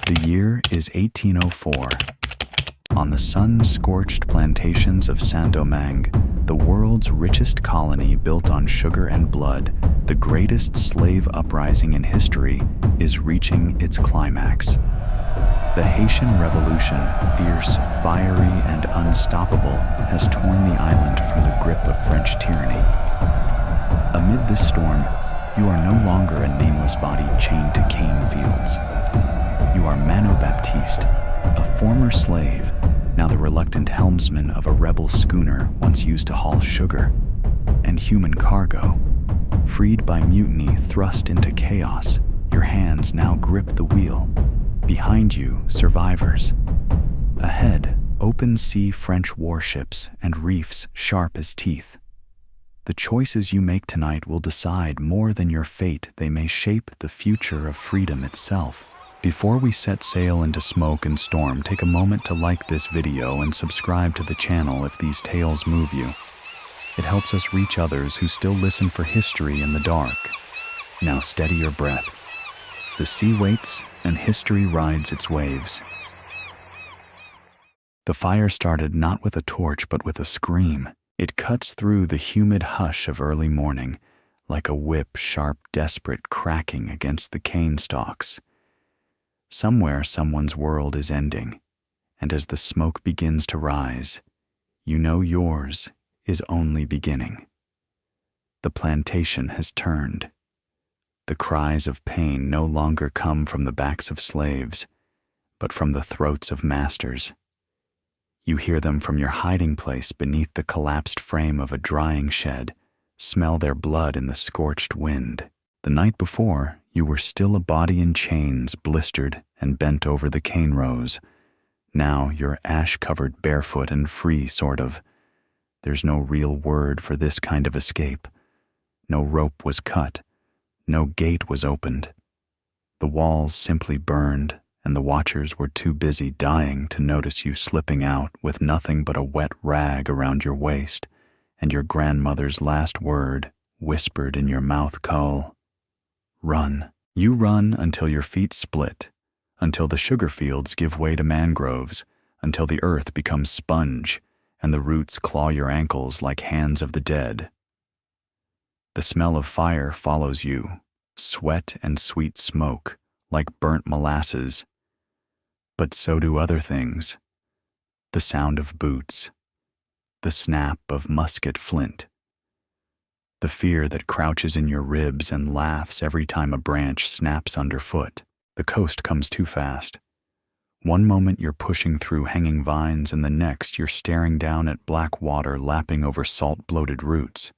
The year is 1804. On the sun-scorched plantations of Saint-Domingue, the world's richest colony built on sugar and blood, the greatest slave uprising in history is reaching its climax. The Haitian Revolution, fierce, fiery, and unstoppable, has torn the island from the grip of French tyranny. Amid this storm, you are no longer a nameless body chained to cane fields. You are Mano Baptiste, a former slave, now the reluctant helmsman of a rebel schooner once used to haul sugar and human cargo. Freed by mutiny, thrust into chaos, your hands now grip the wheel. Behind you, survivors. Ahead, open sea French warships and reefs sharp as teeth. The choices you make tonight will decide more than your fate. They may shape the future of freedom itself. Before we set sail into smoke and storm, take a moment to like this video and subscribe to the channel if these tales move you. It helps us reach others who still listen for history in the dark. Now steady your breath. The sea waits and history rides its waves. The fire started not with a torch but with a scream. It cuts through the humid hush of early morning, like a whip, sharp, desperate, cracking against the cane stalks. Somewhere someone's world is ending, and as the smoke begins to rise, you know yours is only beginning. The plantation has turned. The cries of pain no longer come from the backs of slaves, but from the throats of masters. You hear them from your hiding place beneath the collapsed frame of a drying shed, smell their blood in the scorched wind. The night before, you were still a body in chains, blistered and bent over the cane rows. Now you're ash-covered, barefoot and free, sort of. There's no real word for this kind of escape. No rope was cut. No gate was opened. The walls simply burned, and the watchers were too busy dying to notice you slipping out with nothing but a wet rag around your waist and your grandmother's last word whispered in your mouth call. Run. You run until your feet split, until the sugar fields give way to mangroves, until the earth becomes sponge and the roots claw your ankles like hands of the dead. The smell of fire follows you, sweat and sweet smoke, like burnt molasses. But so do other things. The sound of boots, the snap of musket flint, the fear that crouches in your ribs and laughs every time a branch snaps underfoot. The coast comes too fast. One moment you're pushing through hanging vines, and the next you're staring down at black water lapping over salt-bloated roots.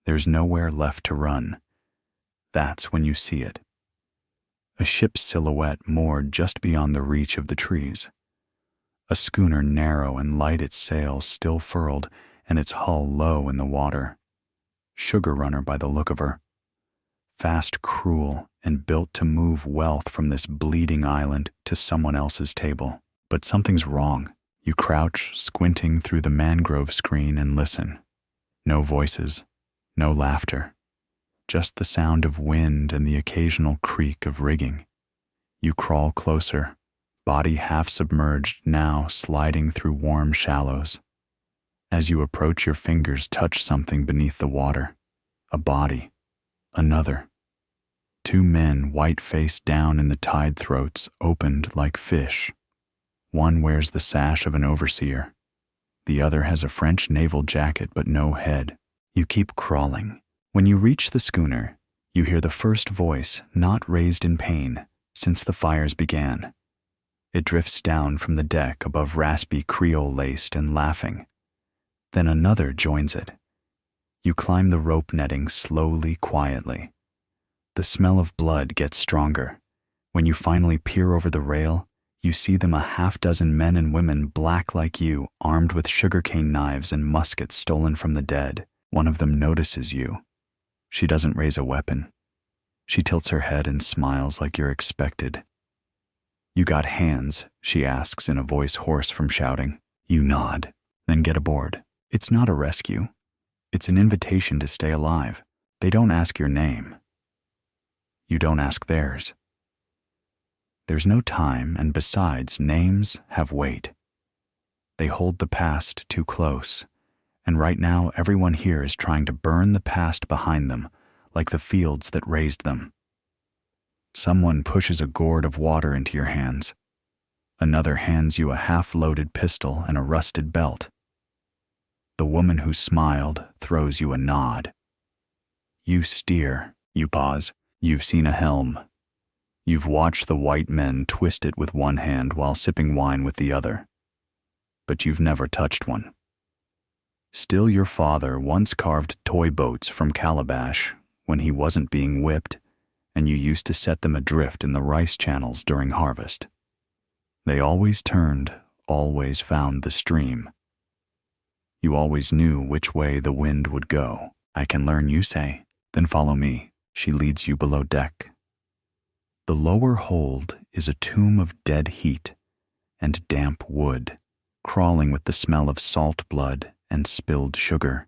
There's nowhere left to run. That's when you see it. A ship's silhouette moored just beyond the reach of the trees. A schooner narrow and light, its sails still furled and its hull low in the water. Sugar runner by the look of her. Fast, cruel, and built to move wealth from this bleeding island to someone else's table. But something's wrong. You crouch, squinting through the mangrove screen, and listen. No voices, no laughter. Just the sound of wind and the occasional creak of rigging. You crawl closer, body half submerged now, sliding through warm shallows. As you approach, your fingers touch something beneath the water. A body. Another. Two men, white face down in the tide throats, opened like fish. One wears the sash of an overseer. The other has a French naval jacket but no head. You keep crawling. When you reach the schooner, you hear the first voice, not raised in pain, since the fires began. It drifts down from the deck above raspy Creole-laced and laughing. Then another joins it. You climb the rope netting slowly, quietly. The smell of blood gets stronger. When you finally peer over the rail, you see them, a half-dozen men and women black like you, armed with sugarcane knives and muskets stolen from the dead. One of them notices you. She doesn't raise a weapon. She tilts her head and smiles like you're expected. "You got hands?" she asks in a voice hoarse from shouting. You nod, then get aboard. It's not a rescue. It's an invitation to stay alive. They don't ask your name. You don't ask theirs. There's no time, and besides, names have weight. They hold the past too close, and right now everyone here is trying to burn the past behind them, like the fields that raised them. Someone pushes a gourd of water into your hands. Another hands you a half-loaded pistol and a rusted belt. The woman who smiled throws you a nod. You steer. You pause. You've seen a helm. You've watched the white men twist it with one hand while sipping wine with the other. But you've never touched one. Still, your father once carved toy boats from calabash when he wasn't being whipped, and you used to set them adrift in the rice channels during harvest. They always turned, always found the stream. You always knew which way the wind would go. I can learn, you say. Then follow me. She leads you below deck. The lower hold is a tomb of dead heat and damp wood, crawling with the smell of salt blood and spilled sugar.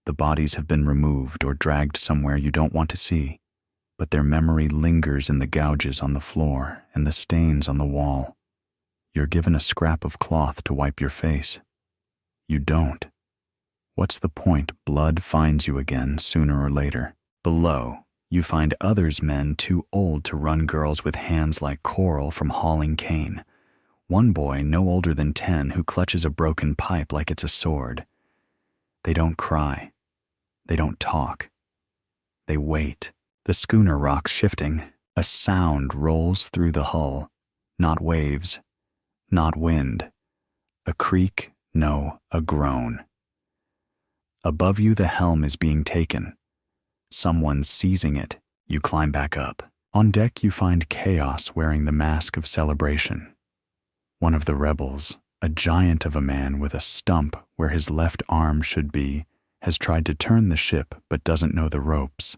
The bodies have been removed or dragged somewhere you don't want to see, but their memory lingers in the gouges on the floor and the stains on the wall. You're given a scrap of cloth to wipe your face. You don't. What's the point? Blood finds you again sooner or later. Below, you find others men too old to run girls with hands like coral from hauling cane. One boy no older than 10 who clutches a broken pipe like it's a sword. They don't cry. They don't talk. They wait. The schooner rocks shifting. A sound rolls through the hull. Not waves. Not wind. A creak, no, a groan. Above you the helm is being taken. Someone's seizing it. You climb back up. On deck you find Chaos wearing the mask of celebration. One of the rebels, a giant of a man with a stump where his left arm should be, has tried to turn the ship but doesn't know the ropes.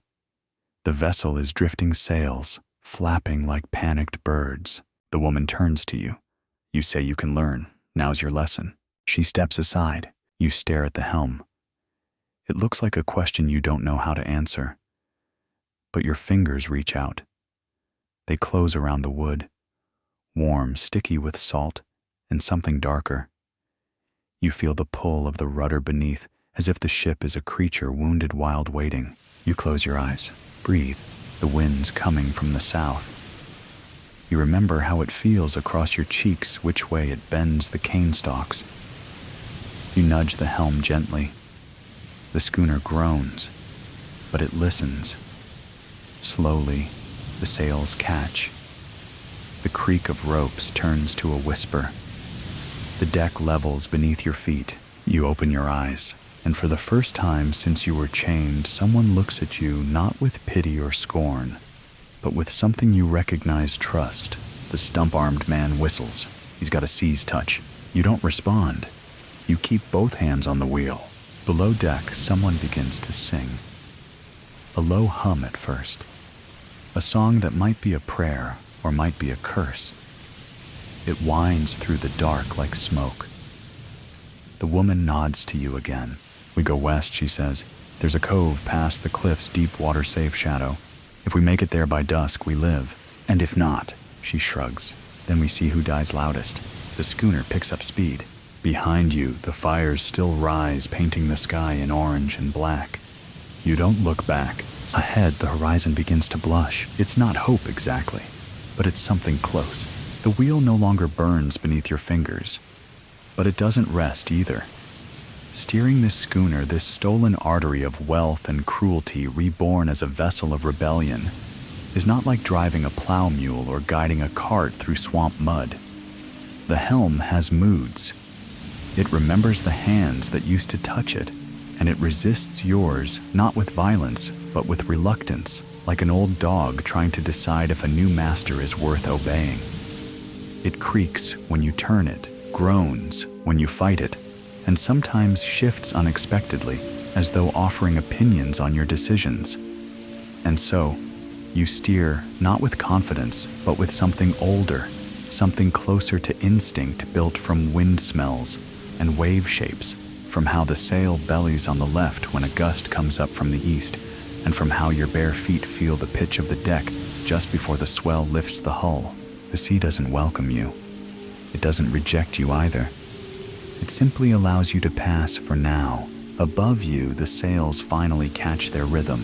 The vessel is drifting sails, flapping like panicked birds. The woman turns to you. You say you can learn. Now's your lesson. She steps aside. You stare at the helm. It looks like a question you don't know how to answer. But your fingers reach out. They close around the wood, warm, sticky with salt and something darker. You feel the pull of the rudder beneath, as if the ship is a creature wounded wild waiting. You close your eyes. Breathe. The wind's coming from the south. You remember how it feels across your cheeks, which way it bends the cane stalks. You nudge the helm gently. The schooner groans, but it listens. Slowly, the sails catch. The creak of ropes turns to a whisper. The deck levels beneath your feet. You open your eyes, and for the first time since you were chained, someone looks at you not with pity or scorn, but with something you recognize: trust. The stump-armed man whistles. He's got a seize touch. You don't respond. You keep both hands on the wheel. Below deck, someone begins to sing. A low hum at first. A song that might be a prayer or might be a curse. It winds through the dark like smoke. The woman nods to you again. We go west, she says. There's a cove past the cliff's deep water safe shadow. If we make it there by dusk, we live. And if not, she shrugs. Then we see who dies loudest. The schooner picks up speed. Behind you, the fires still rise, painting the sky in orange and black. You don't look back. Ahead, the horizon begins to blush. It's not hope exactly, but it's something close. The wheel no longer burns beneath your fingers, but it doesn't rest either. Steering this schooner, this stolen artery of wealth and cruelty reborn as a vessel of rebellion, is not like driving a plow mule or guiding a cart through swamp mud. The helm has moods. It remembers the hands that used to touch it, and it resists yours, not with violence, but with reluctance, like an old dog trying to decide if a new master is worth obeying. It creaks when you turn it, groans when you fight it, and sometimes shifts unexpectedly, as though offering opinions on your decisions. And so, you steer not with confidence, but with something older, something closer to instinct built from wind smells and wave shapes, from how the sail bellies on the left when a gust comes up from the east, and from how your bare feet feel the pitch of the deck just before the swell lifts the hull. The sea doesn't welcome you. It doesn't reject you either. It simply allows you to pass for now. Above you, the sails finally catch their rhythm.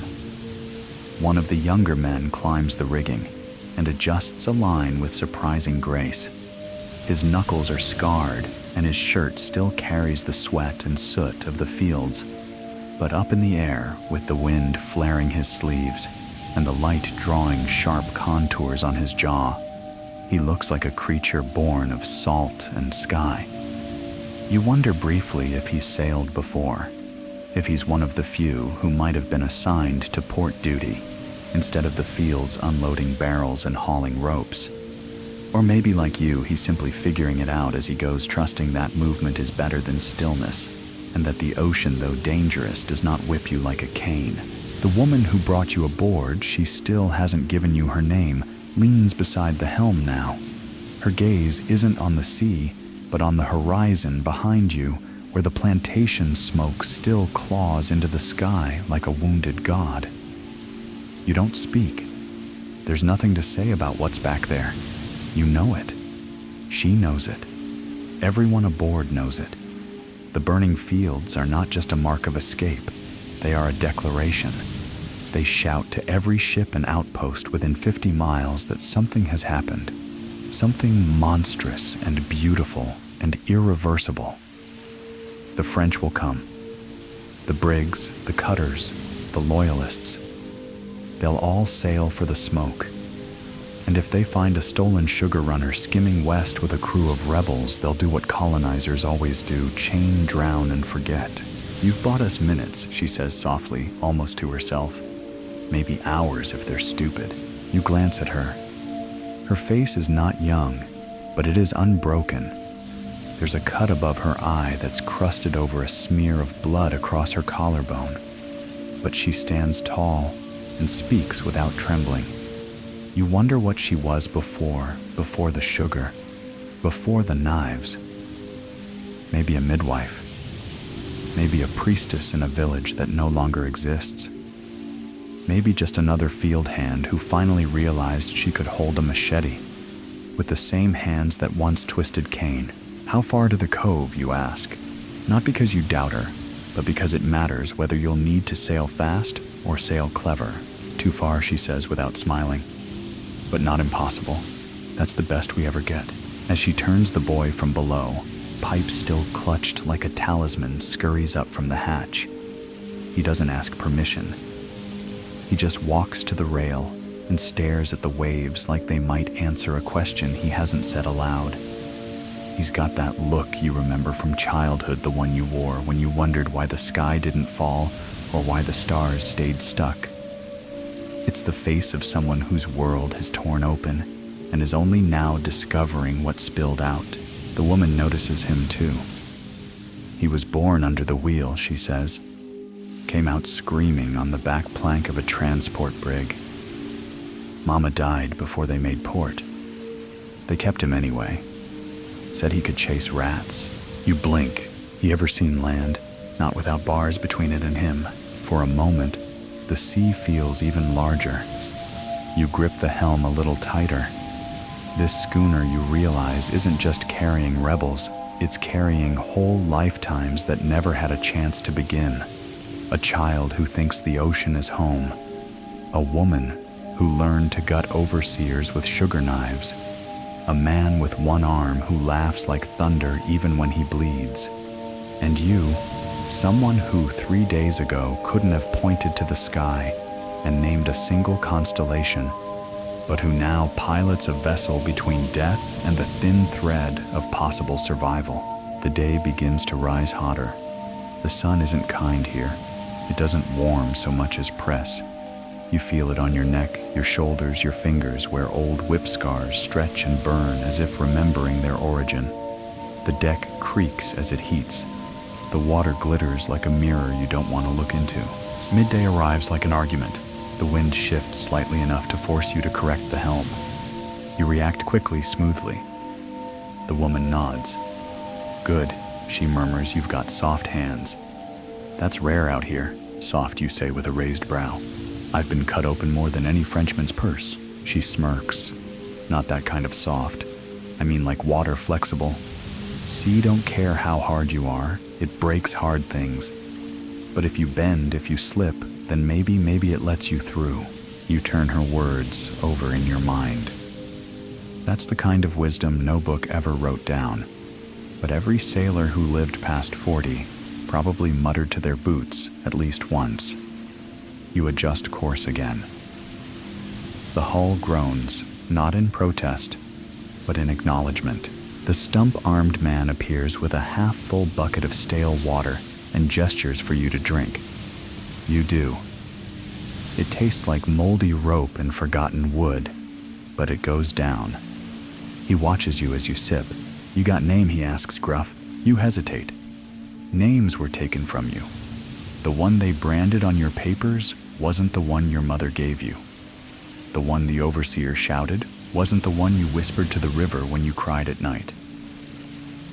One of the younger men climbs the rigging and adjusts a line with surprising grace. His knuckles are scarred, and his shirt still carries the sweat and soot of the fields. But up in the air, with the wind flaring his sleeves and the light drawing sharp contours on his jaw, he looks like a creature born of salt and sky. You wonder briefly if he's sailed before, if he's one of the few who might have been assigned to port duty instead of the fields unloading barrels and hauling ropes. Or maybe like you, he's simply figuring it out as he goes, trusting that movement is better than stillness, and that the ocean, though dangerous, does not whip you like a cane. The woman who brought you aboard, she still hasn't given you her name, leans beside the helm now. Her gaze isn't on the sea, but on the horizon behind you, where the plantation smoke still claws into the sky like a wounded god. You don't speak. There's nothing to say about what's back there. You know it. She knows it. Everyone aboard knows it. The burning fields are not just a mark of escape. They are a declaration. They shout to every ship and outpost within 50 miles that something has happened. Something monstrous and beautiful and irreversible. The French will come. The brigs, the cutters, the loyalists. They'll all sail for the smoke. And if they find a stolen sugar runner skimming west with a crew of rebels, they'll do what colonizers always do, chain, drown, and forget. You've bought us minutes, she says softly, almost to herself. Maybe hours if they're stupid. You glance at her. Her face is not young, but it is unbroken. There's a cut above her eye that's crusted over a smear of blood across her collarbone. But she stands tall and speaks without trembling. You wonder what she was before the sugar, before the knives. Maybe a midwife. Maybe a priestess in a village that no longer exists. Maybe just another field hand who finally realized she could hold a machete with the same hands that once twisted cane. How far to the cove, you ask? Not because you doubt her, but because it matters whether you'll need to sail fast or sail clever. Too far, she says without smiling. But not impossible. That's the best we ever get. As she turns the boy from below, pipe still clutched like a talisman scurries up from the hatch. He doesn't ask permission. He just walks to the rail and stares at the waves like they might answer a question he hasn't said aloud. He's got that look you remember from childhood, the one you wore when you wondered why the sky didn't fall or why the stars stayed stuck. It's the face of someone whose world has torn open and is only now discovering what spilled out. The woman notices him too. He was born under the wheel, she says. Came out screaming on the back plank of a transport brig. Mama died before they made port. They kept him anyway. Said he could chase rats. You blink. He ever seen land? Not without bars between it and him. For a moment, the sea feels even larger. You grip the helm a little tighter. This schooner, you realize, isn't just carrying rebels. It's carrying whole lifetimes that never had a chance to begin. A child who thinks the ocean is home. A woman who learned to gut overseers with sugar knives. A man with one arm who laughs like thunder even when he bleeds. And you, someone who 3 days ago couldn't have pointed to the sky and named a single constellation, but who now pilots a vessel between death and the thin thread of possible survival. The day begins to rise hotter. The sun isn't kind here. It doesn't warm so much as press. You feel it on your neck, your shoulders, your fingers, where old whip scars stretch and burn as if remembering their origin. The deck creaks as it heats. The water glitters like a mirror you don't want to look into. Midday arrives like an argument. The wind shifts slightly enough to force you to correct the helm. You react quickly, smoothly. The woman nods. Good, she murmurs, you've got soft hands. That's rare out here, soft, you say with a raised brow. I've been cut open more than any Frenchman's purse. She smirks. Not that kind of soft. I mean like water flexible. Sea don't care how hard you are, it breaks hard things. But if you bend, if you slip, then maybe it lets you through. You turn her words over in your mind. That's the kind of wisdom no book ever wrote down. But every sailor who lived past 40 probably muttered to their boots at least once. You adjust course again. The hull groans, not in protest, but in acknowledgement. The stump-armed man appears with a half-full bucket of stale water and gestures for you to drink. You do. It tastes like moldy rope and forgotten wood, but it goes down. He watches you as you sip. You got name, he asks gruff. You hesitate. Names were taken from you. The one they branded on your papers wasn't the one your mother gave you. The one the overseer shouted wasn't the one you whispered to the river when you cried at night.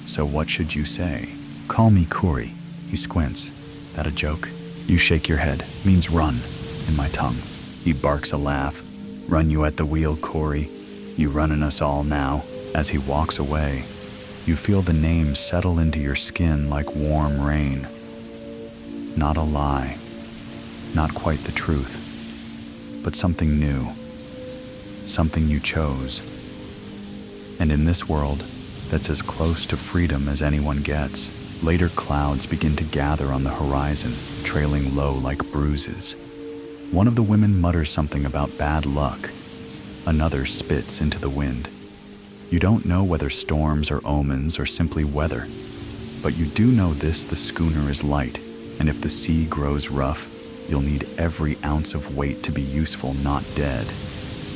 So what should you say? Call me Kuri. He squints. That a joke? You shake your head. Means run, in my tongue. He barks a laugh. Run you at the wheel, Kuri. You runnin' us all now. As he walks away, you feel the name settle into your skin like warm rain. Not a lie. Not quite the truth. But something new. Something you chose. And in this world, that's as close to freedom as anyone gets, later clouds begin to gather on the horizon, trailing low like bruises. One of the women mutters something about bad luck. Another spits into the wind. You don't know whether storms are omens or simply weather, but you do know this: the schooner is light, and if the sea grows rough, you'll need every ounce of weight to be useful, not dead.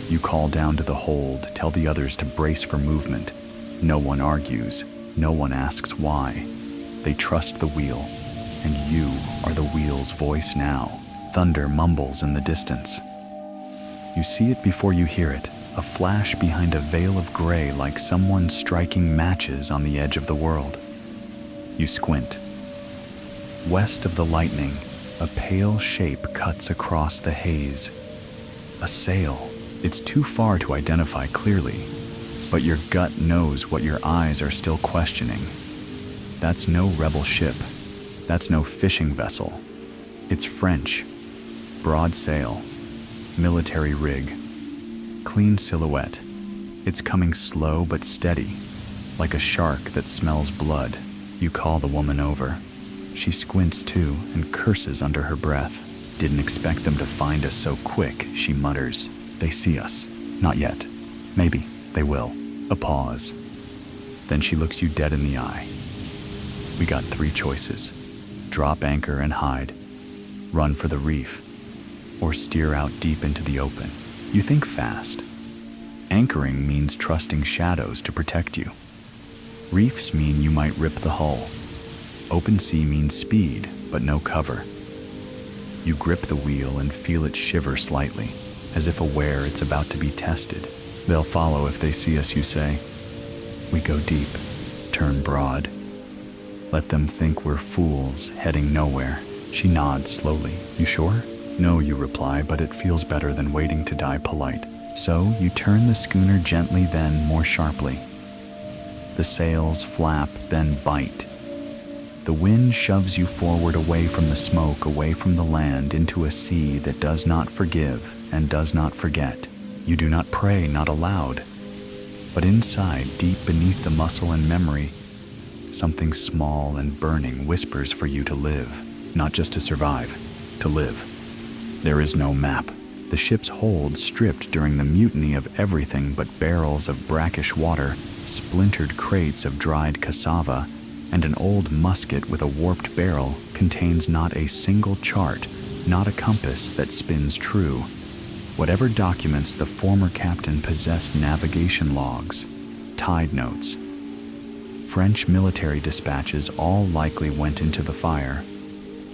You call down to the hold, tell the others to brace for movement. No one argues, no one asks why. They trust the wheel, and you are the wheel's voice now. Thunder mumbles in the distance. You see it before you hear it, a flash behind a veil of gray like someone striking matches on the edge of the world. You squint. West of the lightning, a pale shape cuts across the haze. A sail. It's too far to identify clearly, but your gut knows what your eyes are still questioning. That's no rebel ship. That's no fishing vessel. It's French. Broad sail. Military rig. Clean silhouette. It's coming slow but steady, like a shark that smells blood. You call the woman over. She squints too and curses under her breath. Didn't expect them to find us so quick, she mutters. They see us. Not yet. Maybe they will. A pause. Then she looks you dead in the eye. We got 3 choices. Drop anchor and hide. Run for the reef. Or steer out deep into the open. You think fast. Anchoring means trusting shadows to protect you. Reefs mean you might rip the hull. Open sea means speed, but no cover. You grip the wheel and feel it shiver slightly, as if aware it's about to be tested. They'll follow if they see us, you say. We go deep, turn broad. Let them think we're fools heading nowhere. She nods slowly. You sure? No, you reply, but it feels better than waiting to die polite. So you turn the schooner gently, then more sharply. The sails flap, then bite. The wind shoves you forward, away from the smoke, away from the land, into a sea that does not forgive and does not forget. You do not pray, not aloud. But inside, deep beneath the muscle and memory, something small and burning whispers for you to live, not just to survive, to live. There is no map. The ship's hold stripped during the mutiny of everything but barrels of brackish water, splintered crates of dried cassava, and an old musket with a warped barrel contains not a single chart, not a compass that spins true. Whatever documents the former captain possessed: navigation logs, tide notes. French military dispatches all likely went into the fire,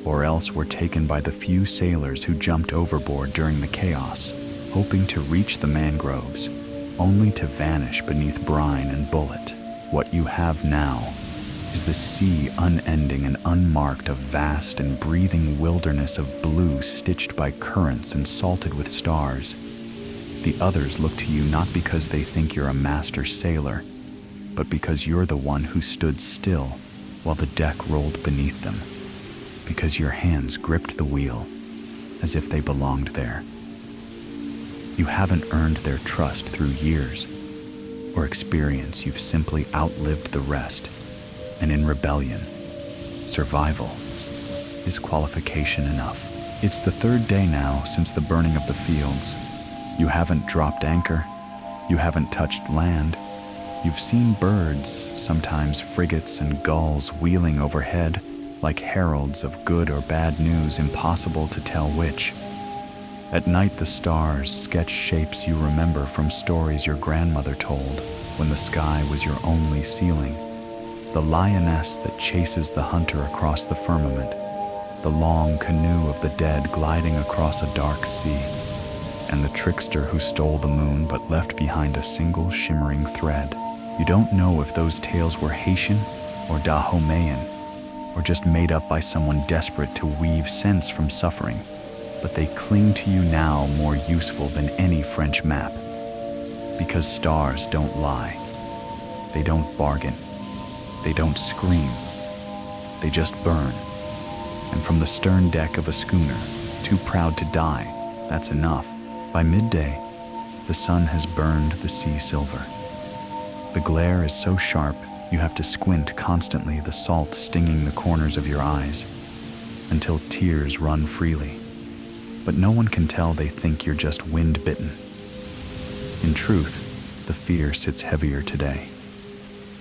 or else were taken by the few sailors who jumped overboard during the chaos, hoping to reach the mangroves, only to vanish beneath brine and bullet. What you have now is the sea, unending and unmarked, a vast and breathing wilderness of blue stitched by currents and salted with stars. The others look to you not because they think you're a master sailor, but because you're the one who stood still while the deck rolled beneath them, because your hands gripped the wheel as if they belonged there. You haven't earned their trust through years or experience. You've simply outlived the rest, and in rebellion, survival is qualification enough. It's the third day now since the burning of the fields. You haven't dropped anchor. You haven't touched land. You've seen birds, sometimes frigates and gulls, wheeling overhead like heralds of good or bad news, impossible to tell which. At night, the stars sketch shapes you remember from stories your grandmother told when the sky was your only ceiling. The lioness that chases the hunter across the firmament, the long canoe of the dead gliding across a dark sea, and the trickster who stole the moon but left behind a single shimmering thread. You don't know if those tales were Haitian or Dahomean, or just made up by someone desperate to weave sense from suffering, but they cling to you now more useful than any French map. Because stars don't lie. They don't bargain. They don't scream. They just burn. And from the stern deck of a schooner, too proud to die, that's enough. By midday, the sun has burned the sea silver. The glare is so sharp, you have to squint constantly, the salt stinging the corners of your eyes, until tears run freely. But no one can tell they think you're just wind-bitten. In truth, the fear sits heavier today.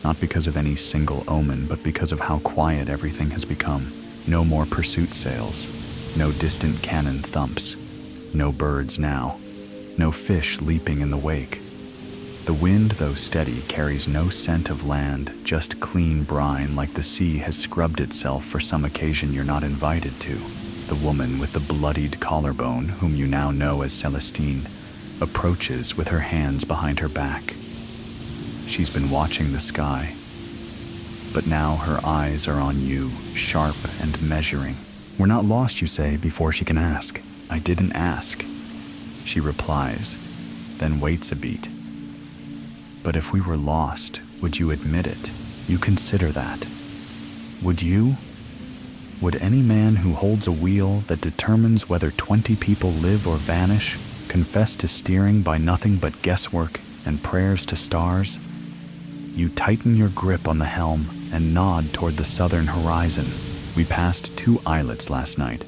Not because of any single omen, but because of how quiet everything has become. No more pursuit sails, no distant cannon thumps, no birds now, no fish leaping in the wake. The wind, though steady, carries no scent of land, just clean brine like the sea has scrubbed itself for some occasion you're not invited to. The woman with the bloodied collarbone, whom you now know as Celestine, approaches with her hands behind her back. She's been watching the sky, but now her eyes are on you, sharp and measuring. We're not lost, you say, before she can ask. I didn't ask. She replies, then waits a beat. But if we were lost, would you admit it? You consider that. Would you? Would any man who holds a wheel that determines whether 20 people live or vanish confess to steering by nothing but guesswork and prayers to stars? You tighten your grip on the helm and nod toward the southern horizon. We passed 2 islets last night.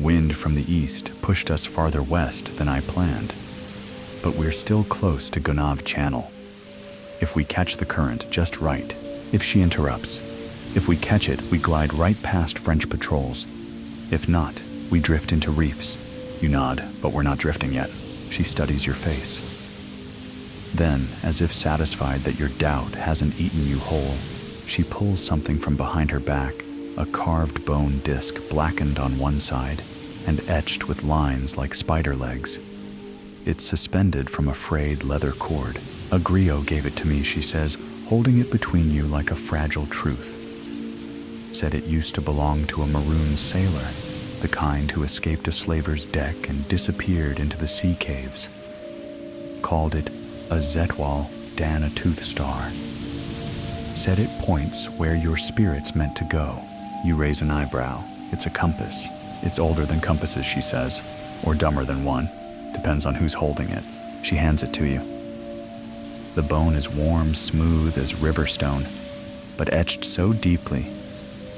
Wind from the east pushed us farther west than I planned, but we're still close to Gonave Channel. If we catch the current just right, if she interrupts, if we catch it, we glide right past French patrols. If not, we drift into reefs. You nod, but we're not drifting yet. She studies your face. Then, as if satisfied that your doubt hasn't eaten you whole, she pulls something from behind her back, a carved bone disc blackened on one side and etched with lines like spider legs. It's suspended from a frayed leather cord. A griot gave it to me, she says, holding it between you like a fragile truth. Said it used to belong to a maroon sailor, the kind who escaped a slaver's deck and disappeared into the sea caves. Called it a Zetwal Dan a tooth star. Said it points where your spirit's meant to go. You raise an eyebrow. It's a compass. It's older than compasses, she says, or dumber than one. Depends on who's holding it. She hands it to you. The bone is warm, smooth as river stone, but etched so deeply,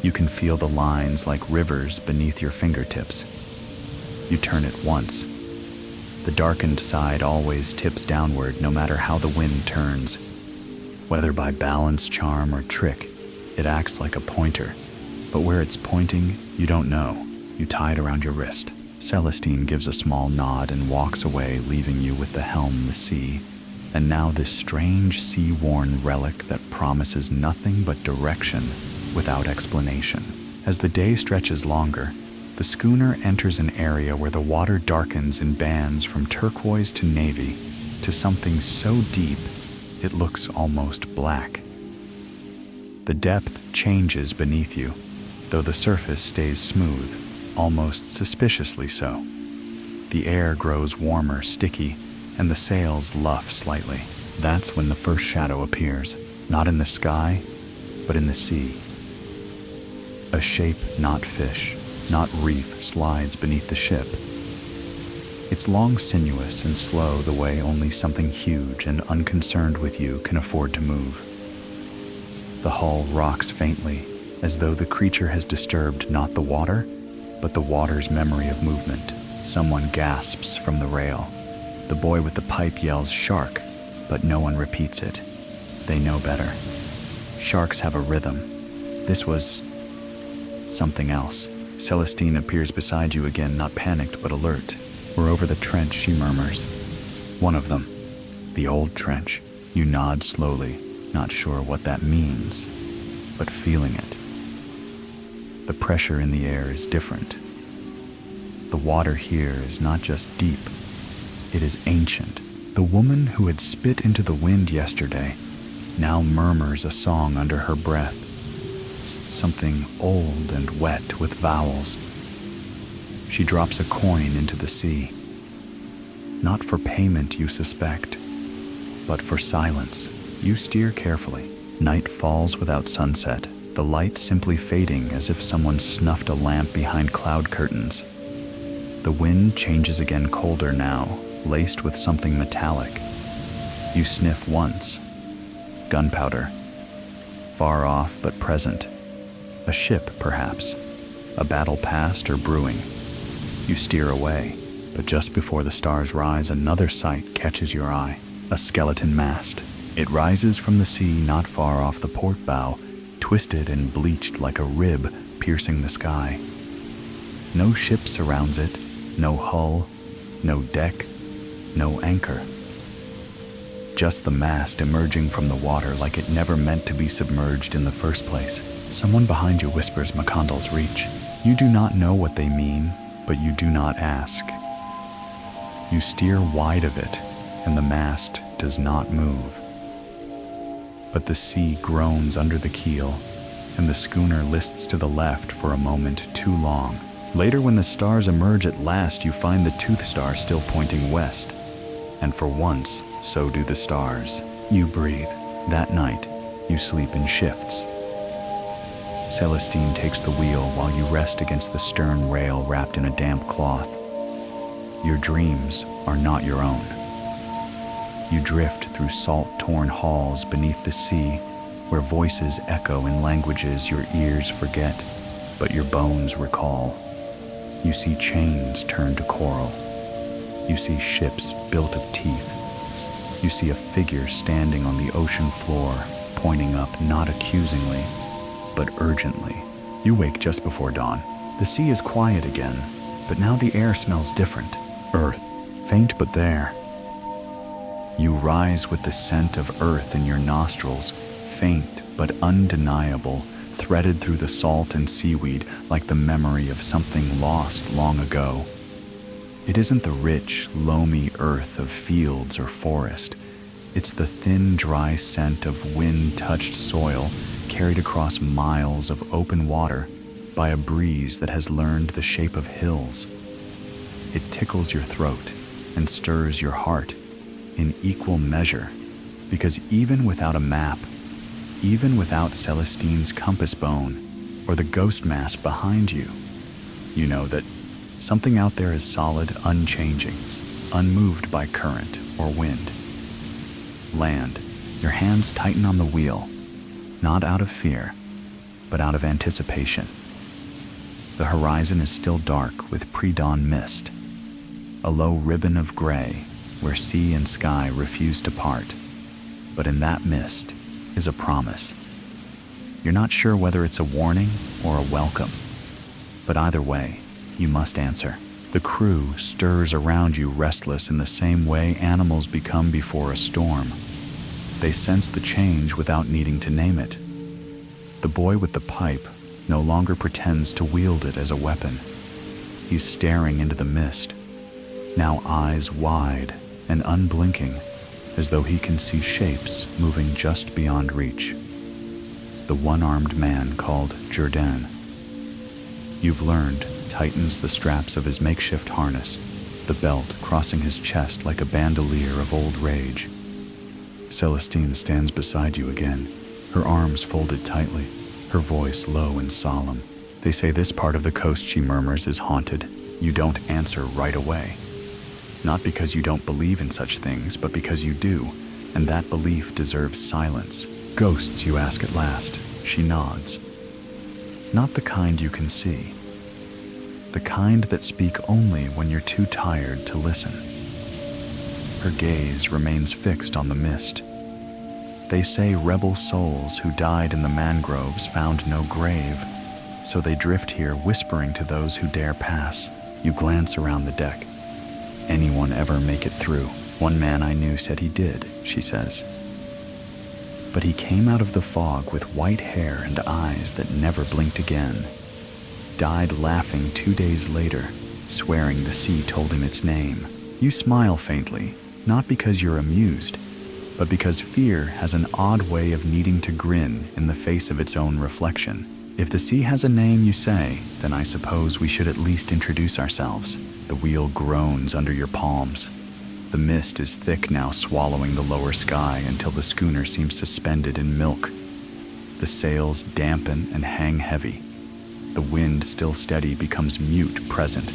you can feel the lines like rivers beneath your fingertips. You turn it once. The darkened side always tips downward no matter how the wind turns. Whether by balance, charm, or trick, it acts like a pointer. But where it's pointing, you don't know. You tie it around your wrist. Celestine gives a small nod and walks away, leaving you with the helm, the sea, and now this strange sea-worn relic that promises nothing but direction without explanation. As the day stretches longer, the schooner enters an area where the water darkens in bands from turquoise to navy to something so deep it looks almost black. The depth changes beneath you, though the surface stays smooth, almost suspiciously so. The air grows warmer, sticky, and the sails luff slightly. That's when the first shadow appears, not in the sky, but in the sea. A shape not fish, not reef slides beneath the ship. It's long, sinuous, and slow the way only something huge and unconcerned with you can afford to move. The hull rocks faintly, as though the creature has disturbed not the water, but the water's memory of movement. Someone gasps from the rail. The boy with the pipe yells, "Shark," but no one repeats it. They know better. Sharks have a rhythm. This was something else. Celestine appears beside you again, not panicked but alert. "We're over the trench," she murmurs. "One of them. The old trench." You nod slowly, not sure what that means, but feeling it. The pressure in the air is different. The water here is not just deep, it is ancient. The woman who had spit into the wind yesterday now murmurs a song under her breath, something old and wet with vowels. She drops a coin into the sea. Not for payment, you suspect, but for silence. You steer carefully. Night falls without sunset, the light simply fading as if someone snuffed a lamp behind cloud curtains. The wind changes again, colder now, laced with something metallic. You sniff once. Gunpowder. Far off but present. A ship, perhaps. A battle past or brewing. You steer away, but just before the stars rise, another sight catches your eye. A skeleton mast. It rises from the sea not far off the port bow, twisted and bleached like a rib piercing the sky. No ship surrounds it, no hull, no deck, no anchor. Just the mast emerging from the water like it never meant to be submerged in the first place. Someone behind you whispers McCondell's reach. You do not know what they mean, but you do not ask. You steer wide of it, and the mast does not move. But the sea groans under the keel, and the schooner lists to the left for a moment too long. Later, when the stars emerge at last, you find the tooth star still pointing west. And for once, so do the stars. You breathe. That night, you sleep in shifts. Celestine takes the wheel while you rest against the stern rail wrapped in a damp cloth. Your dreams are not your own. You drift through salt-torn halls beneath the sea, where voices echo in languages your ears forget, but your bones recall. You see chains turn to coral. You see ships built of teeth. You see a figure standing on the ocean floor, pointing up not accusingly, but urgently. You wake just before dawn. The sea is quiet again, but now the air smells different. Earth, faint but there. You rise with the scent of earth in your nostrils, faint but undeniable, threaded through the salt and seaweed like the memory of something lost long ago. It isn't the rich, loamy earth of fields or forest. It's the thin, dry scent of wind-touched soil carried across miles of open water by a breeze that has learned the shape of hills. It tickles your throat and stirs your heart in equal measure, because even without a map, even without Celestine's compass bone or the ghost mass behind you, you know that something out there is solid, unchanging, unmoved by current or wind. Land. Your hands tighten on the wheel, not out of fear, but out of anticipation. The horizon is still dark with pre-dawn mist, a low ribbon of gray where sea and sky refuse to part. But in that mist is a promise. You're not sure whether it's a warning or a welcome, but either way, you must answer. The crew stirs around you, restless in the same way animals become before a storm. They sense the change without needing to name it. The boy with the pipe no longer pretends to wield it as a weapon. He's staring into the mist, now eyes wide and unblinking, as though he can see shapes moving just beyond reach. The one-armed man called Jourdain. You've learned tightens the straps of his makeshift harness, the belt crossing his chest like a bandolier of old rage. Celestine stands beside you again, her arms folded tightly, her voice low and solemn. They say this part of the coast, she murmurs, is haunted. You don't answer right away. Not because you don't believe in such things, but because you do, and that belief deserves silence. Ghosts, you ask at last. She nods. Not the kind you can see. The kind that speak only when you're too tired to listen. Her gaze remains fixed on the mist. They say rebel souls who died in the mangroves found no grave, so they drift here whispering to those who dare pass. You glance around the deck. Anyone ever make it through? One man I knew said he did, she says. But he came out of the fog with white hair and eyes that never blinked again. Died laughing 2 days later, swearing the sea told him its name. You smile faintly, not because you're amused, but because fear has an odd way of needing to grin in the face of its own reflection. If the sea has a name, you say, then I suppose we should at least introduce ourselves. The wheel groans under your palms. The mist is thick now, swallowing the lower sky until the schooner seems suspended in milk. The sails dampen and hang heavy. The wind, still steady, becomes mute, present,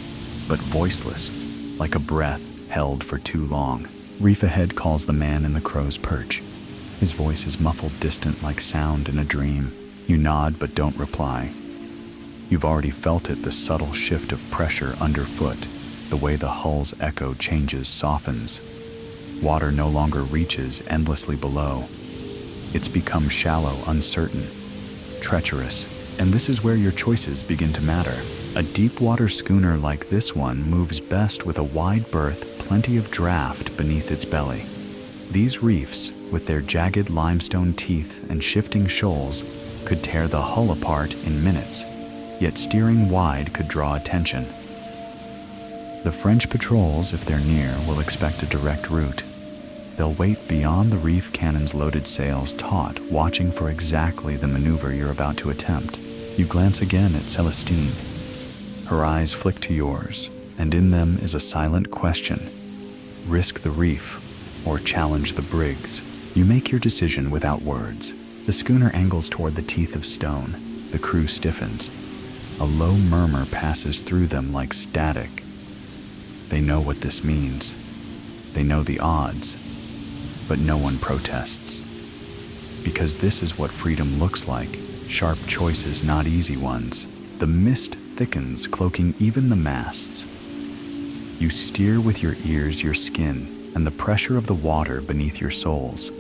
but voiceless, like a breath held for too long. Reef ahead calls the man in the crow's perch. His voice is muffled, distant, like sound in a dream. You nod but don't reply. You've already felt it, the subtle shift of pressure underfoot, the way the hull's echo changes, softens. Water no longer reaches endlessly below. It's become shallow, uncertain, treacherous, and this is where your choices begin to matter. A deep water schooner like this one moves best with a wide berth, plenty of draft beneath its belly. These reefs, with their jagged limestone teeth and shifting shoals, could tear the hull apart in minutes, yet steering wide could draw attention. The French patrols, if they're near, will expect a direct route. They'll wait beyond the reef cannon's loaded sails, taut, watching for exactly the maneuver you're about to attempt. You glance again at Celestine. Her eyes flick to yours, and in them is a silent question. Risk the reef, or challenge the brigs? You make your decision without words. The schooner angles toward the teeth of stone. The crew stiffens. A low murmur passes through them like static. They know what this means. They know the odds, but no one protests. Because this is what freedom looks like. Sharp choices, not easy ones. The mist thickens, cloaking even the masts. You steer with your ears, your skin, and the pressure of the water beneath your soles.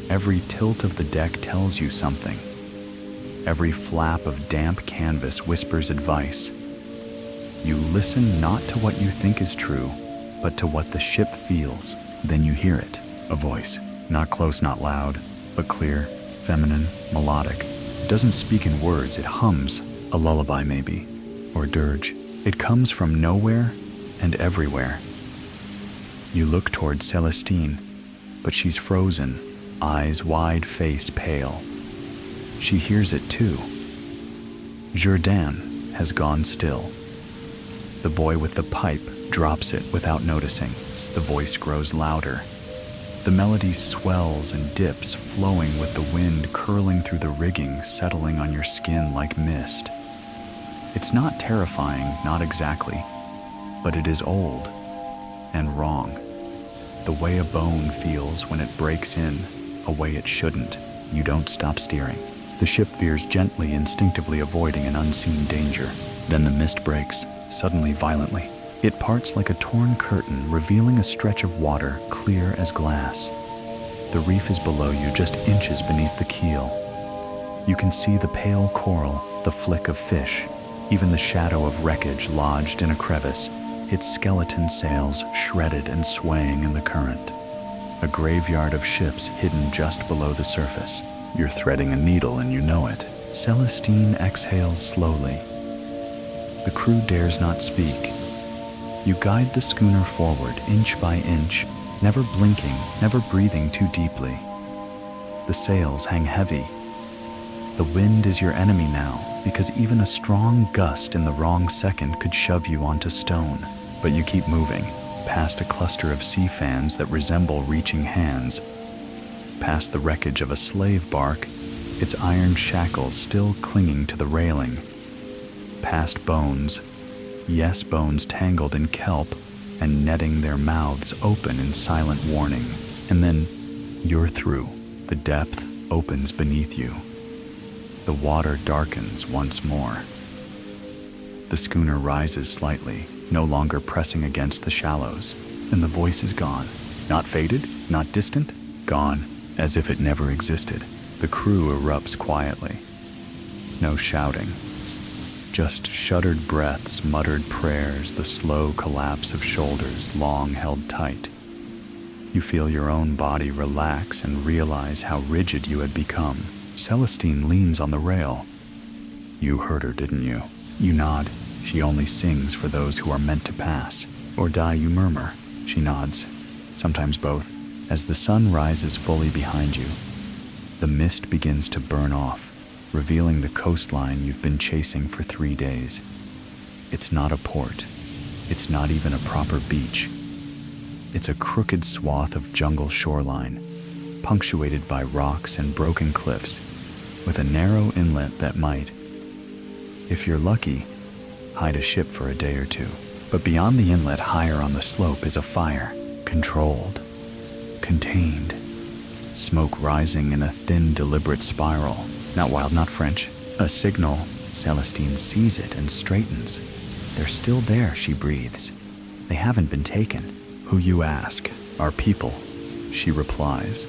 Every tilt of the deck tells you something. Every flap of damp canvas whispers advice. You listen not to what you think is true, but to what the ship feels. Then you hear it, a voice, not close, not loud, but clear, feminine, melodic. It doesn't speak in words, it hums, a lullaby maybe, or dirge. It comes from nowhere and everywhere. You look toward Celestine, but she's frozen, eyes wide, face pale. She hears it too. Jourdain has gone still. The boy with the pipe drops it without noticing. The voice grows louder. The melody swells and dips, flowing with the wind curling through the rigging, settling on your skin like mist. It's not terrifying, not exactly, but it is old and wrong. The way a bone feels when it breaks in, a way it shouldn't. You don't stop steering. The ship veers gently, instinctively avoiding an unseen danger. Then the mist breaks, suddenly, violently. It parts like a torn curtain, revealing a stretch of water, clear as glass. The reef is below you, just inches beneath the keel. You can see the pale coral, the flick of fish, even the shadow of wreckage lodged in a crevice, its skeleton sails shredded and swaying in the current. A graveyard of ships hidden just below the surface. You're threading a needle and you know it. Celestine exhales slowly. The crew dares not speak. You guide the schooner forward, inch by inch, never blinking, never breathing too deeply. The sails hang heavy. The wind is your enemy now, because even a strong gust in the wrong second could shove you onto stone. But you keep moving, past a cluster of sea fans that resemble reaching hands, past the wreckage of a slave bark, its iron shackles still clinging to the railing, past bones, yes, bones tangled in kelp and netting their mouths open in silent warning. And then you're through. The depth opens beneath you. The water darkens once more. The schooner rises slightly, no longer pressing against the shallows, and the voice is gone. Not faded, not distant, gone, as if it never existed. The crew erupts quietly. No shouting. Just shuddered breaths, muttered prayers, the slow collapse of shoulders long held tight. You feel your own body relax and realize how rigid you had become. Celestine leans on the rail. You heard her, didn't you? You nod. She only sings for those who are meant to pass. Or die, you murmur. She nods. Sometimes both. As the sun rises fully behind you, the mist begins to burn off, revealing the coastline you've been chasing for 3 days. It's not a port. It's not even a proper beach. It's a crooked swath of jungle shoreline, punctuated by rocks and broken cliffs, with a narrow inlet that might, if you're lucky, hide a ship for a day or two. But beyond the inlet, higher on the slope, is a fire, controlled, contained, smoke rising in a thin, deliberate spiral. Not wild, not French. A signal. Celestine sees it and straightens. They're still there, she breathes. They haven't been taken. Who, you ask? Our people, she replies.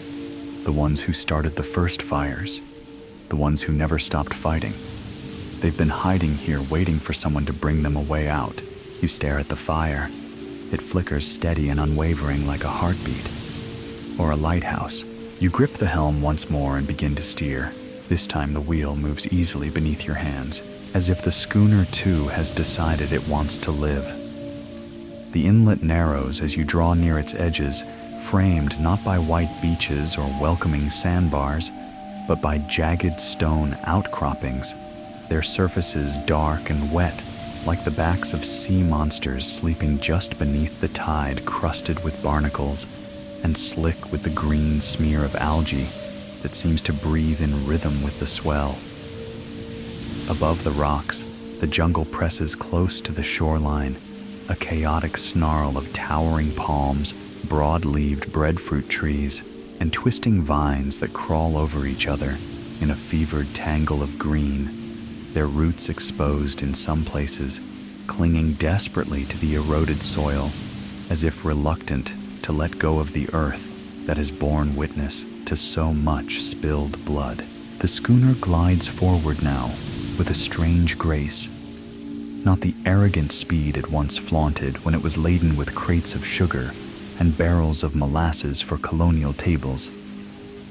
The ones who started the first fires. The ones who never stopped fighting. They've been hiding here, waiting for someone to bring them a way out. You stare at the fire. It flickers steady and unwavering like a heartbeat. Or a lighthouse. You grip the helm once more and begin to steer. This time the wheel moves easily beneath your hands, as if the schooner too has decided it wants to live. The inlet narrows as you draw near its edges, framed not by white beaches or welcoming sandbars, but by jagged stone outcroppings, their surfaces dark and wet, like the backs of sea monsters sleeping just beneath the tide, crusted with barnacles and slick with the green smear of algae that seems to breathe in rhythm with the swell. Above the rocks, the jungle presses close to the shoreline, a chaotic snarl of towering palms, broad-leaved breadfruit trees, and twisting vines that crawl over each other in a fevered tangle of green, their roots exposed in some places, clinging desperately to the eroded soil, as if reluctant to let go of the earth that has borne witness to so much spilled blood. The schooner glides forward now with a strange grace. Not the arrogant speed it once flaunted when it was laden with crates of sugar and barrels of molasses for colonial tables,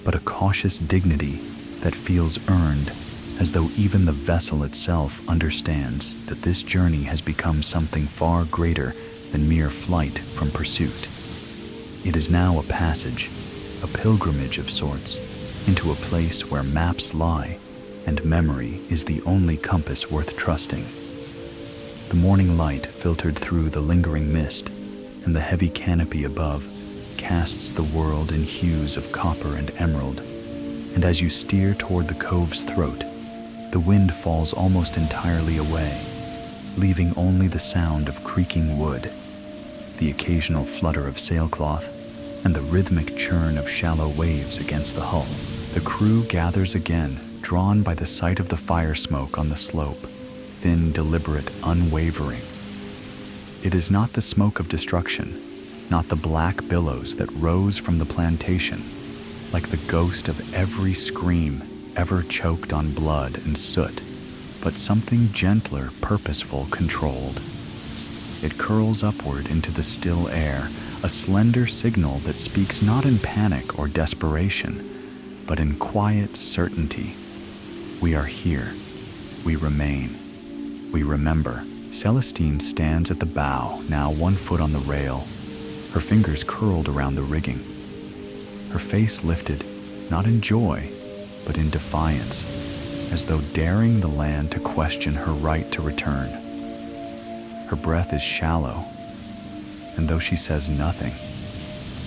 but a cautious dignity that feels earned, as though even the vessel itself understands that this journey has become something far greater than mere flight from pursuit. It is now a passage, a pilgrimage of sorts, into a place where maps lie and memory is the only compass worth trusting. The morning light filtered through the lingering mist, and the heavy canopy above casts the world in hues of copper and emerald, and as you steer toward the cove's throat, the wind falls almost entirely away, leaving only the sound of creaking wood, the occasional flutter of sailcloth, and the rhythmic churn of shallow waves against the hull. The crew gathers again, drawn by the sight of the fire smoke on the slope, thin, deliberate, unwavering. It is not the smoke of destruction, not the black billows that rose from the plantation, like the ghost of every scream ever choked on blood and soot, but something gentler, purposeful, controlled. It curls upward into the still air, a slender signal that speaks not in panic or desperation, but in quiet certainty. We are here. We remain. We remember. Celestine stands at the bow, now 1 foot on the rail, her fingers curled around the rigging. Her face lifted, not in joy, but in defiance, as though daring the land to question her right to return. Her breath is shallow, and though she says nothing,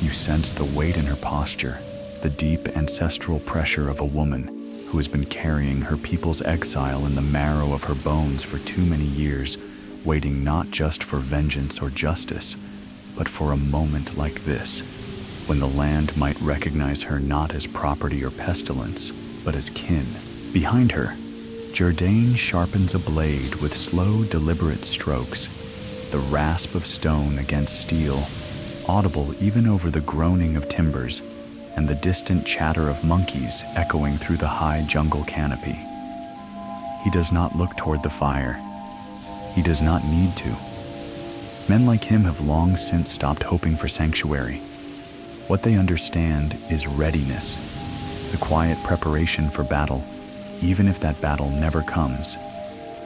you sense the weight in her posture, the deep ancestral pressure of a woman who has been carrying her people's exile in the marrow of her bones for too many years, waiting not just for vengeance or justice, but for a moment like this, when the land might recognize her not as property or pestilence, but as kin. Behind her, Jourdain sharpens a blade with slow, deliberate strokes, the rasp of stone against steel, audible even over the groaning of timbers and the distant chatter of monkeys echoing through the high jungle canopy. He does not look toward the fire. He does not need to. Men like him have long since stopped hoping for sanctuary. What they understand is readiness, the quiet preparation for battle, even if that battle never comes,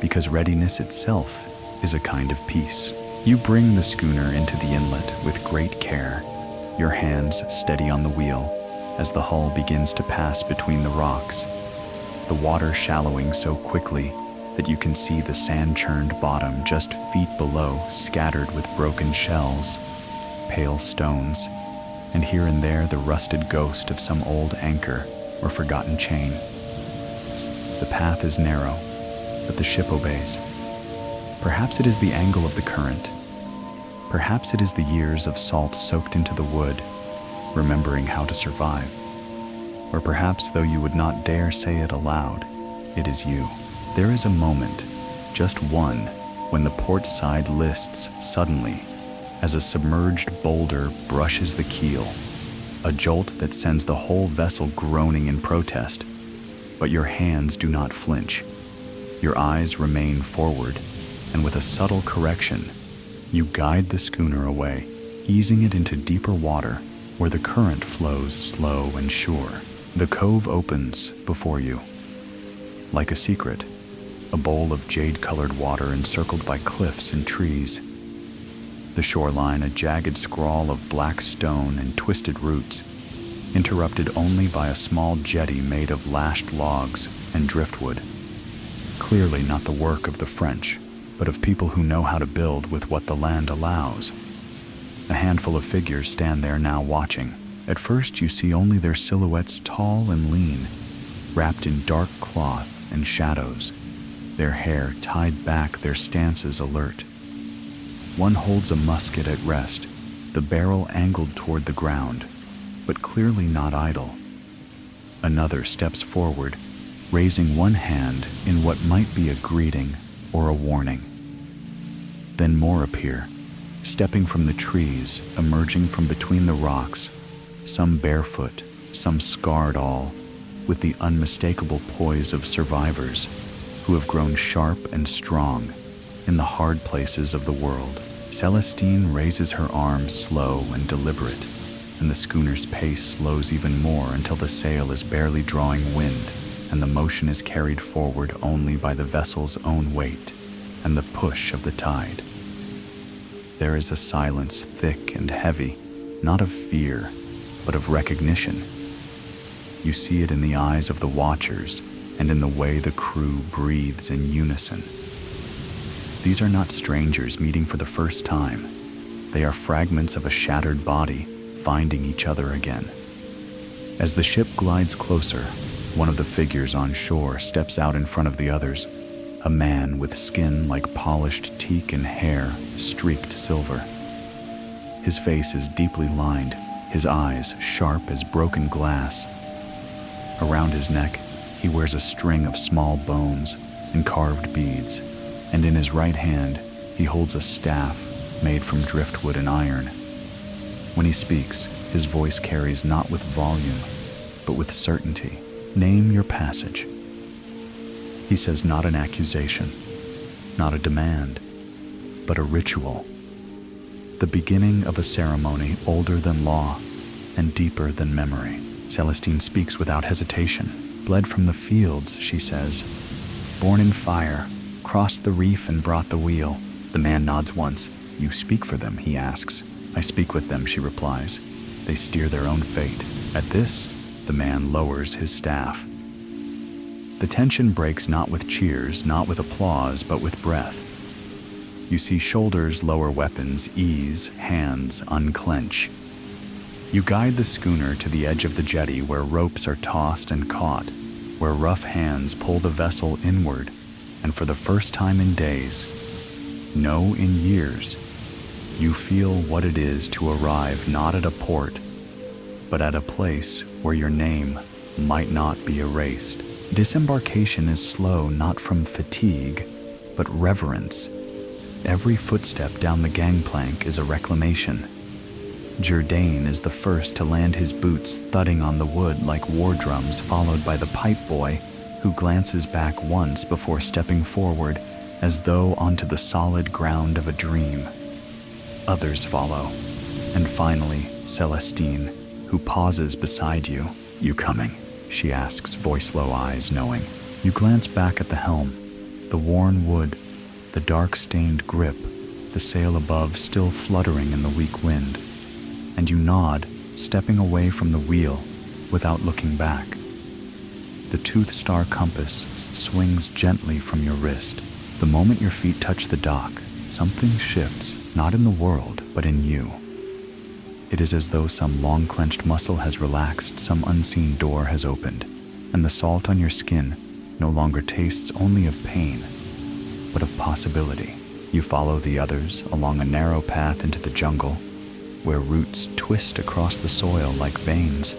because readiness itself is a kind of peace. You bring the schooner into the inlet with great care, your hands steady on the wheel as the hull begins to pass between the rocks, the water shallowing so quickly that you can see the sand-churned bottom just feet below scattered with broken shells, pale stones, and here and there the rusted ghost of some old anchor or forgotten chain. The path is narrow, but the ship obeys. Perhaps it is the angle of the current. Perhaps it is the years of salt soaked into the wood, remembering how to survive. Or perhaps, though you would not dare say it aloud, it is you. There is a moment, just one, when the port side lists suddenly as a submerged boulder brushes the keel, a jolt that sends the whole vessel groaning in protest. But your hands do not flinch. Your eyes remain forward, and with a subtle correction, you guide the schooner away, easing it into deeper water where the current flows slow and sure. The cove opens before you, like a secret, a bowl of jade-colored water encircled by cliffs and trees. The shoreline a jagged scrawl of black stone and twisted roots, interrupted only by a small jetty made of lashed logs and driftwood. Clearly not the work of the French, but of people who know how to build with what the land allows. A handful of figures stand there now watching. At first you see only their silhouettes tall and lean, wrapped in dark cloth and shadows, their hair tied back, their stances alert. One holds a musket at rest, the barrel angled toward the ground, but clearly not idle. Another steps forward, raising one hand in what might be a greeting or a warning. Then more appear, stepping from the trees, emerging from between the rocks, some barefoot, some scarred all, with the unmistakable poise of survivors who have grown sharp and strong in the hard places of the world. Celestine raises her arms slow and deliberate, and the schooner's pace slows even more until the sail is barely drawing wind, and the motion is carried forward only by the vessel's own weight and the push of the tide. There is a silence thick and heavy, not of fear, but of recognition. You see it in the eyes of the watchers and in the way the crew breathes in unison. These are not strangers meeting for the first time. They are fragments of a shattered body finding each other again. As the ship glides closer, one of the figures on shore steps out in front of the others, a man with skin like polished teak and hair streaked silver. His face is deeply lined, his eyes sharp as broken glass. Around his neck, he wears a string of small bones and carved beads, and in his right hand, he holds a staff made from driftwood and iron. When he speaks, his voice carries not with volume, but with certainty. Name your passage. He says not an accusation, not a demand, but a ritual. The beginning of a ceremony older than law and deeper than memory. Celestine speaks without hesitation. Bled from the fields, she says. Born in fire, crossed the reef and brought the wheel. The man nods once. You speak for them, he asks. I speak with them, she replies. They steer their own fate. At this, the man lowers his staff. The tension breaks not with cheers, not with applause, but with breath. You see shoulders lower weapons ease, hands unclench. You guide the schooner to the edge of the jetty where ropes are tossed and caught, where rough hands pull the vessel inward, and for the first time in days, no, in years, you feel what it is to arrive not at a port, but at a place where your name might not be erased. Disembarkation is slow not from fatigue, but reverence. Every footstep down the gangplank is a reclamation. Jourdain is the first to land his boots thudding on the wood like war drums, followed by the pipe boy, who glances back once before stepping forward as though onto the solid ground of a dream. Others follow, and finally Celestine, who pauses beside you. "You coming?" she asks, voice low, eyes knowing. You glance back at the helm, the worn wood, the dark-stained grip, the sail above still fluttering in the weak wind, and you nod, stepping away from the wheel without looking back. The tooth star compass swings gently from your wrist. The moment your feet touch the dock, something shifts, not in the world, but in you. It is as though some long-clenched muscle has relaxed, some unseen door has opened, and the salt on your skin no longer tastes only of pain, but of possibility. You follow the others along a narrow path into the jungle, where roots twist across the soil like veins,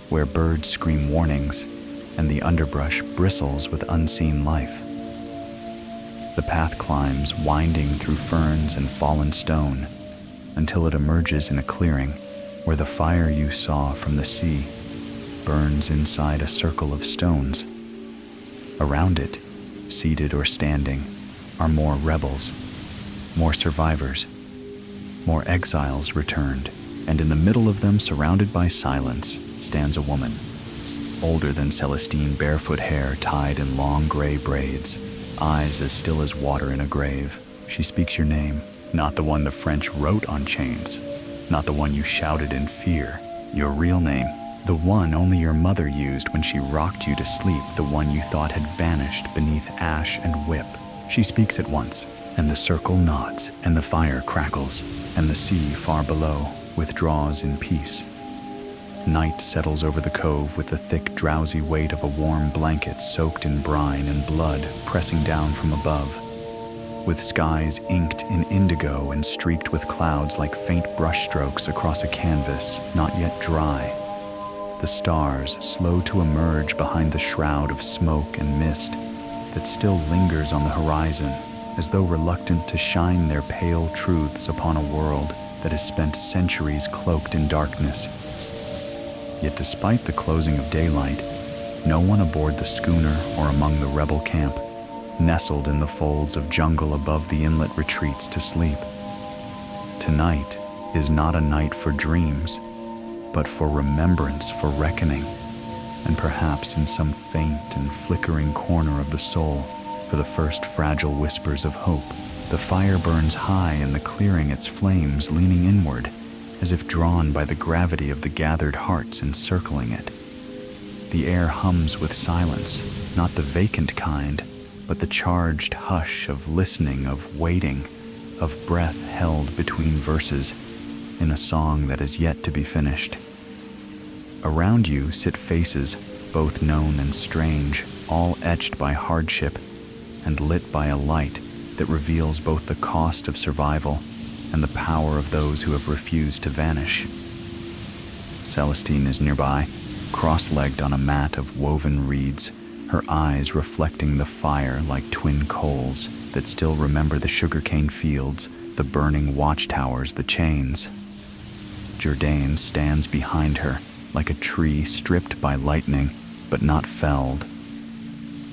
where birds scream warnings, and the underbrush bristles with unseen life. The path climbs, winding through ferns and fallen stone, until it emerges in a clearing where the fire you saw from the sea burns inside a circle of stones. Around it, seated or standing, are more rebels, more survivors, more exiles returned, and in the middle of them, surrounded by silence, stands a woman, older than Celestine, barefoot hair tied in long gray braids, eyes as still as water in a grave. She speaks your name, not the one the French wrote on chains, not the one you shouted in fear, your real name, the one only your mother used when she rocked you to sleep, the one you thought had vanished beneath ash and whip. She speaks at once, and the circle nods, and the fire crackles, and the sea far below withdraws in peace. Night settles over the cove with the thick, drowsy weight of a warm blanket soaked in brine and blood pressing down from above, with skies inked in indigo and streaked with clouds like faint brushstrokes across a canvas not yet dry. The stars slow to emerge behind the shroud of smoke and mist that still lingers on the horizon, as though reluctant to shine their pale truths upon a world that has spent centuries cloaked in darkness. Yet despite the closing of daylight, no one aboard the schooner or among the rebel camp, nestled in the folds of jungle above the inlet, retreats to sleep. Tonight is not a night for dreams, but for remembrance, for reckoning, and perhaps in some faint and flickering corner of the soul, for the first fragile whispers of hope. The fire burns high in the clearing, its flames leaning inward, as if drawn by the gravity of the gathered hearts encircling it. The air hums with silence, not the vacant kind, but the charged hush of listening, of waiting, of breath held between verses in a song that is yet to be finished. Around you sit faces, both known and strange, all etched by hardship and lit by a light that reveals both the cost of survival and the power of those who have refused to vanish. Celestine is nearby, cross-legged on a mat of woven reeds, her eyes reflecting the fire like twin coals that still remember the sugarcane fields, the burning watchtowers, the chains. Jourdain stands behind her, like a tree stripped by lightning, but not felled.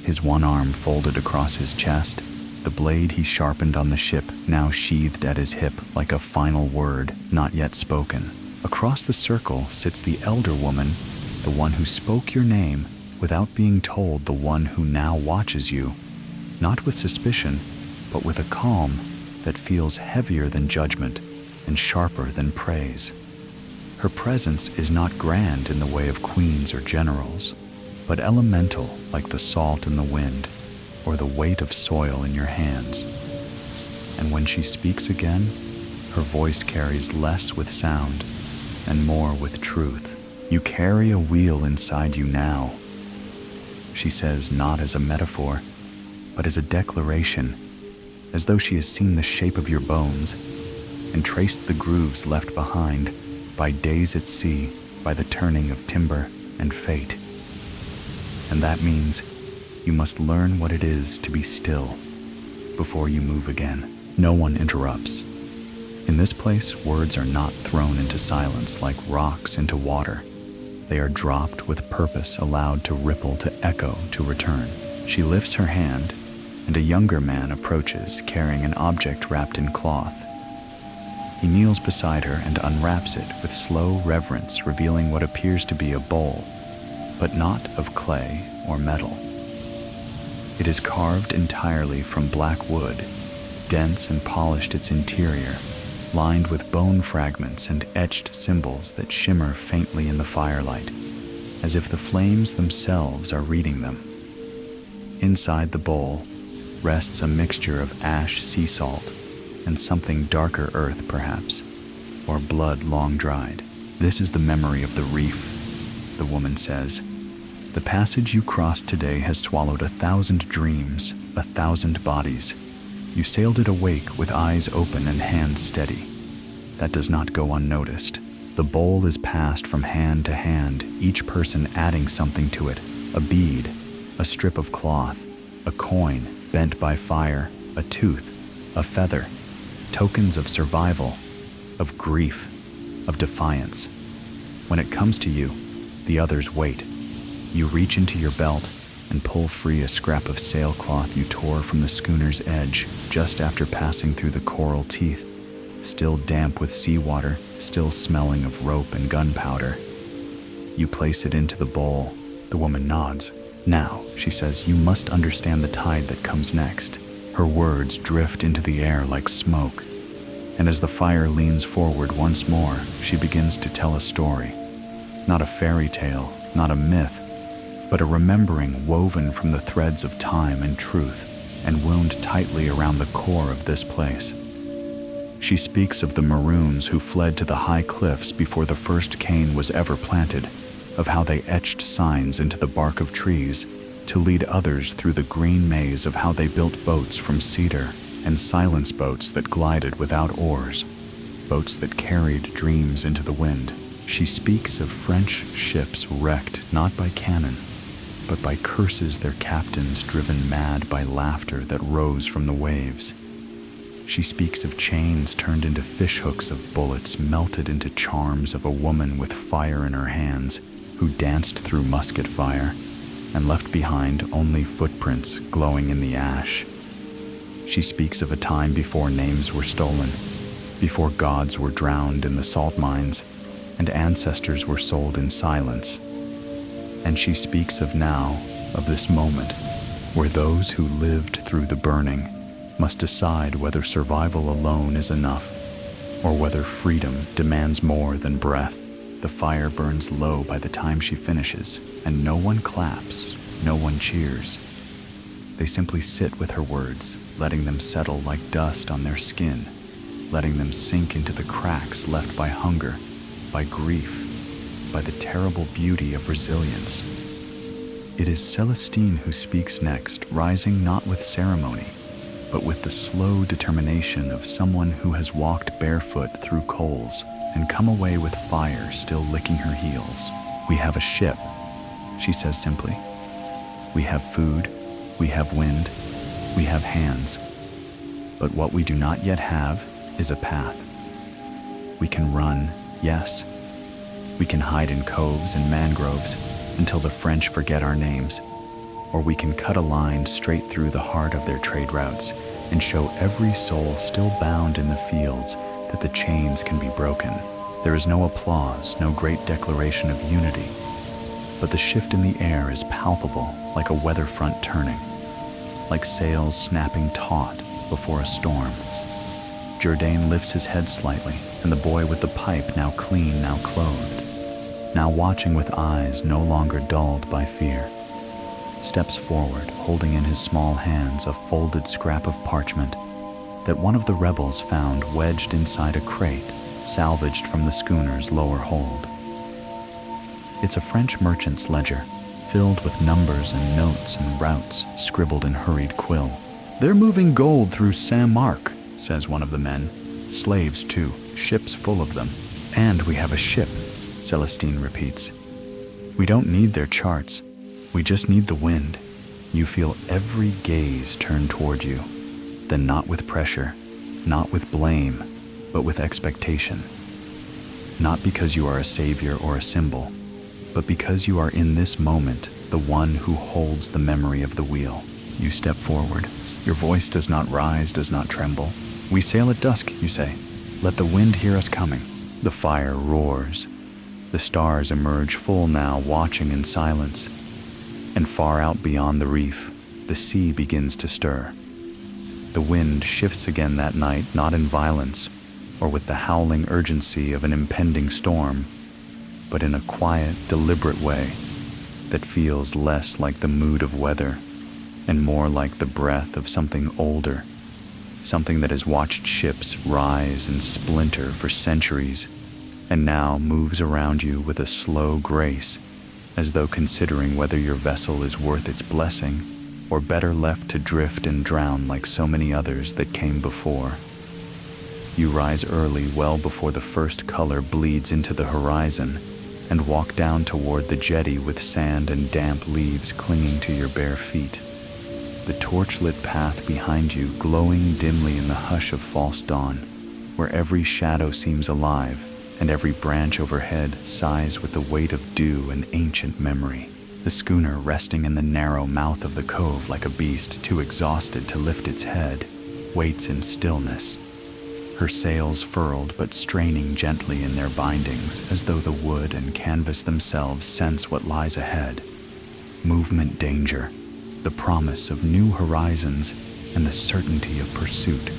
His one arm folded across his chest, the blade he sharpened on the ship now sheathed at his hip like a final word not yet spoken. Across the circle sits the elder woman, the one who spoke your name without being told, the one who now watches you, not with suspicion, but with a calm that feels heavier than judgment and sharper than praise. Her presence is not grand in the way of queens or generals, but elemental like the salt in the wind or the weight of soil in your hands. And when she speaks again, her voice carries less with sound and more with truth. You carry a wheel inside you now, she says, not as a metaphor, but as a declaration, as though she has seen the shape of your bones and traced the grooves left behind by days at sea, by the turning of timber and fate. And that means you must learn what it is to be still before you move again. No one interrupts. In this place, words are not thrown into silence like rocks into water. They are dropped with purpose, allowed to ripple, to echo, to return. She lifts her hand, and a younger man approaches, carrying an object wrapped in cloth. He kneels beside her and unwraps it with slow reverence, revealing what appears to be a bowl, but not of clay or metal. It is carved entirely from black wood, dense and polished its interior, lined with bone fragments and etched symbols that shimmer faintly in the firelight, as if the flames themselves are reading them. Inside the bowl rests a mixture of ash sea salt and something darker earth, perhaps, or blood long dried. This is the memory of the reef, the woman says. The passage you crossed today has swallowed 1,000 dreams, 1,000 bodies. You sailed it awake with eyes open and hands steady. That does not go unnoticed. The bowl is passed from hand to hand, each person adding something to it: a bead, a strip of cloth, a coin bent by fire, a tooth, a feather, tokens of survival, of grief, of defiance. When it comes to you, the others wait. You reach into your belt and pull free a scrap of sailcloth you tore from the schooner's edge just after passing through the coral teeth, still damp with seawater, still smelling of rope and gunpowder. You place it into the bowl. The woman nods. Now, she says, you must understand the tide that comes next. Her words drift into the air like smoke, and as the fire leans forward once more, she begins to tell a story. Not a fairy tale, not a myth, but a remembering woven from the threads of time and truth and wound tightly around the core of this place. She speaks of the Maroons who fled to the high cliffs before the first cane was ever planted, of how they etched signs into the bark of trees to lead others through the green maze, of how they built boats from cedar and silence boats that glided without oars, boats that carried dreams into the wind. She speaks of French ships wrecked not by cannon, but by curses their captains driven mad by laughter that rose from the waves. She speaks of chains turned into fishhooks, of bullets melted into charms, of a woman with fire in her hands who danced through musket fire and left behind only footprints glowing in the ash. She speaks of a time before names were stolen, before gods were drowned in the salt mines, and ancestors were sold in silence. And she speaks of now, of this moment, where those who lived through the burning must decide whether survival alone is enough, or whether freedom demands more than breath. The fire burns low by the time she finishes, and no one claps, no one cheers. They simply sit with her words, letting them settle like dust on their skin, letting them sink into the cracks left by hunger, by grief, by the terrible beauty of resilience. It is Celestine who speaks next, rising not with ceremony, but with the slow determination of someone who has walked barefoot through coals and come away with fire still licking her heels. We have a ship, she says simply. We have food, we have wind, we have hands. But what we do not yet have is a path. We can run, yes. We can hide in coves and mangroves until the French forget our names. Or we can cut a line straight through the heart of their trade routes and show every soul still bound in the fields that the chains can be broken. There is no applause, no great declaration of unity, but the shift in the air is palpable, like a weather front turning, like sails snapping taut before a storm. Jourdain lifts his head slightly, and the boy with the pipe, now clean, now clothed, now watching with eyes no longer dulled by fear, steps forward, holding in his small hands a folded scrap of parchment that one of the rebels found wedged inside a crate salvaged from the schooner's lower hold. It's a French merchant's ledger, filled with numbers and notes and routes scribbled in hurried quill. "They're moving gold through Saint-Marc," says one of the men. "Slaves, too, ships full of them." "And we have a ship," Celestine repeats. "We don't need their charts. We just need the wind." You feel every gaze turn toward you, then not with pressure, not with blame, but with expectation. Not because you are a savior or a symbol, but because you are in this moment the one who holds the memory of the wheel. You step forward. Your voice does not rise, does not tremble. "We sail at dusk," you say. "Let the wind hear us coming." The fire roars. The stars emerge full now, watching in silence. And far out beyond the reef, the sea begins to stir. The wind shifts again that night, not in violence, or with the howling urgency of an impending storm, but in a quiet, deliberate way that feels less like the mood of weather and more like the breath of something older, something that has watched ships rise and splinter for centuries and now moves around you with a slow grace, as though considering whether your vessel is worth its blessing or better left to drift and drown like so many others that came before. You rise early, well before the first color bleeds into the horizon, and walk down toward the jetty with sand and damp leaves clinging to your bare feet. The torch-lit path behind you glowing dimly in the hush of false dawn, where every shadow seems alive and every branch overhead sighs with the weight of dew and ancient memory. The schooner resting in the narrow mouth of the cove like a beast too exhausted to lift its head, waits in stillness, her sails furled but straining gently in their bindings as though the wood and canvas themselves sense what lies ahead. Movement, danger, the promise of new horizons, and the certainty of pursuit.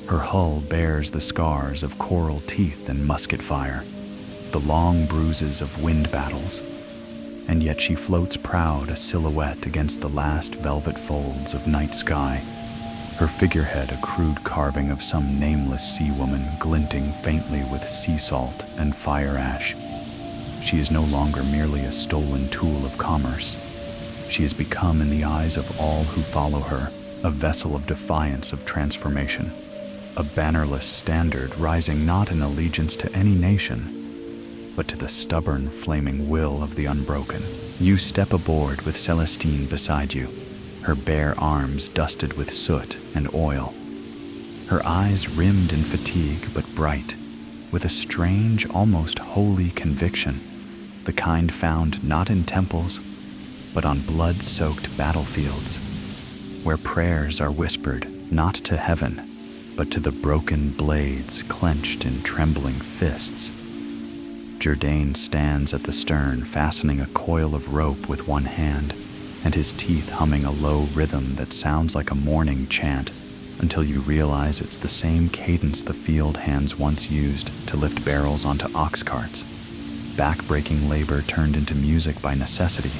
Her hull bears the scars of coral teeth and musket fire, the long bruises of wind battles, and yet she floats proud, a silhouette against the last velvet folds of night sky, her figurehead a crude carving of some nameless sea woman glinting faintly with sea salt and fire ash. She is no longer merely a stolen tool of commerce. She has become, in the eyes of all who follow her, a vessel of defiance of transformation, a bannerless standard rising not in allegiance to any nation, but to the stubborn, flaming will of the unbroken. You step aboard with Celestine beside you, her bare arms dusted with soot and oil, her eyes rimmed in fatigue but bright, with a strange, almost holy conviction, the kind found not in temples, but on blood-soaked battlefields, where prayers are whispered not to heaven, but to the broken blades clenched in trembling fists. Jourdain stands at the stern, fastening a coil of rope with one hand, and his teeth humming a low rhythm that sounds like a morning chant, until you realize it's the same cadence the field hands once used to lift barrels onto ox carts. Back-breaking labor turned into music by necessity,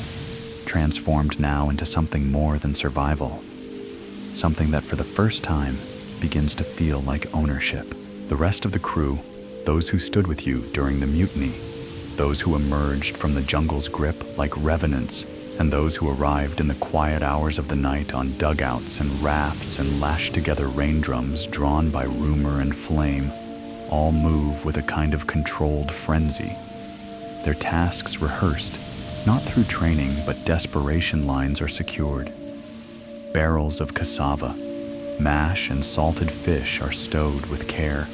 transformed now into something more than survival, something that for the first time begins to feel like ownership. The rest of the crew, those who stood with you during the mutiny, those who emerged from the jungle's grip like revenants, and those who arrived in the quiet hours of the night on dugouts and rafts and lashed together rain drums drawn by rumor and flame, all move with a kind of controlled frenzy. Their tasks rehearsed, not through training, but desperation lines are secured. Barrels of cassava, mash and salted fish are stowed with care.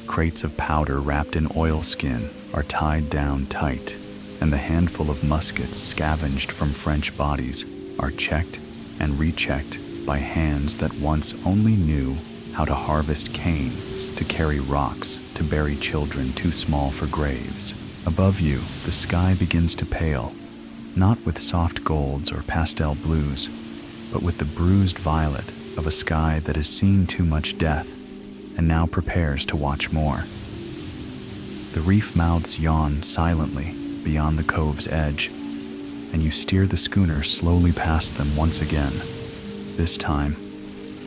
Crates of powder wrapped in oilskin are tied down tight, and the handful of muskets scavenged from French bodies are checked and rechecked by hands that once only knew how to harvest cane, to carry rocks, to bury children too small for graves. Above you, the sky begins to pale, not with soft golds or pastel blues, but with the bruised violet of a sky that has seen too much death and now prepares to watch more. The reef mouths yawn silently beyond the cove's edge, and you steer the schooner slowly past them once again, this time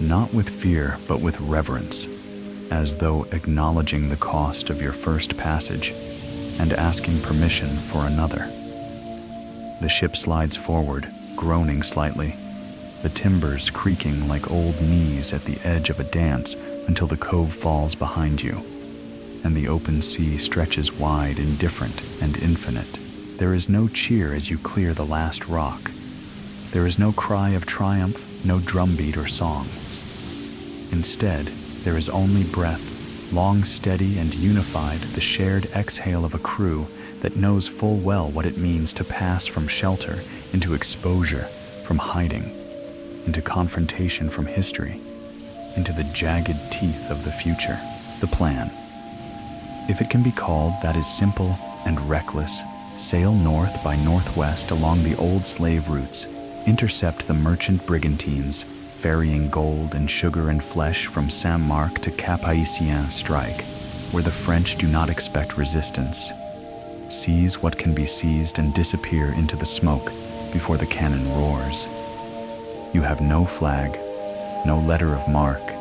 not with fear but with reverence, as though acknowledging the cost of your first passage and asking permission for another. The ship slides forward, groaning slightly, the timbers creaking like old knees at the edge of a dance until the cove falls behind you, and the open sea stretches wide, indifferent and infinite. There is no cheer as you clear the last rock. There is no cry of triumph, no drumbeat or song. Instead, there is only breath, long, steady, and unified, the shared exhale of a crew that knows full well what it means to pass from shelter into exposure from hiding, into confrontation from history, into the jagged teeth of the future. The plan, if it can be called, that is simple and reckless. Sail north by northwest along the old slave routes, intercept the merchant brigantines, ferrying gold and sugar and flesh from Saint-Marc to Cap Haitien. Strike where the French do not expect resistance. Seize what can be seized and disappear into the smoke before the cannon roars. You have no flag, no letter of marque,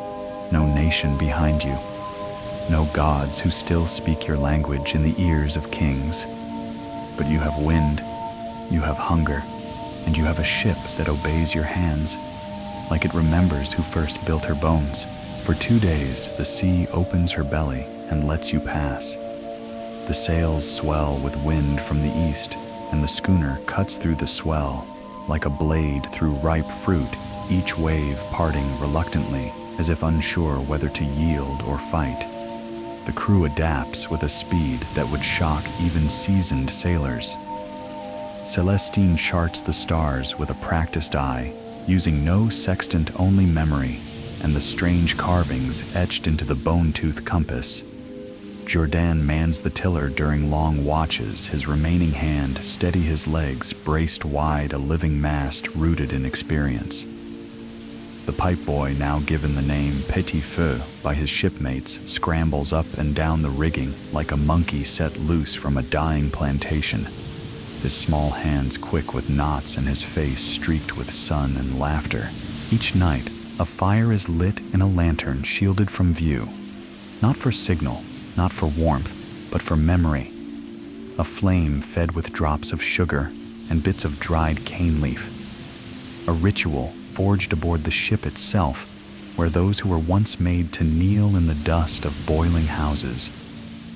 no nation behind you, no gods who still speak your language in the ears of kings. But you have wind, you have hunger, and you have a ship that obeys your hands, like it remembers who first built her bones. For 2 days, the sea opens her belly and lets you pass. The sails swell with wind from the east, and the schooner cuts through the swell like a blade through ripe fruit, each wave parting reluctantly, as if unsure whether to yield or fight. The crew adapts with a speed that would shock even seasoned sailors. Celestine charts the stars with a practiced eye, using no sextant-only memory and the strange carvings etched into the bone-tooth compass. Jourdain mans the tiller during long watches, his remaining hand steady his legs, braced wide, a living mast rooted in experience. The pipe boy, now given the name Petit Feu by his shipmates, scrambles up and down the rigging like a monkey set loose from a dying plantation, his small hands quick with knots and his face streaked with sun and laughter. Each night, a fire is lit in a lantern shielded from view, not for signal, not for warmth, but for memory. A flame fed with drops of sugar and bits of dried cane leaf. A ritual forged aboard the ship itself, where those who were once made to kneel in the dust of boiling houses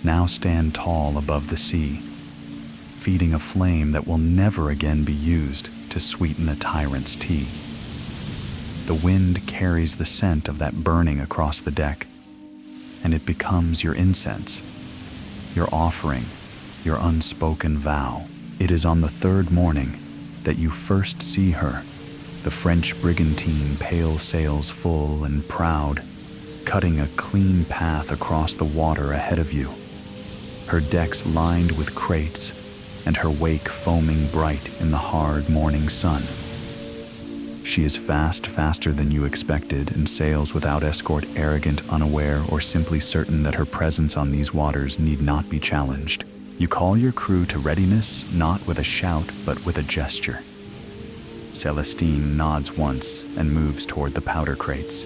now stand tall above the sea, feeding a flame that will never again be used to sweeten a tyrant's tea. The wind carries the scent of that burning across the deck, and it becomes your incense, your offering, your unspoken vow. It is on the third morning that you first see her, the French brigantine, pale sails full and proud, cutting a clean path across the water ahead of you, her decks lined with crates and her wake foaming bright in the hard morning sun. She is faster than you expected, and sails without escort, arrogant, unaware, or simply certain that her presence on these waters need not be challenged. You call your crew to readiness, not with a shout, but with a gesture. Celestine nods once and moves toward the powder crates.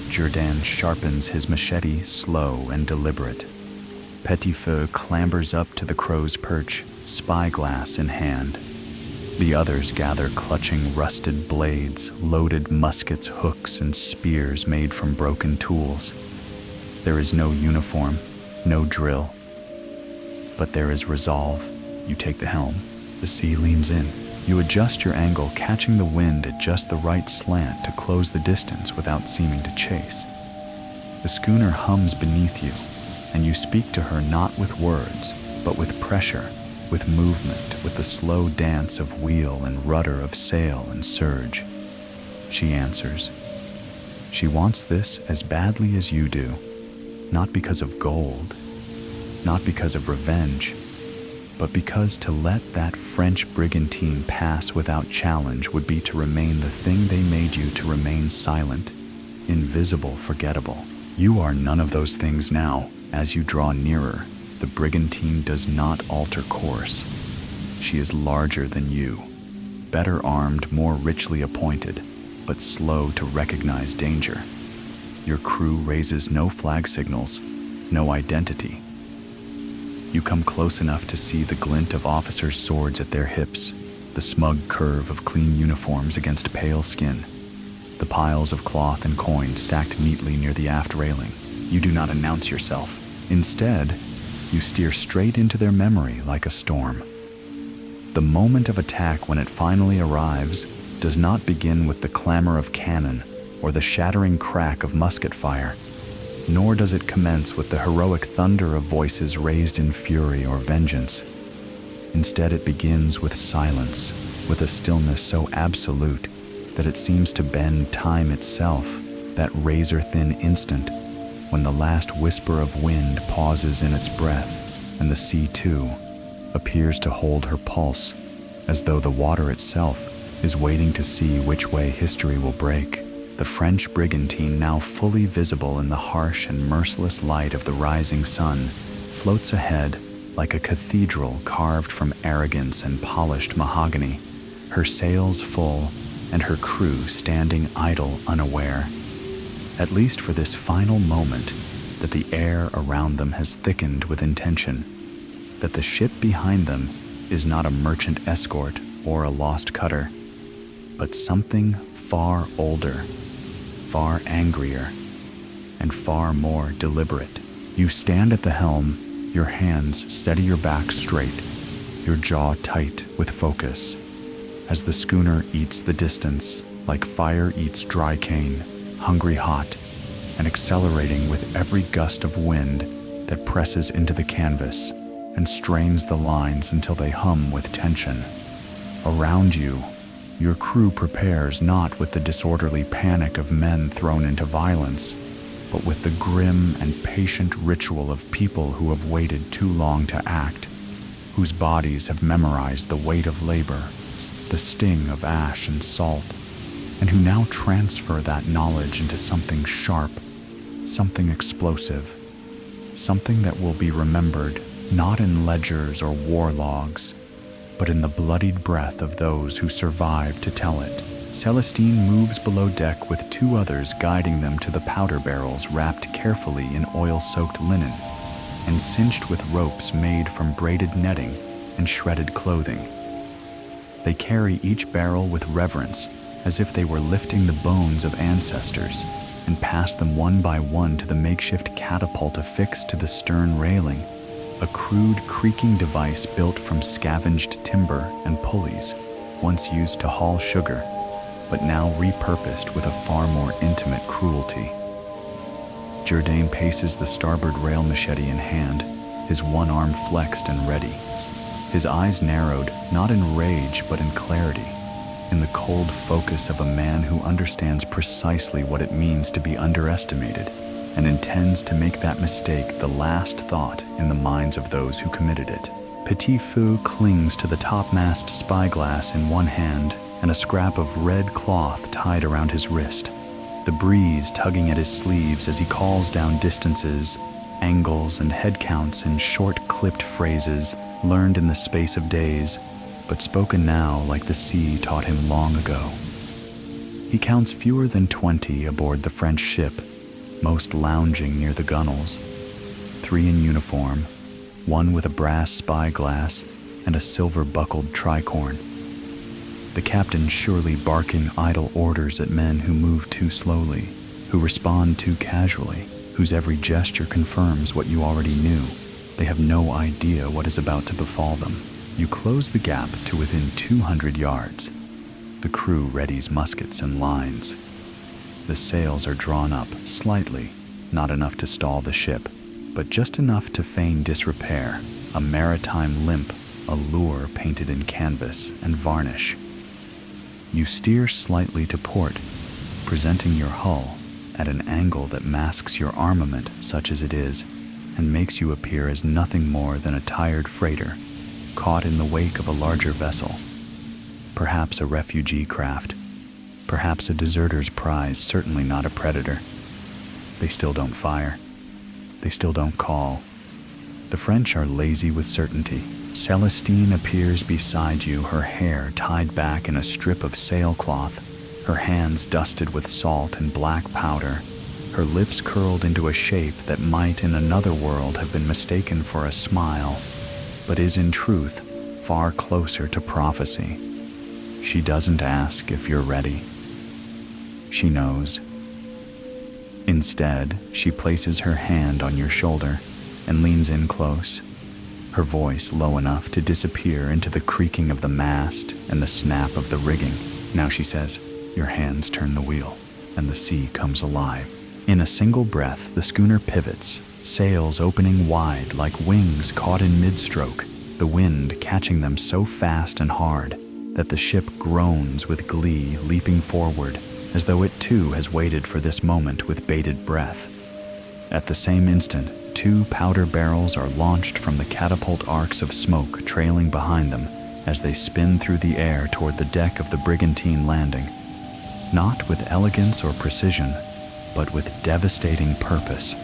Jourdain sharpens his machete, slow and deliberate. Petit Feu clambers up to the crow's perch, spyglass in hand. The others gather, clutching rusted blades, loaded muskets, hooks, and spears made from broken tools. There is no uniform, no drill, but there is resolve. You take the helm. The sea leans in. You adjust your angle, catching the wind at just the right slant to close the distance without seeming to chase. The schooner hums beneath you, and you speak to her not with words, but with pressure, with movement, with the slow dance of wheel and rudder of sail and surge. She answers. She wants this as badly as you do, not because of gold, not because of revenge, but because to let that French brigantine pass without challenge would be to remain the thing they made you to remain: silent, invisible, forgettable. You are none of those things now. As you draw nearer, the brigantine does not alter course. She is larger than you, better armed, more richly appointed, but slow to recognize danger. Your crew raises no flag signals, no identity. You come close enough to see the glint of officers' swords at their hips, the smug curve of clean uniforms against pale skin, the piles of cloth and coin stacked neatly near the aft railing. You do not announce yourself. Instead, you steer straight into their memory like a storm. The moment of attack, when it finally arrives, does not begin with the clamor of cannon or the shattering crack of musket fire, nor does it commence with the heroic thunder of voices raised in fury or vengeance. Instead, it begins with silence, with a stillness so absolute that it seems to bend time itself, that razor-thin instant when the last whisper of wind pauses in its breath and the sea, too, appears to hold her pulse, as though the water itself is waiting to see which way history will break. The French brigantine, now fully visible in the harsh and merciless light of the rising sun, floats ahead like a cathedral carved from arrogance and polished mahogany, her sails full and her crew standing idle, unaware, at least for this final moment, that the air around them has thickened with intention, that the ship behind them is not a merchant escort or a lost cutter, but something far older, far angrier, and far more deliberate. You stand at the helm, your hands steady your back straight, your jaw tight with focus, as the schooner eats the distance like fire eats dry cane, hungry hot, and accelerating with every gust of wind that presses into the canvas and strains the lines until they hum with tension. Around you, your crew prepares not with the disorderly panic of men thrown into violence, but with the grim and patient ritual of people who have waited too long to act, whose bodies have memorized the weight of labor, the sting of ash and salt, and who now transfer that knowledge into something sharp, something explosive, something that will be remembered not in ledgers or war logs, but in the bloodied breath of those who survive to tell it. Celestine moves below deck with two others guiding them to the powder barrels wrapped carefully in oil-soaked linen and cinched with ropes made from braided netting and shredded clothing. They carry each barrel with reverence, as if they were lifting the bones of ancestors, and pass them one by one to the makeshift catapult affixed to the stern railing, a crude creaking device built from scavenged timber and pulleys, once used to haul sugar, but now repurposed with a far more intimate cruelty. Jourdain paces the starboard rail, machete in hand, his one arm flexed and ready. His eyes narrowed, not in rage but in clarity, in the cold focus of a man who understands precisely what it means to be underestimated and intends to make that mistake the last thought in the minds of those who committed it. Petit Feu clings to the topmast spyglass in one hand and a scrap of red cloth tied around his wrist, the breeze tugging at his sleeves as he calls down distances, angles, and head counts in short, clipped phrases learned in the space of days, but spoken now like the sea taught him long ago. He counts fewer than 20 aboard the French ship, most lounging near the gunwales, 3 in uniform, 1 with a brass spyglass and a silver-buckled tricorn. The captain surely barking idle orders at men who move too slowly, who respond too casually, whose every gesture confirms what you already knew. They have no idea what is about to befall them. You close the gap to within 200 yards. The crew readies muskets and lines. The sails are drawn up slightly, not enough to stall the ship, but just enough to feign disrepair, a maritime limp, a lure painted in canvas and varnish. You steer slightly to port, presenting your hull at an angle that masks your armament, such as it is, and makes you appear as nothing more than a tired freighter, caught in the wake of a larger vessel. Perhaps a refugee craft, perhaps a deserter's prize, certainly not a predator. They still don't fire. They still don't call. The French are lazy with certainty. Celestine appears beside you, her hair tied back in a strip of sailcloth, her hands dusted with salt and black powder, her lips curled into a shape that might in another world have been mistaken for a smile, but is in truth far closer to prophecy. She doesn't ask if you're ready. She knows. Instead, she places her hand on your shoulder and leans in close, her voice low enough to disappear into the creaking of the mast and the snap of the rigging. Now she says, "Your hands turn the wheel," and the sea comes alive. In a single breath, the schooner pivots, sails opening wide like wings caught in mid-stroke, the wind catching them so fast and hard that the ship groans with glee, leaping forward, as though it too has waited for this moment with bated breath. At the same instant, 2 powder barrels are launched from the catapult arcs of smoke trailing behind them as they spin through the air toward the deck of the brigantine landing, not with elegance or precision, but with devastating purpose.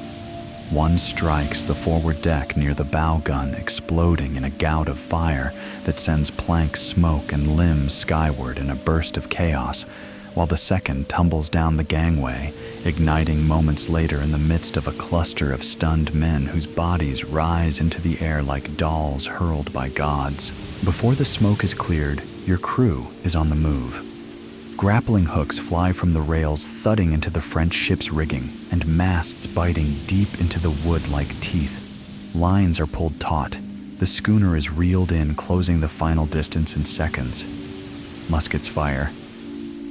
One strikes the forward deck near the bow gun, exploding in a gout of fire that sends plank smoke and limbs skyward in a burst of chaos, while the second tumbles down the gangway, igniting moments later in the midst of a cluster of stunned men whose bodies rise into the air like dolls hurled by gods. Before the smoke is cleared, your crew is on the move. Grappling hooks fly from the rails, thudding into the French ship's rigging, and masts biting deep into the wood like teeth. Lines are pulled taut. The schooner is reeled in, closing the final distance in seconds. Muskets fire.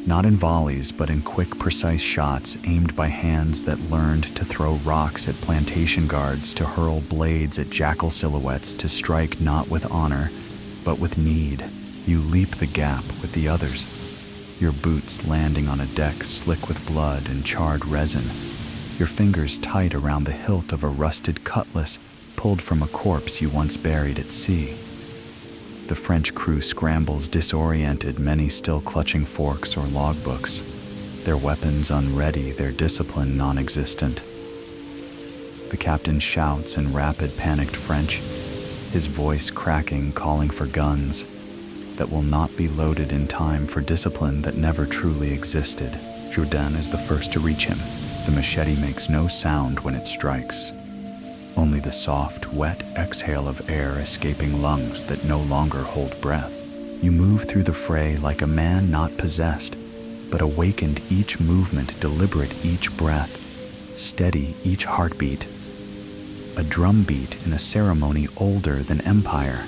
Not in volleys, but in quick, precise shots aimed by hands that learned to throw rocks at plantation guards, to hurl blades at jackal silhouettes, to strike not with honor, but with need. You leap the gap with the others, your boots landing on a deck slick with blood and charred resin, your fingers tight around the hilt of a rusted cutlass pulled from a corpse you once buried at sea. The French crew scrambles disoriented, many still clutching forks or logbooks, their weapons unready, their discipline non-existent. The captain shouts in rapid, panicked French, his voice cracking, calling for guns that will not be loaded in time for discipline that never truly existed. Jourdain is the first to reach him. The machete makes no sound when it strikes. Only the soft, wet exhale of air escaping lungs that no longer hold breath. You move through the fray like a man not possessed, but awakened, each movement deliberate, each breath steady, each heartbeat. A drumbeat in a ceremony older than empire.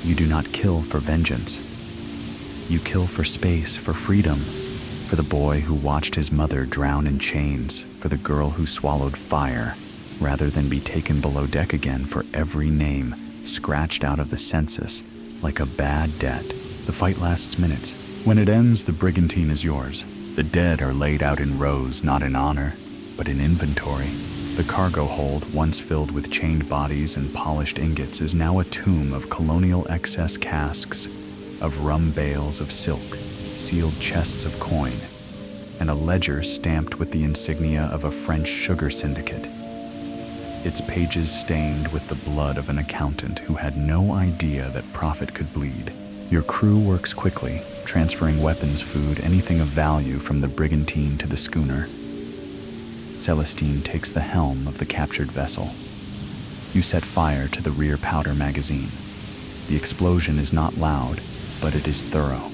You do not kill for vengeance. You kill for space, for freedom, for the boy who watched his mother drown in chains, for the girl who swallowed fire, rather than be taken below deck again for every name scratched out of the census like a bad debt. The fight lasts minutes. When it ends, the brigantine is yours. The dead are laid out in rows, not in honor, but in inventory. The cargo hold, once filled with chained bodies and polished ingots, is now a tomb of colonial excess casks, of rum bales of silk, sealed chests of coin, and a ledger stamped with the insignia of a French sugar syndicate, its pages stained with the blood of an accountant who had no idea that profit could bleed. Your crew works quickly, transferring weapons, food, anything of value from the brigantine to the schooner. Celestine takes the helm of the captured vessel. You set fire to the rear powder magazine. The explosion is not loud, but it is thorough.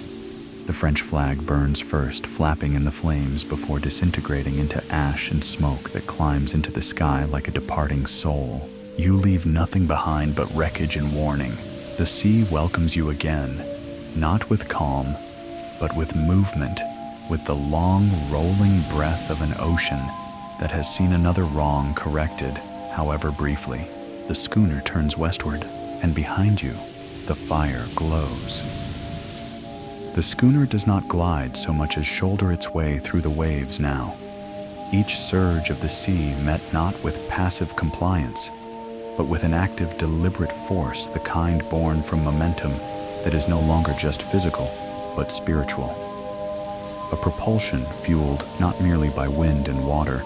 The French flag burns first, flapping in the flames before disintegrating into ash and smoke that climbs into the sky like a departing soul. You leave nothing behind but wreckage and warning. The sea welcomes you again, not with calm, but with movement, with the long, rolling breath of an ocean that has seen another wrong corrected, however briefly. The schooner turns westward, and behind you, the fire glows. The schooner does not glide so much as shoulder its way through the waves now. Each surge of the sea met not with passive compliance, but with an active, deliberate force, the kind born from momentum that is no longer just physical, but spiritual. A propulsion fueled not merely by wind and water,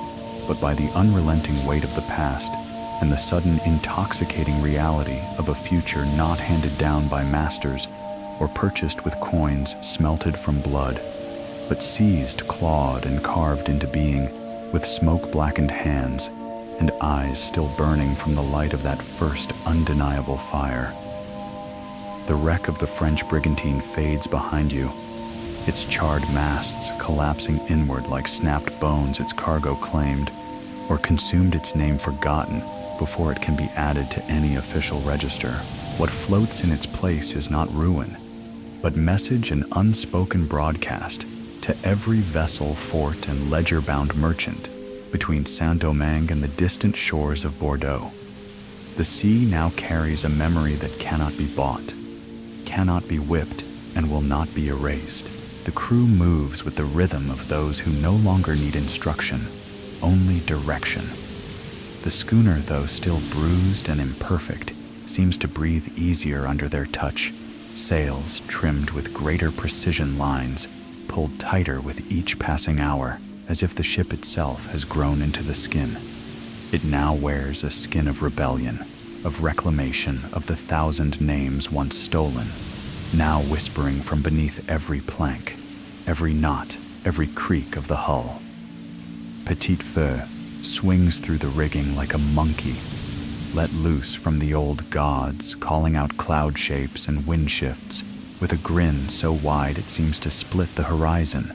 but by the unrelenting weight of the past and the sudden intoxicating reality of a future not handed down by masters or purchased with coins smelted from blood. but seized, clawed, and carved into being, with smoke-blackened hands and eyes still burning from the light of that first undeniable fire. The wreck of the French brigantine fades behind you, its charred masts collapsing inward like snapped bones its cargo claimed, or consumed its name forgotten before it can be added to any official register. What floats in its place is not ruin, but message and unspoken broadcast to every vessel, fort, and ledger-bound merchant between Saint-Domingue and the distant shores of Bordeaux. The sea now carries a memory that cannot be bought, cannot be whipped, and will not be erased. The crew moves with the rhythm of those who no longer need instruction, only direction. The schooner, though still bruised and imperfect, seems to breathe easier under their touch, sails trimmed with greater precision lines, pulled tighter with each passing hour, as if the ship itself has grown into the skin. It now wears a skin of rebellion, of reclamation of the 1,000 names once stolen, now whispering from beneath every plank, every knot, every creak of the hull. Petit Feu swings through the rigging like a monkey, let loose from the old gods, calling out cloud shapes and wind shifts, with a grin so wide it seems to split the horizon,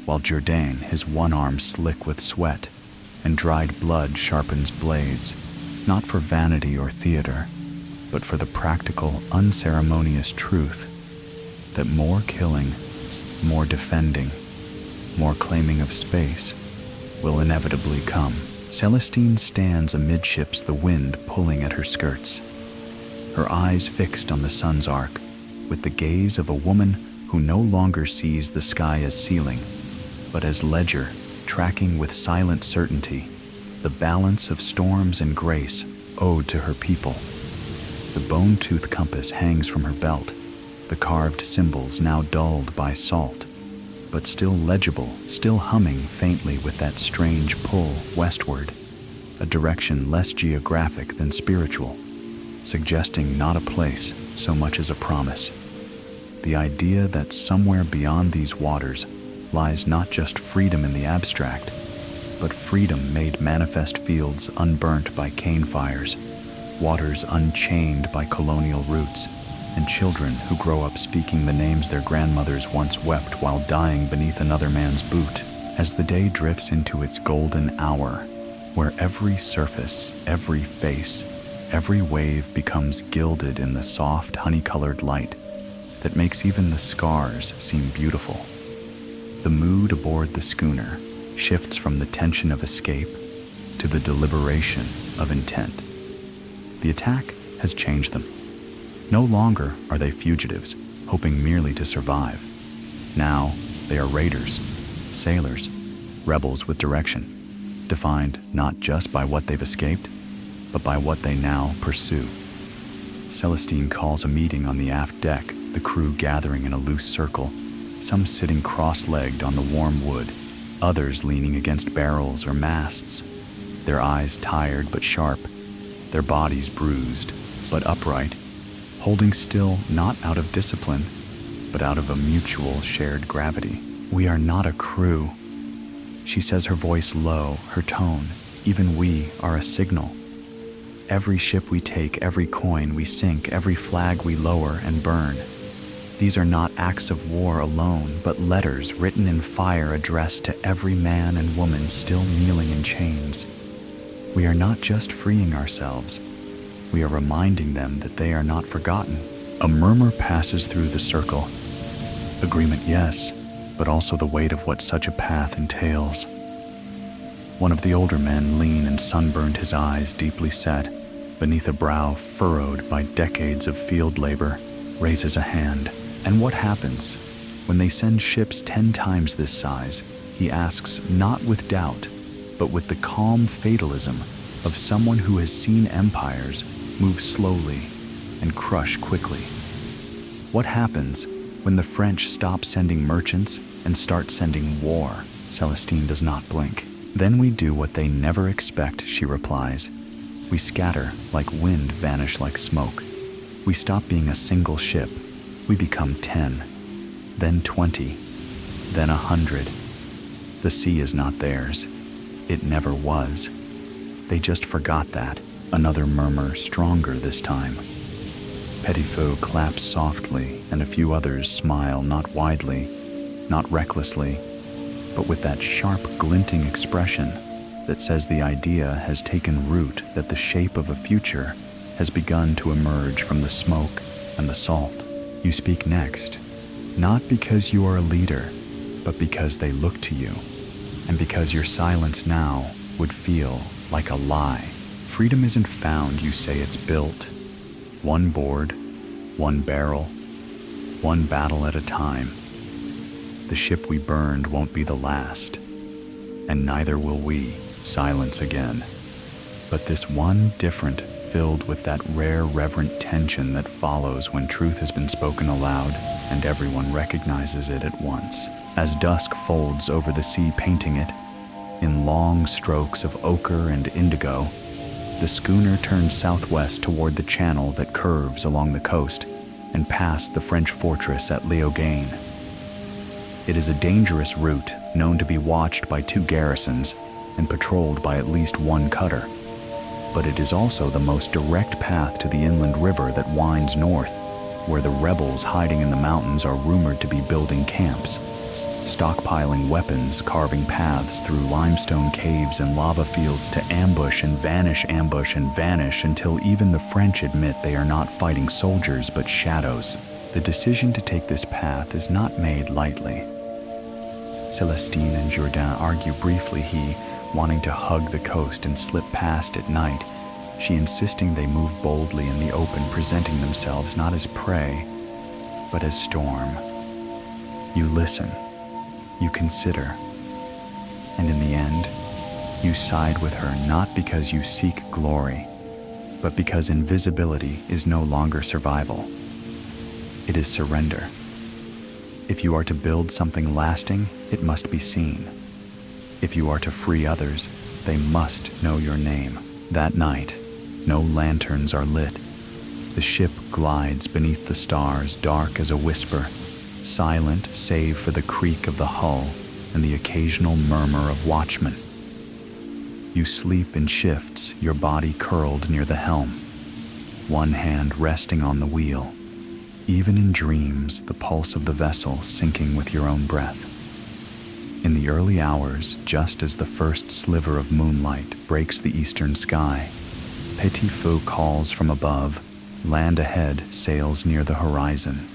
while Jourdain, his one arm slick with sweat, and dried blood sharpens blades, not for vanity or theater, but for the practical, unceremonious truth that more killing, more defending, more claiming of space will inevitably come. Celestine stands amidships, the wind pulling at her skirts, her eyes fixed on the sun's arc, with the gaze of a woman who no longer sees the sky as ceiling, but as ledger, tracking with silent certainty the balance of storms and grace owed to her people. The bone-tooth compass hangs from her belt, the carved symbols now dulled by salt, but still legible, still humming faintly with that strange pull westward, a direction less geographic than spiritual, suggesting not a place so much as a promise. The idea that somewhere beyond these waters lies not just freedom in the abstract, but freedom made manifest, fields unburnt by cane fires, waters unchained by colonial roots, and children who grow up speaking the names their grandmothers once wept while dying beneath another man's boot. As the day drifts into its golden hour, where every surface, every face, every wave becomes gilded in the soft, honey-colored light that makes even the scars seem beautiful, the mood aboard the schooner shifts from the tension of escape to the deliberation of intent. The attack has changed them. No longer are they fugitives, hoping merely to survive. Now they are raiders, sailors, rebels with direction, defined not just by what they've escaped, but by what they now pursue. Celestine calls a meeting on the aft deck, the crew gathering in a loose circle, some sitting cross-legged on the warm wood, others leaning against barrels or masts, their eyes tired but sharp, their bodies bruised but upright, holding still not out of discipline, but out of a mutual shared gravity. We are not a crew. She says, her voice low, her tone, even we are a signal. Every ship we take, every coin we sink, every flag we lower and burn. These are not acts of war alone, but letters written in fire addressed to every man and woman still kneeling in chains. We are not just freeing ourselves, we are reminding them that they are not forgotten. A murmur passes through the circle. Agreement, yes, but also the weight of what such a path entails. One of the older men, lean and sunburned, his eyes deeply set, beneath a brow furrowed by decades of field labor, raises a hand. And what happens when they send ships 10 times this size? He asks, not with doubt, but with the calm fatalism of someone who has seen empires move slowly and crush quickly. What happens when the French stop sending merchants and start sending war? Celestine does not blink. Then we do what they never expect, she replies. We scatter like wind, vanish like smoke. We stop being a single ship. We become 10, then 20, then 100. The sea is not theirs. It never was. They just forgot that. Another murmur, stronger this time. Petit-Feu claps softly, and a few others smile, not widely, not recklessly, but with that sharp, glinting expression that says the idea has taken root, that the shape of a future has begun to emerge from the smoke and the salt. You speak next, not because you are a leader, but because they look to you, and because your silence now would feel like a lie. Freedom isn't found, you say, it's built. One board, one barrel, one battle at a time. The ship we burned won't be the last, and neither will we. Silence again. But this one different, filled with that rare reverent tension that follows when truth has been spoken aloud and everyone recognizes it at once. As dusk folds over the sea, painting it in long strokes of ochre and indigo, the schooner turns southwest toward the channel that curves along the coast and past the French fortress at Léogane. It is a dangerous route, known to be watched by 2 garrisons and patrolled by at least 1 cutter. But it is also the most direct path to the inland river that winds north, where the rebels hiding in the mountains are rumored to be building camps, stockpiling weapons, carving paths through limestone caves and lava fields to ambush and vanish until even the French admit they are not fighting soldiers but shadows. The decision to take this path is not made lightly. Celestine and Jourdain argue briefly, he wanting to hug the coast and slip past at night, she insisting they move boldly in the open, presenting themselves not as prey, but as storm. You listen, you consider, and in the end, you side with her not because you seek glory, but because invisibility is no longer survival. It is surrender. If you are to build something lasting, it must be seen. If you are to free others, they must know your name. That night, no lanterns are lit. The ship glides beneath the stars, dark as a whisper, silent save for the creak of the hull and the occasional murmur of watchmen. You sleep in shifts, your body curled near the helm, one hand resting on the wheel. Even in dreams, the pulse of the vessel sinking with your own breath. In the early hours, just as the first sliver of moonlight breaks the eastern sky, Petit-Feu calls from above, land ahead sails near the horizon.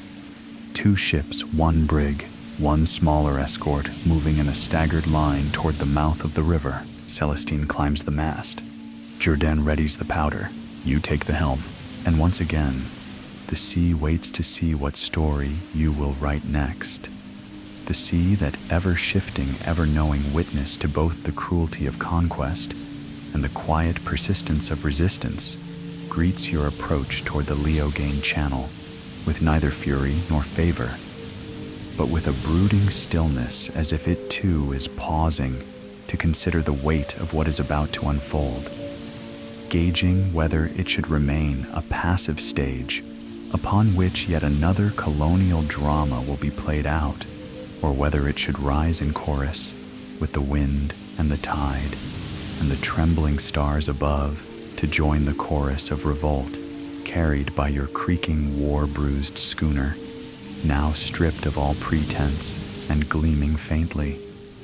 2 ships, 1 brig, 1 smaller escort, moving in a staggered line toward the mouth of the river. Celestine climbs the mast. Jourdain readies the powder. You take the helm. And once again, the sea waits to see what story you will write next. The sea, that ever-shifting, ever-knowing witness to both the cruelty of conquest and the quiet persistence of resistance, greets your approach toward the Léogane Channel with neither fury nor favor, but with a brooding stillness, as if it too is pausing to consider the weight of what is about to unfold, gauging whether it should remain a passive stage upon which yet another colonial drama will be played out, or whether it should rise in chorus with the wind and the tide and the trembling stars above to join the chorus of revolt carried by your creaking war-bruised schooner, now stripped of all pretense and gleaming faintly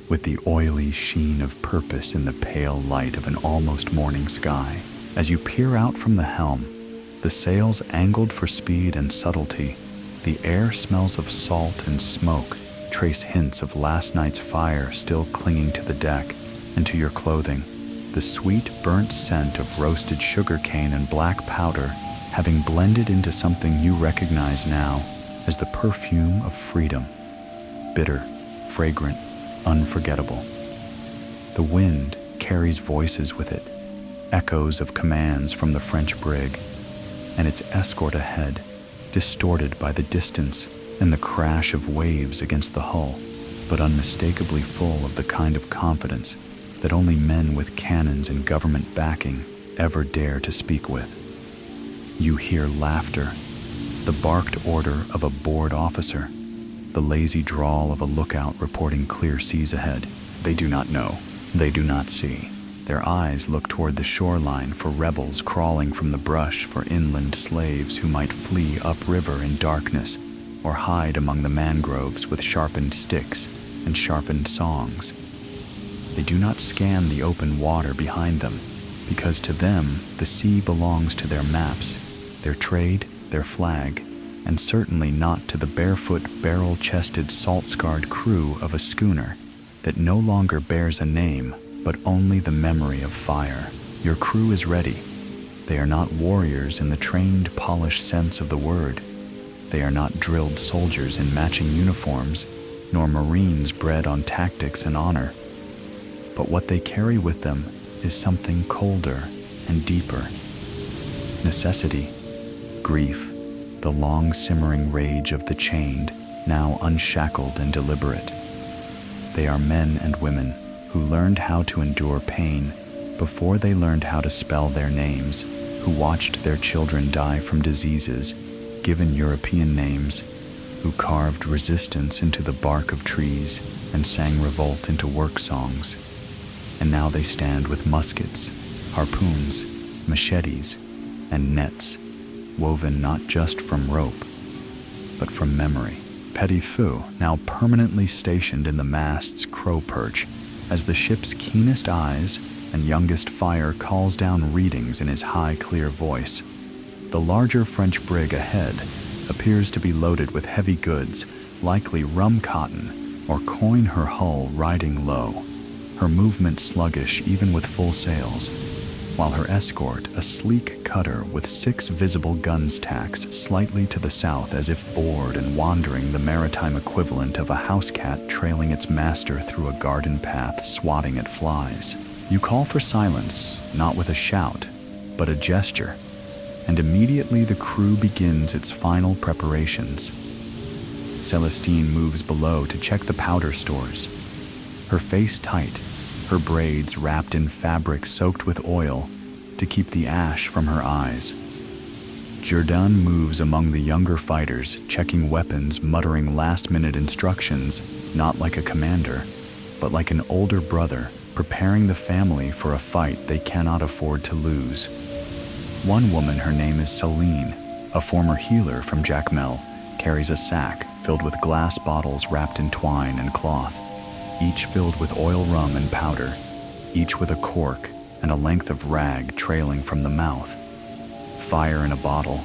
with the oily sheen of purpose in the pale light of an almost morning sky. As you peer out from the helm, the sails angled for speed and subtlety, the air smells of salt and smoke, trace hints of last night's fire still clinging to the deck and to your clothing, the sweet burnt scent of roasted sugarcane and black powder having blended into something you recognize now as the perfume of freedom, bitter, fragrant, unforgettable. The wind carries voices with it, echoes of commands from the French brig, and its escort ahead, distorted by the distance and the crash of waves against the hull, but unmistakably full of the kind of confidence that only men with cannons and government backing ever dare to speak with. You hear laughter, the barked order of a bored officer, the lazy drawl of a lookout reporting clear seas ahead. They do not know. They do not see. Their eyes look toward the shoreline for rebels crawling from the brush, for inland slaves who might flee upriver in darkness or hide among the mangroves with sharpened sticks and sharpened songs. They do not scan the open water behind them, because to them the sea belongs to their maps, their trade, their flag, and certainly not to the barefoot, barrel-chested, salt-scarred crew of a schooner that no longer bears a name, but only the memory of fire. Your crew is ready. They are not warriors in the trained, polished sense of the word. They are not drilled soldiers in matching uniforms, nor Marines bred on tactics and honor. But what they carry with them is something colder and deeper. Necessity, grief, the long simmering rage of the chained, now unshackled and deliberate. They are men and women who learned how to endure pain before they learned how to spell their names, who watched their children die from diseases given European names, who carved resistance into the bark of trees and sang revolt into work songs. And now they stand with muskets, harpoons, machetes, and nets, woven not just from rope, but from memory. Petit Feu, now permanently stationed in the mast's crow perch, as the ship's keenest eyes and youngest fire calls down readings in his high, clear voice. The larger French brig ahead appears to be loaded with heavy goods, likely rum cotton, or coin, her hull riding low, her movement sluggish even with full sails, while her escort, a sleek cutter with 6 visible guns taxed slightly to the south as if bored and wandering, the maritime equivalent of a house cat trailing its master through a garden path swatting at flies. You call for silence, not with a shout, but a gesture, and immediately the crew begins its final preparations. Celestine moves below to check the powder stores, her face tight, her braids wrapped in fabric soaked with oil to keep the ash from her eyes. Jourdan moves among the younger fighters, checking weapons, muttering last-minute instructions, not like a commander, but like an older brother, preparing the family for a fight they cannot afford to lose. One woman, her name is Celine, a former healer from Jacmel, carries a sack filled with glass bottles wrapped in twine and cloth, each filled with oil rum and powder, each with a cork and a length of rag trailing from the mouth. Fire in a bottle.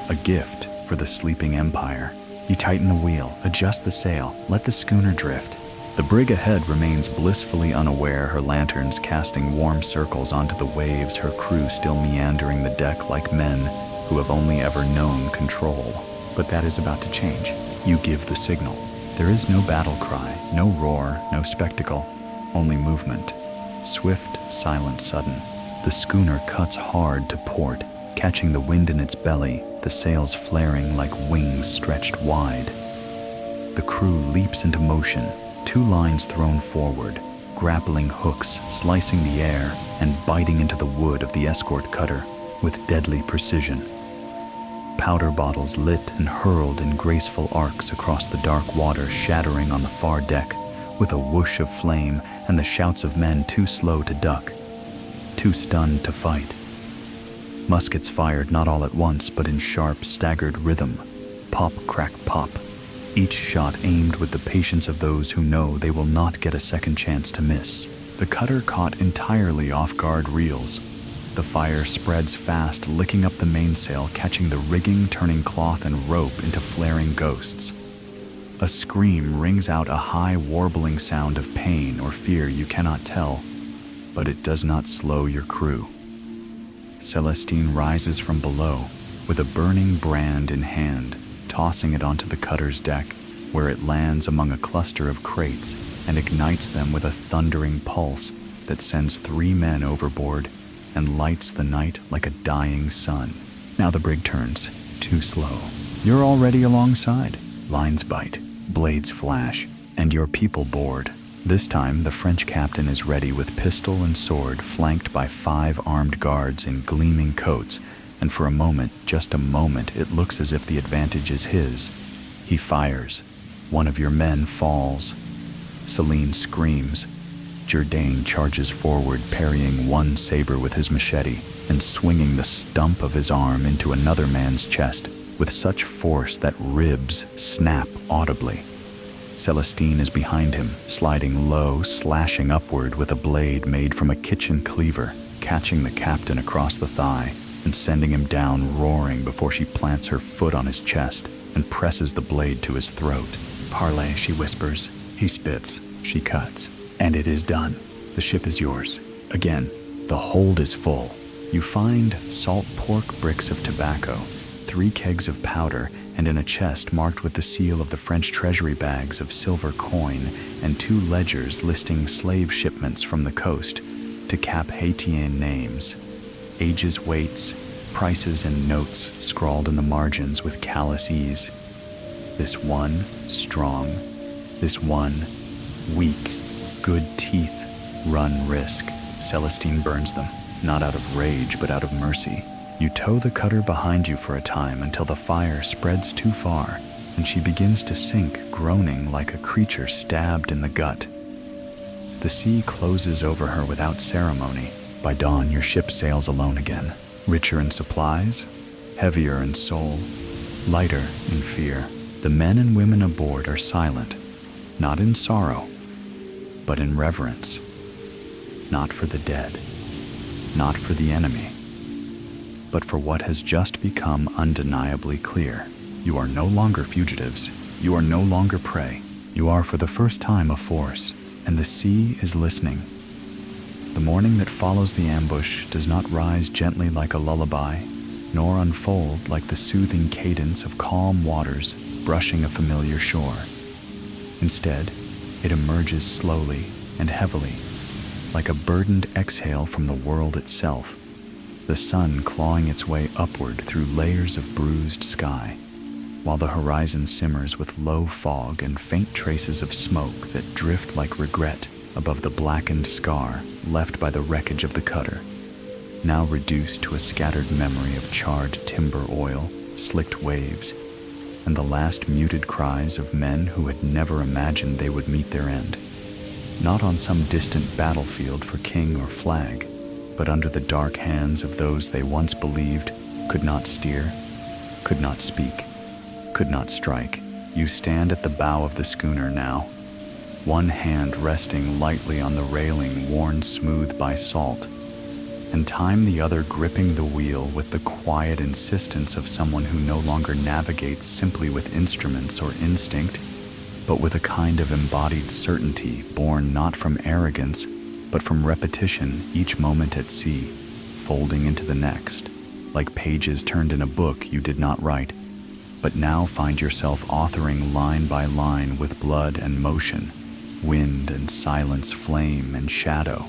A gift for the sleeping empire. You tighten the wheel, adjust the sail, let the schooner drift. The brig ahead remains blissfully unaware, her lanterns casting warm circles onto the waves, her crew still meandering the deck like men who have only ever known control. But that is about to change. You give the signal. There is no battle cry, no roar, no spectacle, only movement. Swift, silent, sudden. The schooner cuts hard to port, catching the wind in its belly, the sails flaring like wings stretched wide. The crew leaps into motion, 2 lines thrown forward, grappling hooks slicing the air and biting into the wood of the escort cutter with deadly precision. Powder bottles lit and hurled in graceful arcs across the dark water, shattering on the far deck with a whoosh of flame and the shouts of men too slow to duck, too stunned to fight. Muskets fired not all at once, but in sharp, staggered rhythm. Pop, crack, pop. Each shot aimed with the patience of those who know they will not get a second chance to miss. The cutter caught entirely off guard reels. The fire spreads fast, licking up the mainsail, catching the rigging, turning cloth and rope into flaring ghosts. A scream rings out, a high, warbling sound of pain or fear you cannot tell, but it does not slow your crew. Celestine rises from below, with a burning brand in hand, tossing it onto the cutter's deck, where it lands among a cluster of crates and ignites them with a thundering pulse that sends 3 men overboard and lights the night like a dying sun. Now the brig turns, too slow. You're already alongside. Lines bite, blades flash, and your people board. This time, the French captain is ready with pistol and sword, flanked by 5 armed guards in gleaming coats, and for a moment, just a moment, it looks as if the advantage is his. He fires, One of your men falls. Celine screams. Jourdain charges forward, parrying one saber with his machete and swinging the stump of his arm into another man's chest with such force that ribs snap audibly. Celestine is behind him, sliding low, slashing upward with a blade made from a kitchen cleaver, catching the captain across the thigh and sending him down roaring before she plants her foot on his chest and presses the blade to his throat. "Parley," she whispers. He spits. She cuts. And it is done. The ship is yours. Again, the hold is full. You find salt pork bricks of tobacco, 3 kegs of powder, and in a chest marked with the seal of the French treasury bags of silver coin and 2 ledgers listing slave shipments from the coast to Cap Haitian names, ages, weights, prices, and notes scrawled in the margins with callous ease. This one, strong. This one, weak. Good teeth, run risk. Celestine burns them, not out of rage, but out of mercy. You tow the cutter behind you for a time until the fire spreads too far, and she begins to sink, groaning like a creature stabbed in the gut. The sea closes over her without ceremony. By dawn, your ship sails alone again, richer in supplies, heavier in soul, lighter in fear. The men and women aboard are silent, not in sorrow, but in reverence, not for the dead, not for the enemy, but for what has just become undeniably clear. You are no longer fugitives. You are no longer prey. You are for the first time a force, and the sea is listening. The morning that follows the ambush does not rise gently like a lullaby, nor unfold like the soothing cadence of calm waters brushing a familiar shore. Instead, it emerges slowly and heavily, like a burdened exhale from the world itself, the sun clawing its way upward through layers of bruised sky, while the horizon simmers with low fog and faint traces of smoke that drift like regret above the blackened scar left by the wreckage of the cutter, now reduced to a scattered memory of charred timber oil, slicked waves, and the last muted cries of men who had never imagined they would meet their end, not on some distant battlefield for king or flag, but under the dark hands of those they once believed could not steer, could not speak, could not strike. You stand at the bow of the schooner now, one hand resting lightly on the railing worn smooth by salt, and time the other gripping the wheel with the quiet insistence of someone who no longer navigates simply with instruments or instinct, but with a kind of embodied certainty born not from arrogance, but from repetition each moment at sea, folding into the next, like pages turned in a book you did not write, but now find yourself authoring line by line with blood and motion, wind and silence, flame and shadow.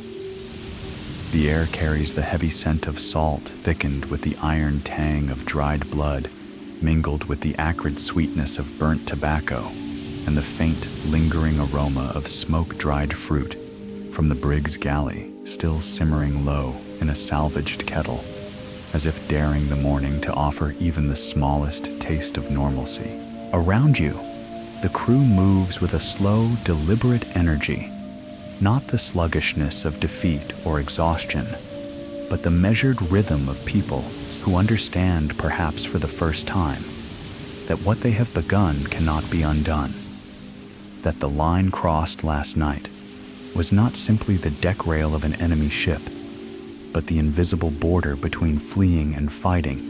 The air carries the heavy scent of salt thickened with the iron tang of dried blood, mingled with the acrid sweetness of burnt tobacco, and the faint, lingering aroma of smoke-dried fruit from the brig's galley, still simmering low in a salvaged kettle, as if daring the morning to offer even the smallest taste of normalcy. Around you, the crew moves with a slow, deliberate energy, not the sluggishness of defeat or exhaustion, but the measured rhythm of people who understand, perhaps for the first time, that what they have begun cannot be undone, that the line crossed last night was not simply the deck rail of an enemy ship, but the invisible border between fleeing and fighting,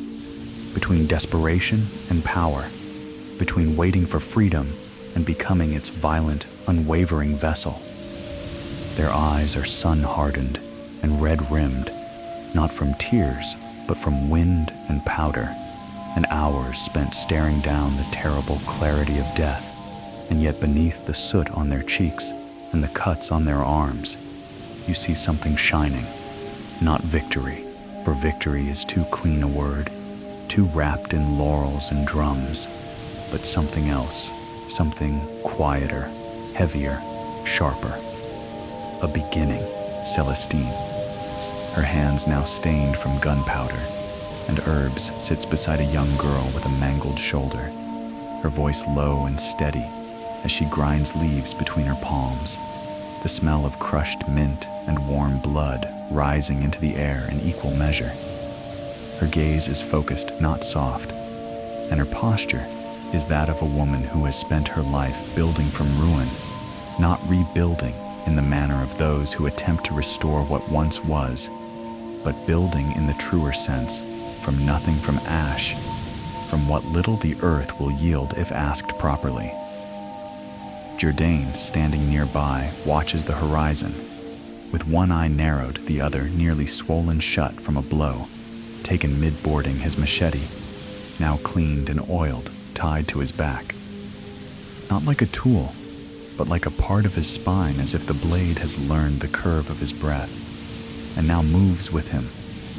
between desperation and power, between waiting for freedom and becoming its violent, unwavering vessel. Their eyes are sun-hardened and red-rimmed, not from tears, but from wind and powder, and hours spent staring down the terrible clarity of death, and yet beneath the soot on their cheeks and the cuts on their arms, you see something shining. Not victory, for victory is too clean a word, too wrapped in laurels and drums, but something else, something quieter, heavier, sharper. A beginning, Celestine. Her hands now stained from gunpowder, and Herbs sits beside a young girl with a mangled shoulder, her voice low and steady, as she grinds leaves between her palms, the smell of crushed mint and warm blood rising into the air in equal measure. Her gaze is focused, not soft, and her posture is that of a woman who has spent her life building from ruin, not rebuilding in the manner of those who attempt to restore what once was, but building in the truer sense, from nothing, from ash, from what little the earth will yield if asked properly. Jourdain, standing nearby, watches the horizon, with one eye narrowed, the other nearly swollen shut from a blow, taken mid-boarding his machete, now cleaned and oiled, tied to his back. Not like a tool, but like a part of his spine, as if the blade has learned the curve of his breath, and now moves with him,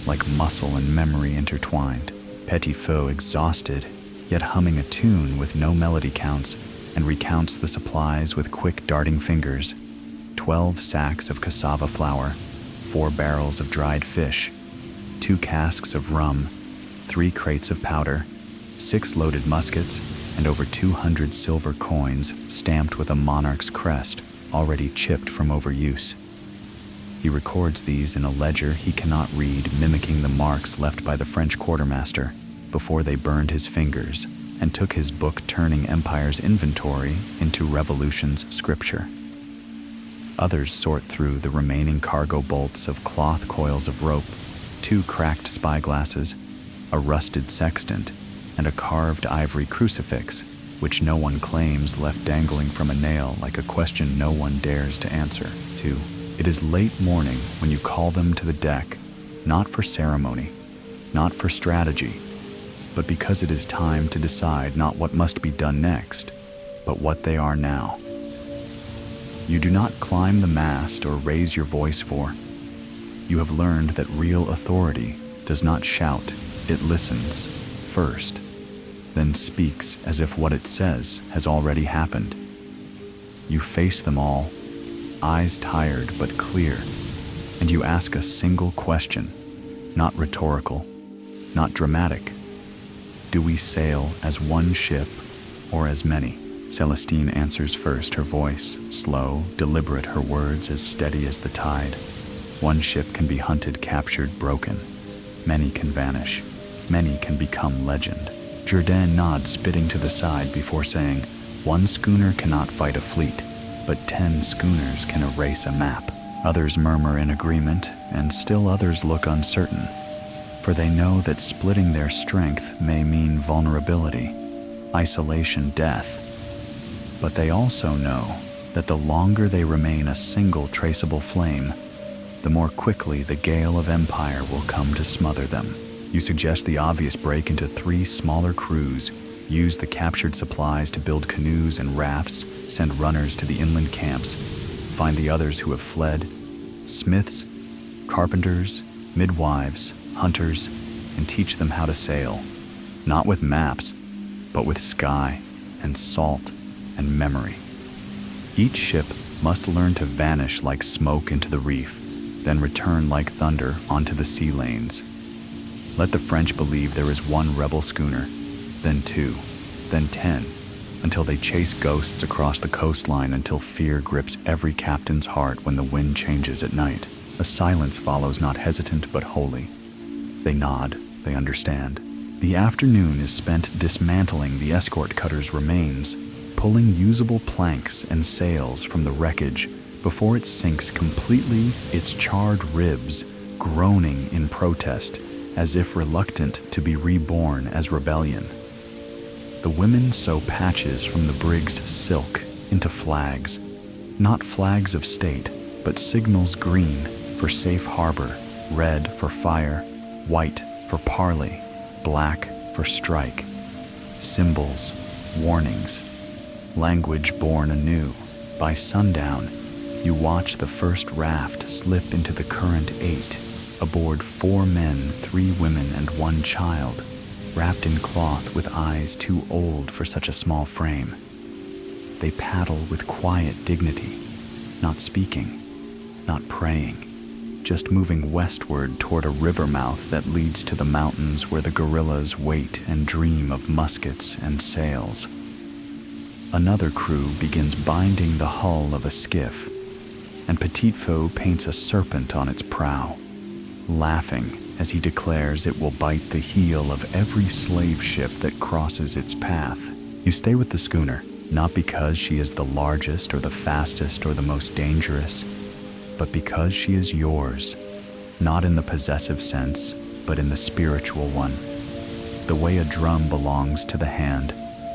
like muscle and memory intertwined. Petit-Feu, exhausted, yet humming a tune with no melody counts, and recounts the supplies with quick darting fingers: 12 sacks of cassava flour, 4 barrels of dried fish, 2 casks of rum, 3 crates of powder, 6 loaded muskets, and over 200 silver coins stamped with a monarch's crest, already chipped from overuse. He records these in a ledger he cannot read, mimicking the marks left by the French quartermaster before they burned his fingers and took his book-turning empire's inventory into revolution's scripture. Others sort through the remaining cargo bolts of cloth coils of rope, 2 cracked spyglasses, a rusted sextant, and a carved ivory crucifix, which no one claims, left dangling from a nail like a question no one dares to answer. 2. It is late morning when you call them to the deck, not for ceremony, not for strategy, but because it is time to decide not what must be done next, but what they are now. You do not climb the mast or raise your voice for. You have learned that real authority does not shout, it listens first, then speaks as if what it says has already happened. You face them all, eyes tired but clear, and you ask a single question, not rhetorical, not dramatic. Do we sail as one ship or as many? Celestine answers first, her voice slow, deliberate, her words as steady as the tide. One ship can be hunted, captured, broken. Many can vanish. Many can become legend. Jourdain nods, spitting to the side before saying, 1 schooner cannot fight a fleet, but 10 schooners can erase a map. Others murmur in agreement, and still others look uncertain, for they know that splitting their strength may mean vulnerability, isolation, death. But they also know that the longer they remain a single traceable flame, the more quickly the gale of empire will come to smother them. You suggest the obvious: break into 3 smaller crews, use the captured supplies to build canoes and rafts, send runners to the inland camps, find the others who have fled, smiths, carpenters, midwives, hunters, and teach them how to sail, not with maps, but with sky and salt and memory. Each ship must learn to vanish like smoke into the reef, then return like thunder onto the sea lanes. Let the French believe there is 1 rebel schooner, then 2, then 10, until they chase ghosts across the coastline, until fear grips every captain's heart when the wind changes at night. A silence follows, not hesitant but holy. They nod, they understand. The afternoon is spent dismantling the escort cutter's remains, pulling usable planks and sails from the wreckage before it sinks completely, its charred ribs groaning in protest, as if reluctant to be reborn as rebellion. The women sew patches from the brig's silk into flags, not flags of state, but signals: green for safe harbor, red for fire, white for parley, black for strike. Symbols, warnings, language born anew. By sundown, you watch the first raft slip into the current 8, aboard 4 men, 3 women, and 1 child, wrapped in cloth with eyes too old for such a small frame. They paddle with quiet dignity, not speaking, not praying, just moving westward toward a river mouth that leads to the mountains where the guerrillas wait and dream of muskets and sails. another crew begins binding the hull of a skiff, and Petit Feu paints a serpent on its prow, laughing as he declares it will bite the heel of every slave ship that crosses its path. You stay with the schooner, not because she is the largest or the fastest or the most dangerous, but because she is yours, not in the possessive sense, but in the spiritual one. The way a drum belongs to the hand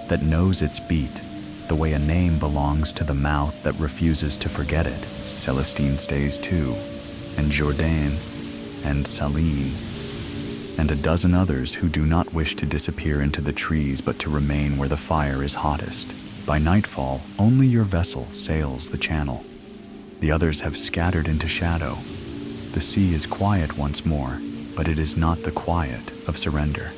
that knows its beat, the way a name belongs to the mouth that refuses to forget it. Celestine stays too, and Jourdain, and Saline, and a dozen others who do not wish to disappear into the trees but to remain where the fire is hottest. By nightfall, only your vessel sails the channel. The others have scattered into shadow. The sea is quiet once more, but it is not the quiet of surrender.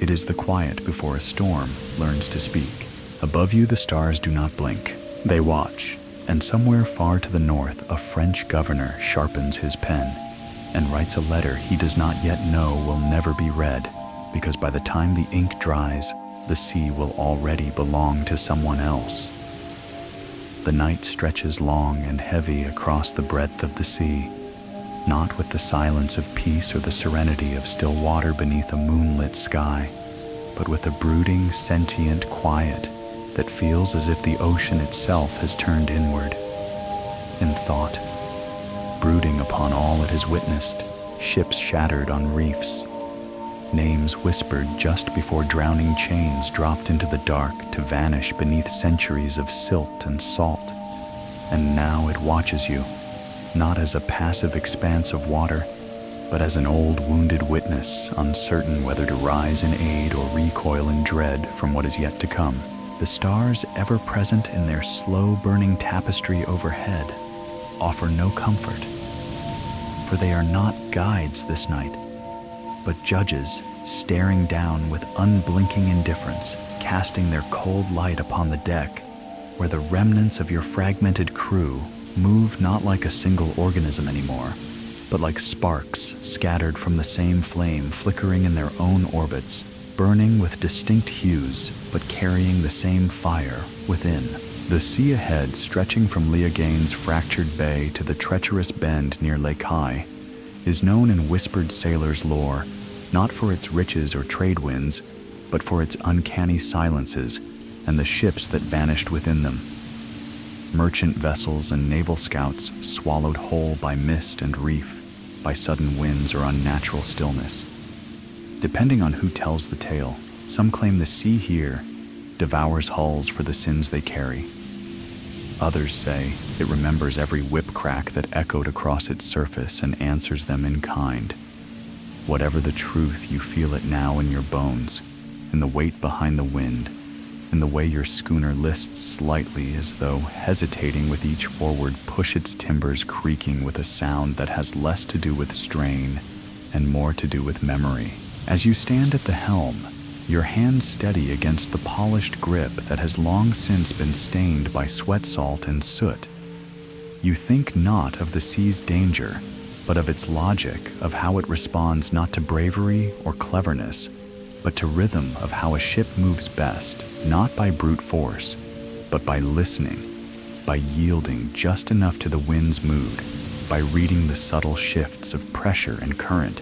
It is the quiet before a storm learns to speak. Above you, the stars do not blink. They watch, and somewhere far to the north, a French governor sharpens his pen and writes a letter he does not yet know will never be read, because by the time the ink dries, the sea will already belong to someone else. The night stretches long and heavy across the breadth of the sea, not with the silence of peace or the serenity of still water beneath a moonlit sky, but with a brooding, sentient quiet that feels as if the ocean itself has turned inward, in thought, brooding upon all it has witnessed, ships shattered on reefs, names whispered just before drowning chains dropped into the dark to vanish beneath centuries of silt and salt. And now it watches you, not as a passive expanse of water, but as an old wounded witness, uncertain whether to rise in aid or recoil in dread from what is yet to come. The stars, ever present in their slow-burning tapestry overhead, offer no comfort, for they are not guides this night, but judges staring down with unblinking indifference, casting their cold light upon the deck, where the remnants of your fragmented crew move not like a single organism anymore, but like sparks scattered from the same flame, flickering in their own orbits, burning with distinct hues, but carrying the same fire within. The sea ahead, stretching from Liagane's fractured bay to the treacherous bend near Lake Hai, is known in whispered sailors' lore, not for its riches or trade winds, but for its uncanny silences and the ships that vanished within them. Merchant vessels and naval scouts swallowed whole by mist and reef, by sudden winds or unnatural stillness. Depending on who tells the tale, some claim the sea here devours hulls for the sins they carry. Others say it remembers every whip crack that echoed across its surface and answers them in kind. Whatever the truth, you feel it now in your bones, in the weight behind the wind, in the way your schooner lists slightly as though hesitating with each forward push, its timbers creaking with a sound that has less to do with strain and more to do with memory. As you stand at the helm, your hands steady against the polished grip that has long since been stained by sweat salt and soot, you think not of the sea's danger, but of its logic, of how it responds not to bravery or cleverness, but to rhythm of how a ship moves best, not by brute force, but by listening, by yielding just enough to the wind's mood, by reading the subtle shifts of pressure and current,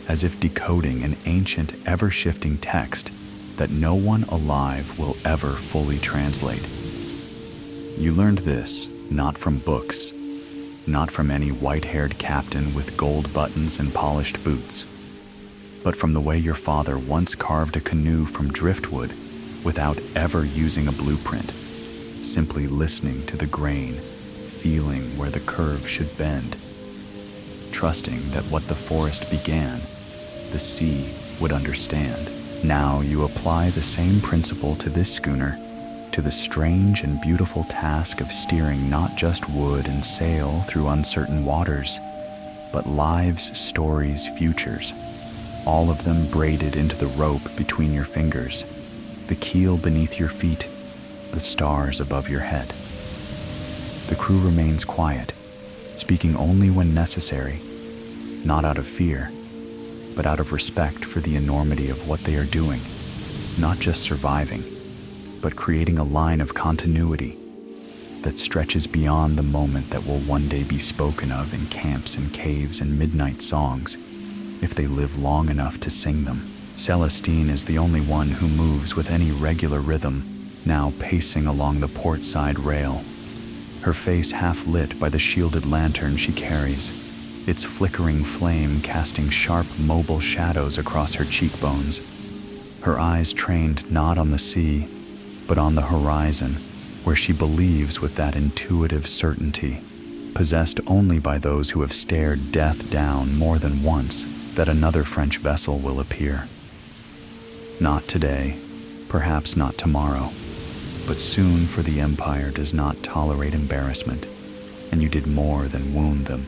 as if decoding an ancient, ever-shifting text that no one alive will ever fully translate. You learned this not from books, not from any white-haired captain with gold buttons and polished boots, but from the way your father once carved a canoe from driftwood without ever using a blueprint, simply listening to the grain, feeling where the curve should bend, trusting that what the forest began, the sea would understand. Now you apply the same principle to this schooner, to the strange and beautiful task of steering not just wood and sail through uncertain waters, but lives, stories, futures, all of them braided into the rope between your fingers, the keel beneath your feet, the stars above your head. The crew remains quiet, speaking only when necessary, not out of fear, but out of respect for the enormity of what they are doing, not just surviving, but creating a line of continuity that stretches beyond the moment that will one day be spoken of in camps and caves and midnight songs, if they live long enough to sing them. Celestine is the only one who moves with any regular rhythm, now pacing along the port side rail, her face half lit by the shielded lantern she carries, its flickering flame casting sharp, mobile shadows across her cheekbones, her eyes trained not on the sea, but on the horizon, where she believes with that intuitive certainty, possessed only by those who have stared death down more than once, that another French vessel will appear. Not today, perhaps not tomorrow, but soon, for the Empire does not tolerate embarrassment, and you did more than wound them.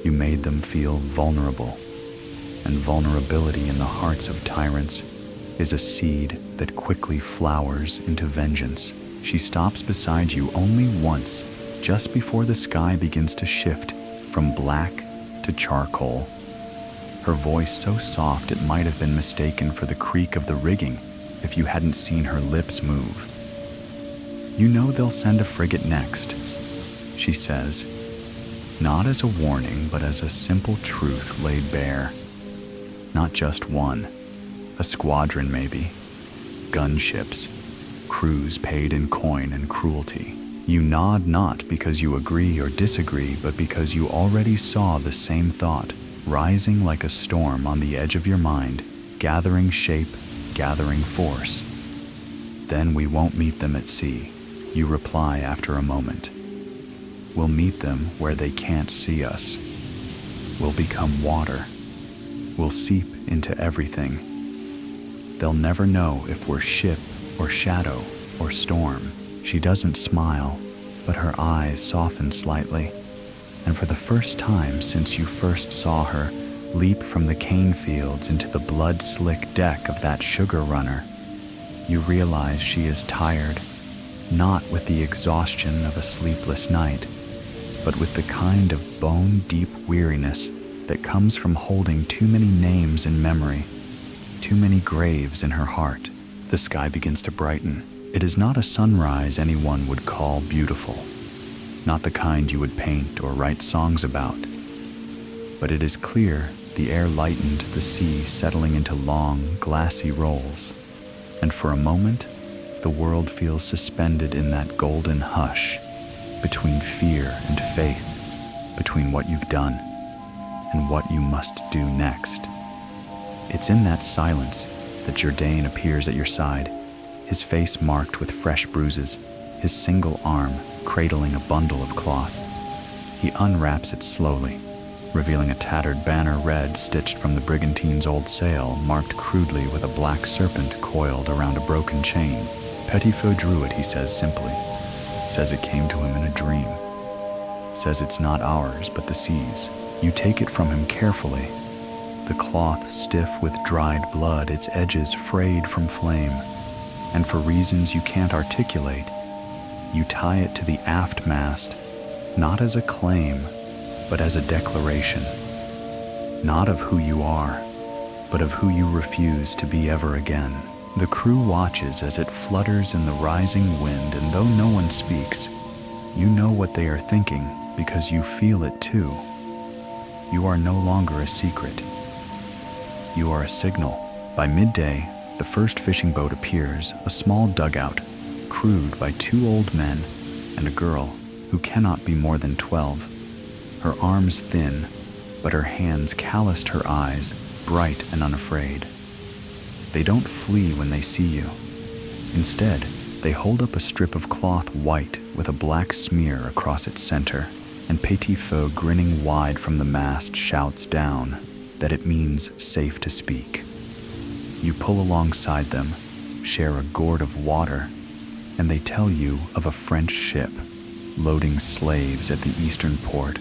You made them feel vulnerable, and vulnerability in the hearts of tyrants is a seed that quickly flowers into vengeance. She stops beside you only once, just before the sky begins to shift from black to charcoal. Her voice so soft it might have been mistaken for the creak of the rigging if you hadn't seen her lips move. You know they'll send a frigate next, she says, not as a warning, but as a simple truth laid bare. Not just one, a squadron maybe, gunships, crews paid in coin and cruelty. You nod not because you agree or disagree, but because you already saw the same thought, rising like a storm on the edge of your mind, gathering shape, gathering force. Then we won't meet them at sea, you reply after a moment. We'll meet them where they can't see us. We'll become water. We'll seep into everything. They'll never know if we're ship or shadow or storm. She doesn't smile, but her eyes soften slightly, and for the first time since you first saw her leap from the cane fields into the blood-slick deck of that sugar runner, you realize she is tired, not with the exhaustion of a sleepless night, but with the kind of bone-deep weariness that comes from holding too many names in memory, too many graves in her heart. The sky begins to brighten. It is not a sunrise anyone would call beautiful, not the kind you would paint or write songs about, but it is clear the air lightened, the sea settling into long, glassy rolls, and for a moment, the world feels suspended in that golden hush between fear and faith, between what you've done and what you must do next. It's in that silence that Jourdain appears at your side, his face marked with fresh bruises, his single arm cradling a bundle of cloth. He unwraps it slowly, revealing a tattered banner red stitched from the brigantine's old sail, marked crudely with a black serpent coiled around a broken chain. Petitfeu drew it, he says simply. Says it came to him in a dream. Says it's not ours, but the sea's. You take it from him carefully, the cloth stiff with dried blood, its edges frayed from flame, and for reasons you can't articulate, you tie it to the aft mast, not as a claim, but as a declaration, not of who you are, but of who you refuse to be ever again. The crew watches as it flutters in the rising wind, and though no one speaks, you know what they are thinking because you feel it too. You are no longer a secret. You are a signal. By midday, the first fishing boat appears, a small dugout, crewed by 2 old men and a girl who cannot be more than 12. Her arms thin, but her hands calloused, her eyes bright and unafraid. They don't flee when they see you. Instead, they hold up a strip of cloth white with a black smear across its center, and Petitfeu, grinning wide from the mast, shouts down that it means safe to speak. You pull alongside them, share a gourd of water, and they tell you of a French ship loading slaves at the eastern port,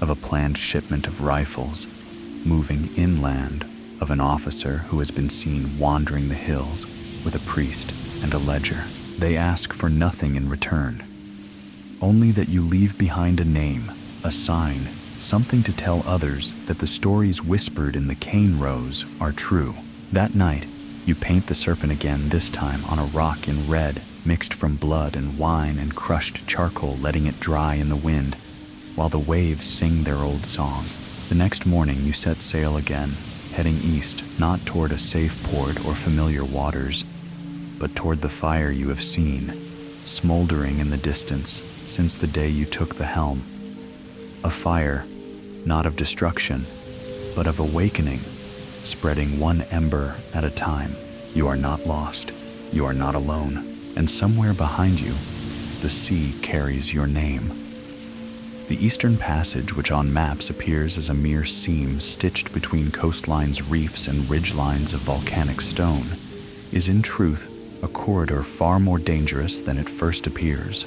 of a planned shipment of rifles moving inland, of an officer who has been seen wandering the hills with a priest and a ledger. They ask for nothing in return, only that you leave behind a name, a sign, something to tell others that the stories whispered in the cane rows are true. That night, you paint the serpent again, this time on a rock in red, mixed from blood and wine and crushed charcoal, letting it dry in the wind, while the waves sing their old song. The next morning you set sail again, heading east, not toward a safe port or familiar waters, but toward the fire you have seen, smoldering in the distance since the day you took the helm. A fire, not of destruction, but of awakening, spreading one ember at a time. You are not lost, you are not alone, and somewhere behind you, the sea carries your name. The Eastern Passage, which on maps appears as a mere seam stitched between coastlines, reefs, and ridgelines of volcanic stone, is in truth a corridor far more dangerous than it first appears,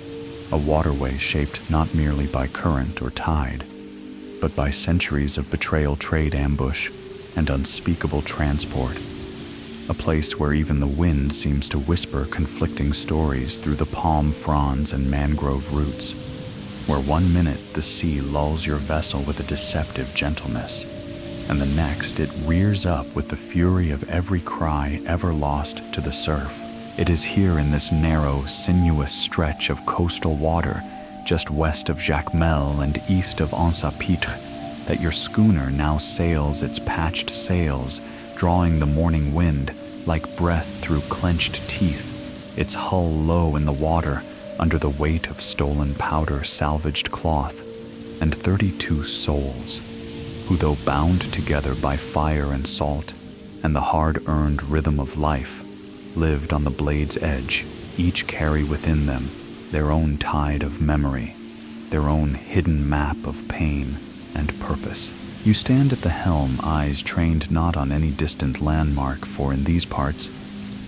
a waterway shaped not merely by current or tide, but by centuries of betrayal, trade, ambush, and unspeakable transport, a place where even the wind seems to whisper conflicting stories through the palm fronds and mangrove roots, where 1 minute the sea lulls your vessel with a deceptive gentleness, and the next it rears up with the fury of every cry ever lost to the surf. It is here in this narrow, sinuous stretch of coastal water, just west of Jacmel and east of Anse-à-Pitre, that your schooner now sails its patched sails, drawing the morning wind like breath through clenched teeth, its hull low in the water under the weight of stolen powder, salvaged cloth, and 32 souls, who, though bound together by fire and salt and the hard-earned rhythm of life, lived on the blade's edge, each carry within them their own tide of memory, their own hidden map of pain and purpose. You stand at the helm, eyes trained not on any distant landmark, for in these parts,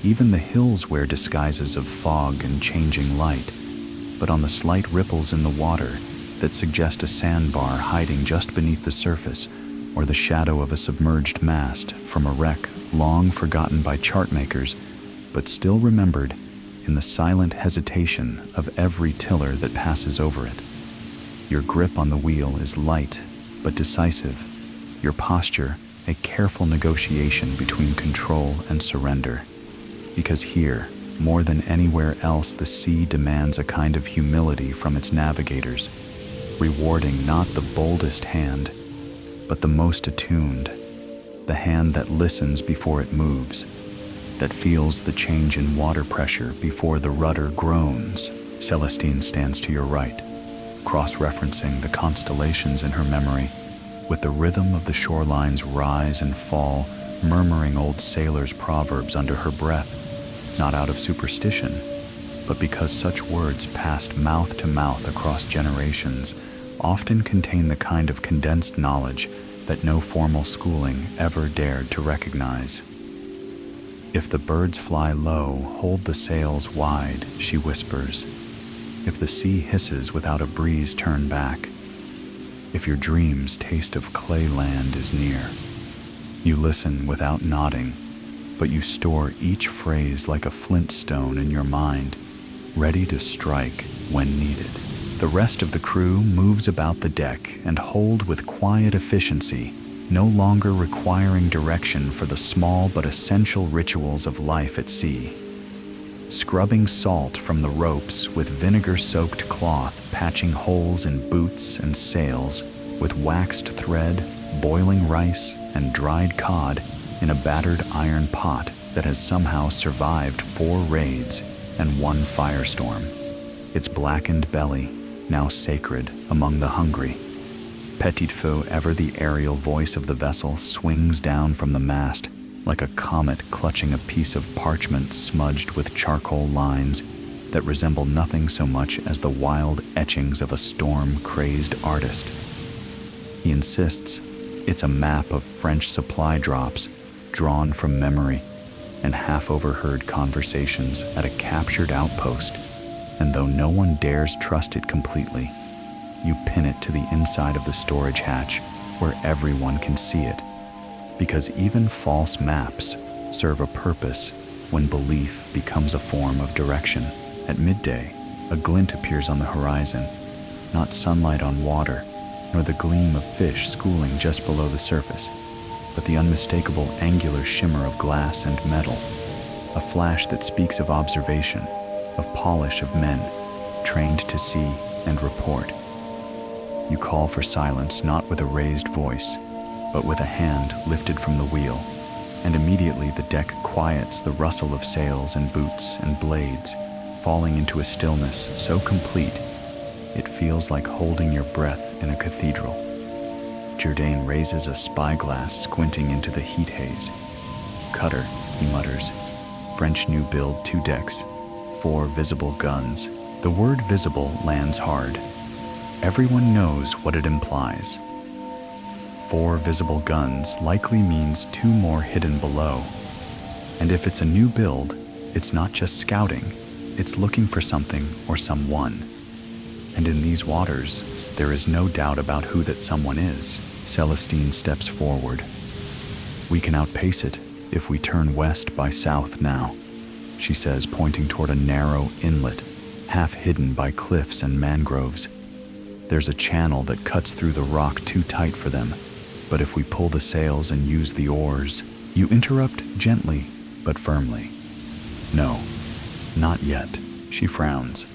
even the hills wear disguises of fog and changing light, but on the slight ripples in the water that suggest a sandbar hiding just beneath the surface, or the shadow of a submerged mast from a wreck long forgotten by chartmakers, but still remembered in the silent hesitation of every tiller that passes over it. Your grip on the wheel is light but decisive, your posture a careful negotiation between control and surrender, because here, more than anywhere else, the sea demands a kind of humility from its navigators, rewarding not the boldest hand, but the most attuned, the hand that listens before it moves, that feels the change in water pressure before the rudder groans. Celestine stands to your right, cross-referencing the constellations in her memory, with the rhythm of the shoreline's rise and fall, murmuring old sailors' proverbs under her breath, not out of superstition, but because such words passed mouth to mouth across generations often contain the kind of condensed knowledge that no formal schooling ever dared to recognize. If the birds fly low, hold the sails wide, she whispers. If the sea hisses without a breeze, turn back. If your dreams taste of clay land is near. You listen without nodding, but you store each phrase like a flint stone in your mind, ready to strike when needed. The rest of the crew moves about the deck and hold with quiet efficiency, no longer requiring direction for the small but essential rituals of life at sea. Scrubbing salt from the ropes with vinegar-soaked cloth, patching holes in boots and sails, with waxed thread, boiling rice, and dried cod in a battered iron pot that has somehow survived 4 raids and 1 firestorm. Its blackened belly, now sacred among the hungry. Petit Feu, ever the aerial voice of the vessel, swings down from the mast like a comet clutching a piece of parchment smudged with charcoal lines that resemble nothing so much as the wild etchings of a storm-crazed artist. He insists it's a map of French supply drops drawn from memory and half-overheard conversations at a captured outpost, and though no one dares trust it completely, you pin it to the inside of the storage hatch where everyone can see it, because even false maps serve a purpose when belief becomes a form of direction. At midday, a glint appears on the horizon, not sunlight on water, nor the gleam of fish schooling just below the surface, but the unmistakable angular shimmer of glass and metal, a flash that speaks of observation, of polish of men, trained to see and report. You call for silence not with a raised voice, but with a hand lifted from the wheel, and immediately the deck quiets the rustle of sails and boots and blades, falling into a stillness so complete it feels like holding your breath in a cathedral. Jourdain raises a spyglass, squinting into the heat haze. "Cutter," he mutters. "French new build, 2 decks, 4 visible guns." The word visible lands hard. Everyone knows what it implies. 4 visible guns likely means 2 more hidden below. And if it's a new build, it's not just scouting, it's looking for something or someone. And in these waters, there is no doubt about who that someone is. Celestine steps forward. "We can outpace it if we turn west by south now," she says, pointing toward a narrow inlet, half hidden by cliffs and mangroves. "There's a channel that cuts through the rock too tight for them, but if we pull the sails and use the oars..." You interrupt gently but firmly. "No, not yet," she frowns.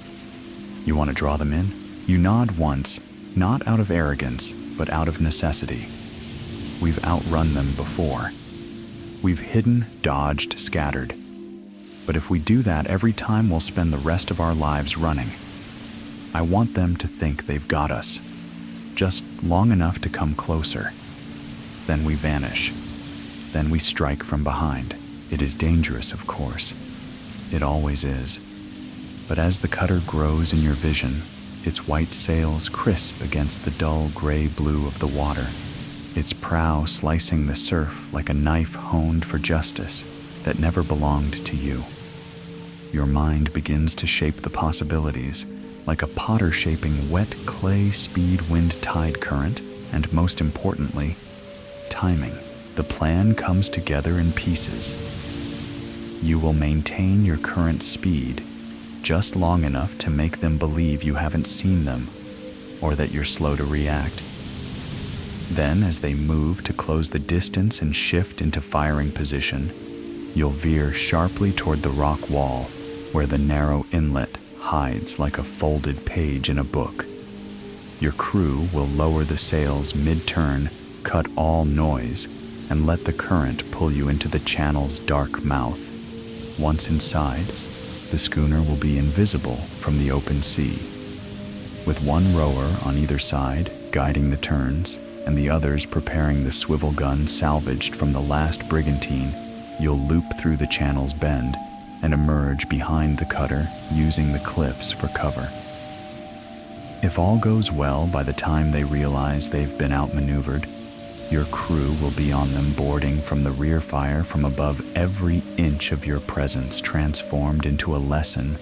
"You want to draw them in?" You nod once, not out of arrogance, but out of necessity. We've outrun them before. We've hidden, dodged, scattered. But if we do that every time, we'll spend the rest of our lives running. I want them to think they've got us, just long enough to come closer. Then we vanish. Then we strike from behind. It is dangerous, of course. It always is. But as the cutter grows in your vision, its white sails crisp against the dull gray-blue of the water, its prow slicing the surf like a knife honed for justice that never belonged to you. Your mind begins to shape the possibilities, like a potter shaping wet clay speed wind tide current, and most importantly, timing. The plan comes together in pieces. You will maintain your current speed just long enough to make them believe you haven't seen them, or that you're slow to react. Then, as they move to close the distance and shift into firing position, you'll veer sharply toward the rock wall, where the narrow inlet hides like a folded page in a book. Your crew will lower the sails mid-turn, cut all noise, and let the current pull you into the channel's dark mouth. Once inside, the schooner will be invisible from the open sea. With one rower on either side guiding the turns, and the others preparing the swivel gun salvaged from the last brigantine, you'll loop through the channel's bend and emerge behind the cutter using the cliffs for cover. If all goes well, by the time they realize they've been outmaneuvered, your crew will be on them, boarding from the rear fire from above, every inch of your presence transformed into a lesson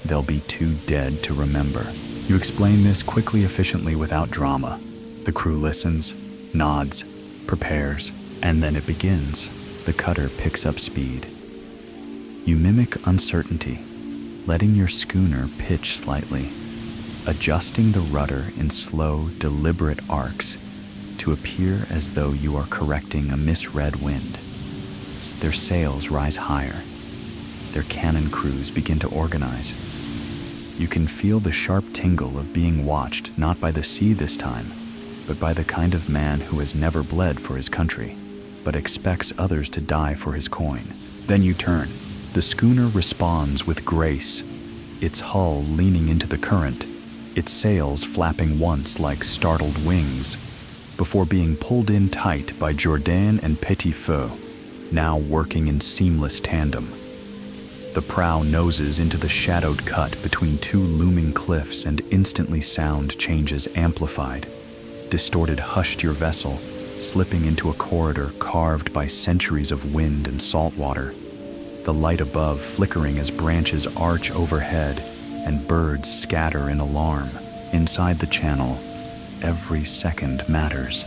they'll be too dead to remember. You explain this quickly, efficiently, without drama. The crew listens, nods, prepares, and then it begins. The cutter picks up speed. You mimic uncertainty, letting your schooner pitch slightly, adjusting the rudder in slow, deliberate arcs to appear as though you are correcting a misread wind. Their sails rise higher. Their cannon crews begin to organize. You can feel the sharp tingle of being watched, not by the sea this time, but by the kind of man who has never bled for his country, but expects others to die for his coin. Then you turn. The schooner responds with grace, its hull leaning into the current, its sails flapping once like startled wings, before being pulled in tight by Jourdain and Petit Feu, now working in seamless tandem. The prow noses into the shadowed cut between 2 looming cliffs, and instantly sound changes amplified. Distorted hushed your vessel, slipping into a corridor carved by centuries of wind and salt water. The light above flickering as branches arch overhead and birds scatter in alarm. Inside the channel, every second matters.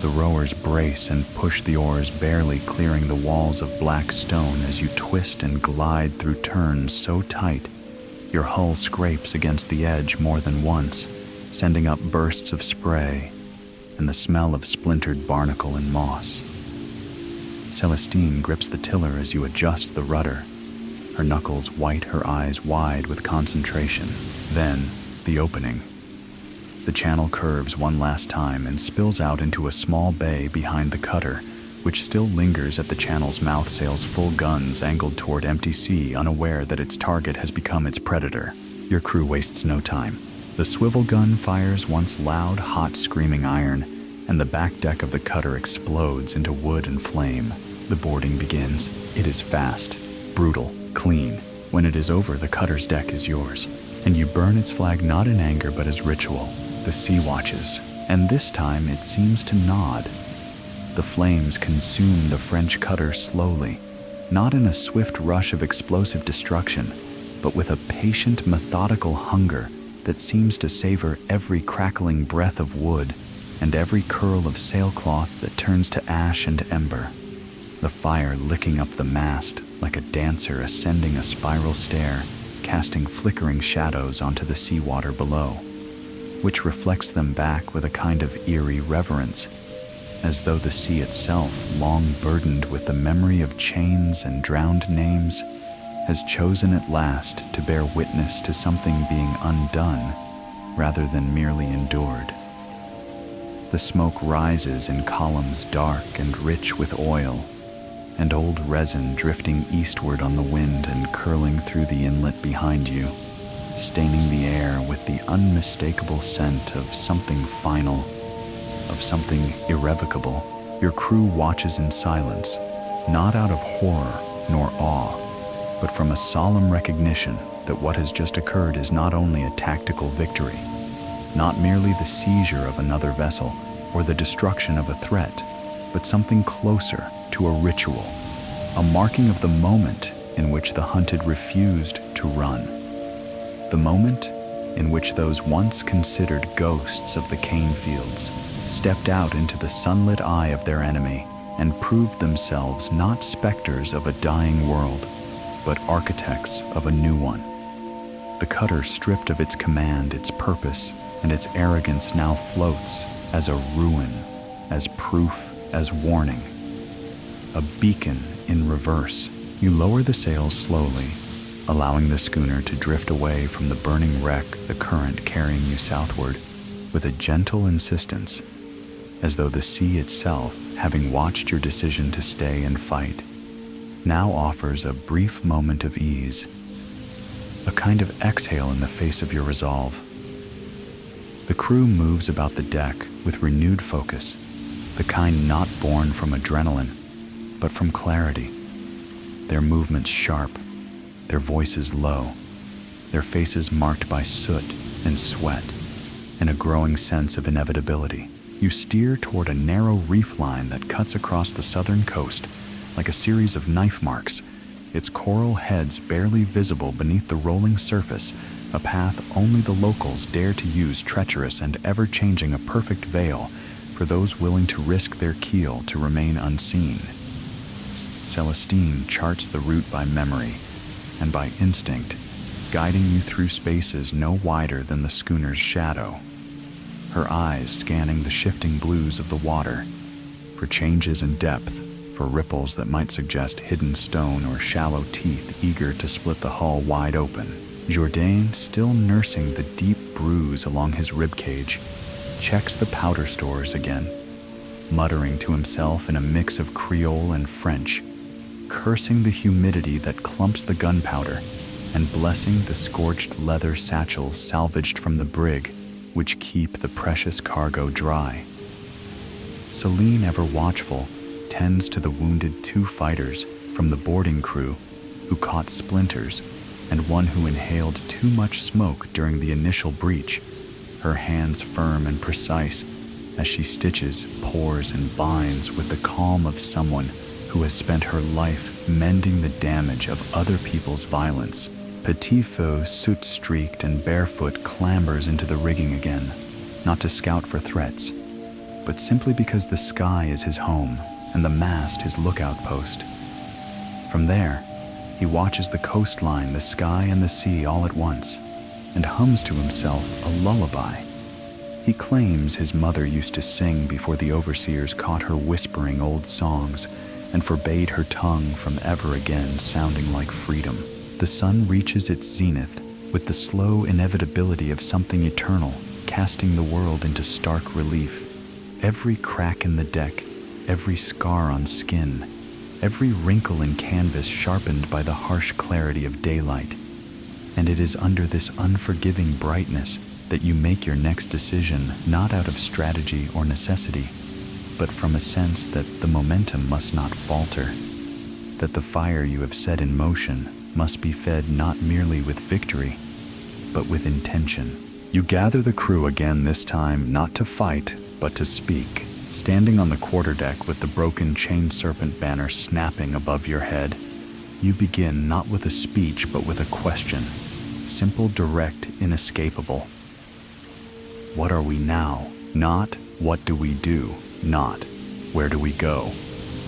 The rowers brace and push the oars, barely clearing the walls of black stone as you twist and glide through turns so tight your hull scrapes against the edge more than once, sending up bursts of spray and the smell of splintered barnacle and moss. Celestine grips the tiller as you adjust the rudder. her knuckles white, her eyes wide with concentration. Then, the opening. The channel curves one last time and spills out into a small bay behind the cutter, which still lingers at the channel's mouth, sails full guns angled toward empty sea, unaware that its target has become its predator. Your crew wastes no time. The swivel gun fires once loud, hot, screaming iron, and the back deck of the cutter explodes into wood and flame. The boarding begins. It is fast, brutal, clean. When it is over, the cutter's deck is yours, and you burn its flag not in anger but as ritual. The sea watches, and this time it seems to nod. The flames consume the French cutter slowly, not in a swift rush of explosive destruction, but with a patient, methodical hunger that seems to savor every crackling breath of wood and every curl of sailcloth that turns to ash and ember. The fire licking up the mast like a dancer ascending a spiral stair, casting flickering shadows onto the seawater below, which reflects them back with a kind of eerie reverence, as though the sea itself, long burdened with the memory of chains and drowned names, has chosen at last to bear witness to something being undone rather than merely endured. The smoke rises in columns dark and rich with oil, and old resin drifting eastward on the wind and curling through the inlet behind you, staining the air with the unmistakable scent of something final, of something irrevocable. Your crew watches in silence, not out of horror nor awe, but from a solemn recognition that what has just occurred is not only a tactical victory, not merely the seizure of another vessel or the destruction of a threat, but something closer to a ritual, a marking of the moment in which the hunted refused to run. The moment in which those once considered ghosts of the cane fields stepped out into the sunlit eye of their enemy and proved themselves not specters of a dying world, but architects of a new one. The cutter, stripped of its command, its purpose, and its arrogance, now floats as a ruin, as proof, as warning. A beacon in reverse. You lower the sails slowly, allowing the schooner to drift away from the burning wreck, the current carrying you southward with a gentle insistence, as though the sea itself, having watched your decision to stay and fight, now offers a brief moment of ease, a kind of exhale in the face of your resolve. The crew moves about the deck with renewed focus, the kind not born from adrenaline, but from clarity. Their movements sharp, their voices low, their faces marked by soot and sweat, and a growing sense of inevitability. You steer toward a narrow reef line that cuts across the southern coast like a series of knife marks, its coral heads barely visible beneath the rolling surface, a path only the locals dare to use, treacherous and ever-changing, a perfect veil for those willing to risk their keel to remain unseen. Celestine charts the route by memory and by instinct, guiding you through spaces no wider than the schooner's shadow, her eyes scanning the shifting blues of the water for changes in depth, for ripples that might suggest hidden stone or shallow teeth eager to split the hull wide open. Jourdain, still nursing the deep bruise along his ribcage, checks the powder stores again, muttering to himself in a mix of Creole and French, cursing the humidity that clumps the gunpowder and blessing the scorched leather satchels salvaged from the brig, which keep the precious cargo dry. Celine, ever watchful, tends to the wounded 2 fighters from the boarding crew who caught splinters and one who inhaled too much smoke during the initial breach, her hands firm and precise as she stitches, pours, and binds with the calm of someone who has spent her life mending the damage of other people's violence. Petit Feu, soot-streaked and barefoot, clambers into the rigging again, not to scout for threats, but simply because the sky is his home and the mast his lookout post. From there, he watches the coastline, the sky, and the sea all at once, and hums to himself a lullaby. He claims his mother used to sing before the overseers caught her whispering old songs and forbade her tongue from ever again sounding like freedom. The sun reaches its zenith with the slow inevitability of something eternal, casting the world into stark relief. Every crack in the deck, every scar on skin, every wrinkle in canvas sharpened by the harsh clarity of daylight. And it is under this unforgiving brightness that you make your next decision, not out of strategy or necessity, but from a sense that the momentum must not falter, that the fire you have set in motion must be fed not merely with victory, but with intention. You gather the crew again, this time not to fight, but to speak. Standing on the quarterdeck with the broken chain serpent banner snapping above your head, you begin not with a speech, but with a question. Simple, direct, inescapable. What are we now? Not what do we do? Not where do we go?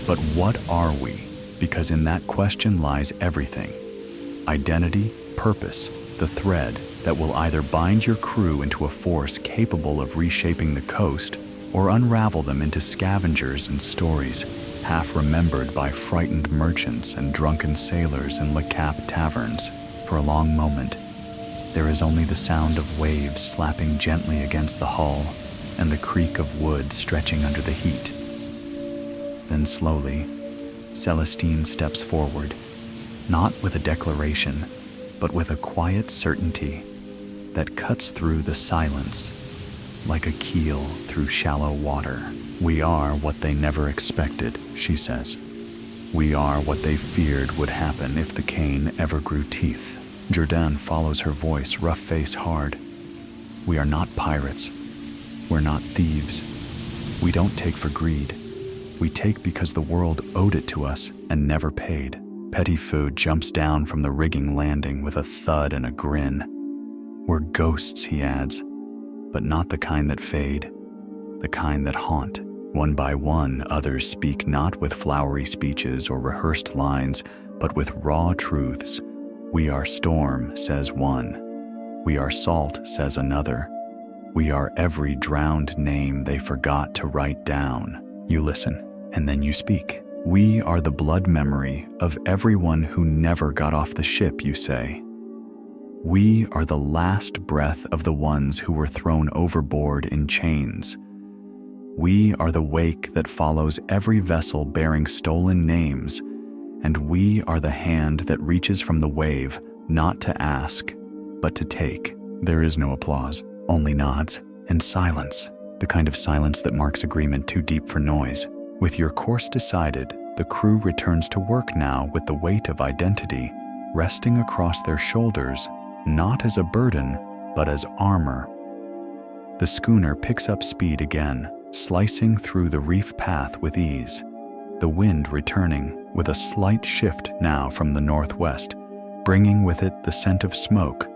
But what are we? Because in that question lies everything. Identity, purpose, the thread that will either bind your crew into a force capable of reshaping the coast or unravel them into scavengers and stories, half remembered by frightened merchants and drunken sailors in Le Cap taverns. For a long moment, there is only the sound of waves slapping gently against the hull and the creak of wood stretching under the heat. Then slowly, Celestine steps forward, not with a declaration, but with a quiet certainty that cuts through the silence like a keel through shallow water. We are what they never expected, she says. We are what they feared would happen if the cane ever grew teeth. Jourdain follows her voice, rough face hard. We are not pirates. We're not thieves. We don't take for greed. We take because the world owed it to us and never paid. Petit Feu jumps down from the rigging landing with a thud and a grin. We're ghosts, he adds, but not the kind that fade, the kind that haunt. One by one, others speak not with flowery speeches or rehearsed lines, but with raw truths. We are storm, says one. We are salt, says another. We are every drowned name they forgot to write down. You listen, and then you speak. We are the blood memory of everyone who never got off the ship, you say. We are the last breath of the ones who were thrown overboard in chains. We are the wake that follows every vessel bearing stolen names, and we are the hand that reaches from the wave, not to ask, but to take. There is no applause, only nods and silence, the kind of silence that marks agreement too deep for noise. With your course decided, the crew returns to work now with the weight of identity resting across their shoulders, not as a burden, but as armor. The schooner picks up speed again, slicing through the reef path with ease, the wind returning with a slight shift now from the northwest, bringing with it the scent of smoke,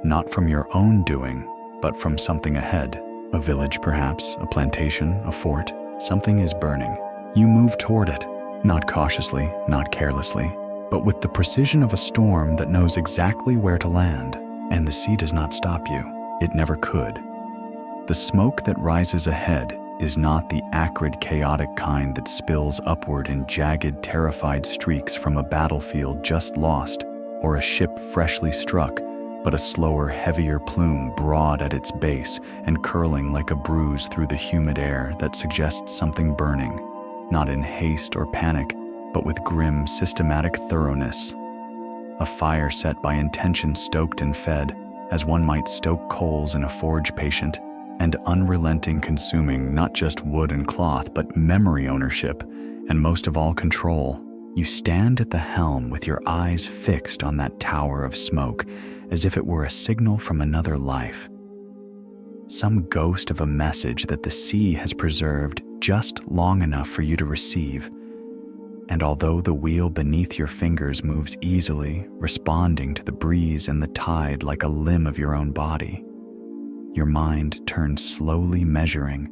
not from your own doing, but from something ahead. A village perhaps, a plantation, a fort. Something is burning. You move toward it, not cautiously, not carelessly, but with the precision of a storm that knows exactly where to land, and the sea does not stop you. It never could. The smoke that rises ahead is not the acrid, chaotic kind that spills upward in jagged, terrified streaks from a battlefield just lost or a ship freshly struck, but a slower, heavier plume broad at its base and curling like a bruise through the humid air that suggests something burning, not in haste or panic, but with grim, systematic thoroughness. A fire set by intention, stoked and fed, as one might stoke coals in a forge, patient and unrelenting, consuming not just wood and cloth, but memory ownership, and most of all, control. You stand at the helm with your eyes fixed on that tower of smoke, as if it were a signal from another life. Some ghost of a message that the sea has preserved just long enough for you to receive. And although the wheel beneath your fingers moves easily, responding to the breeze and the tide like a limb of your own body, your mind turns slowly, measuring,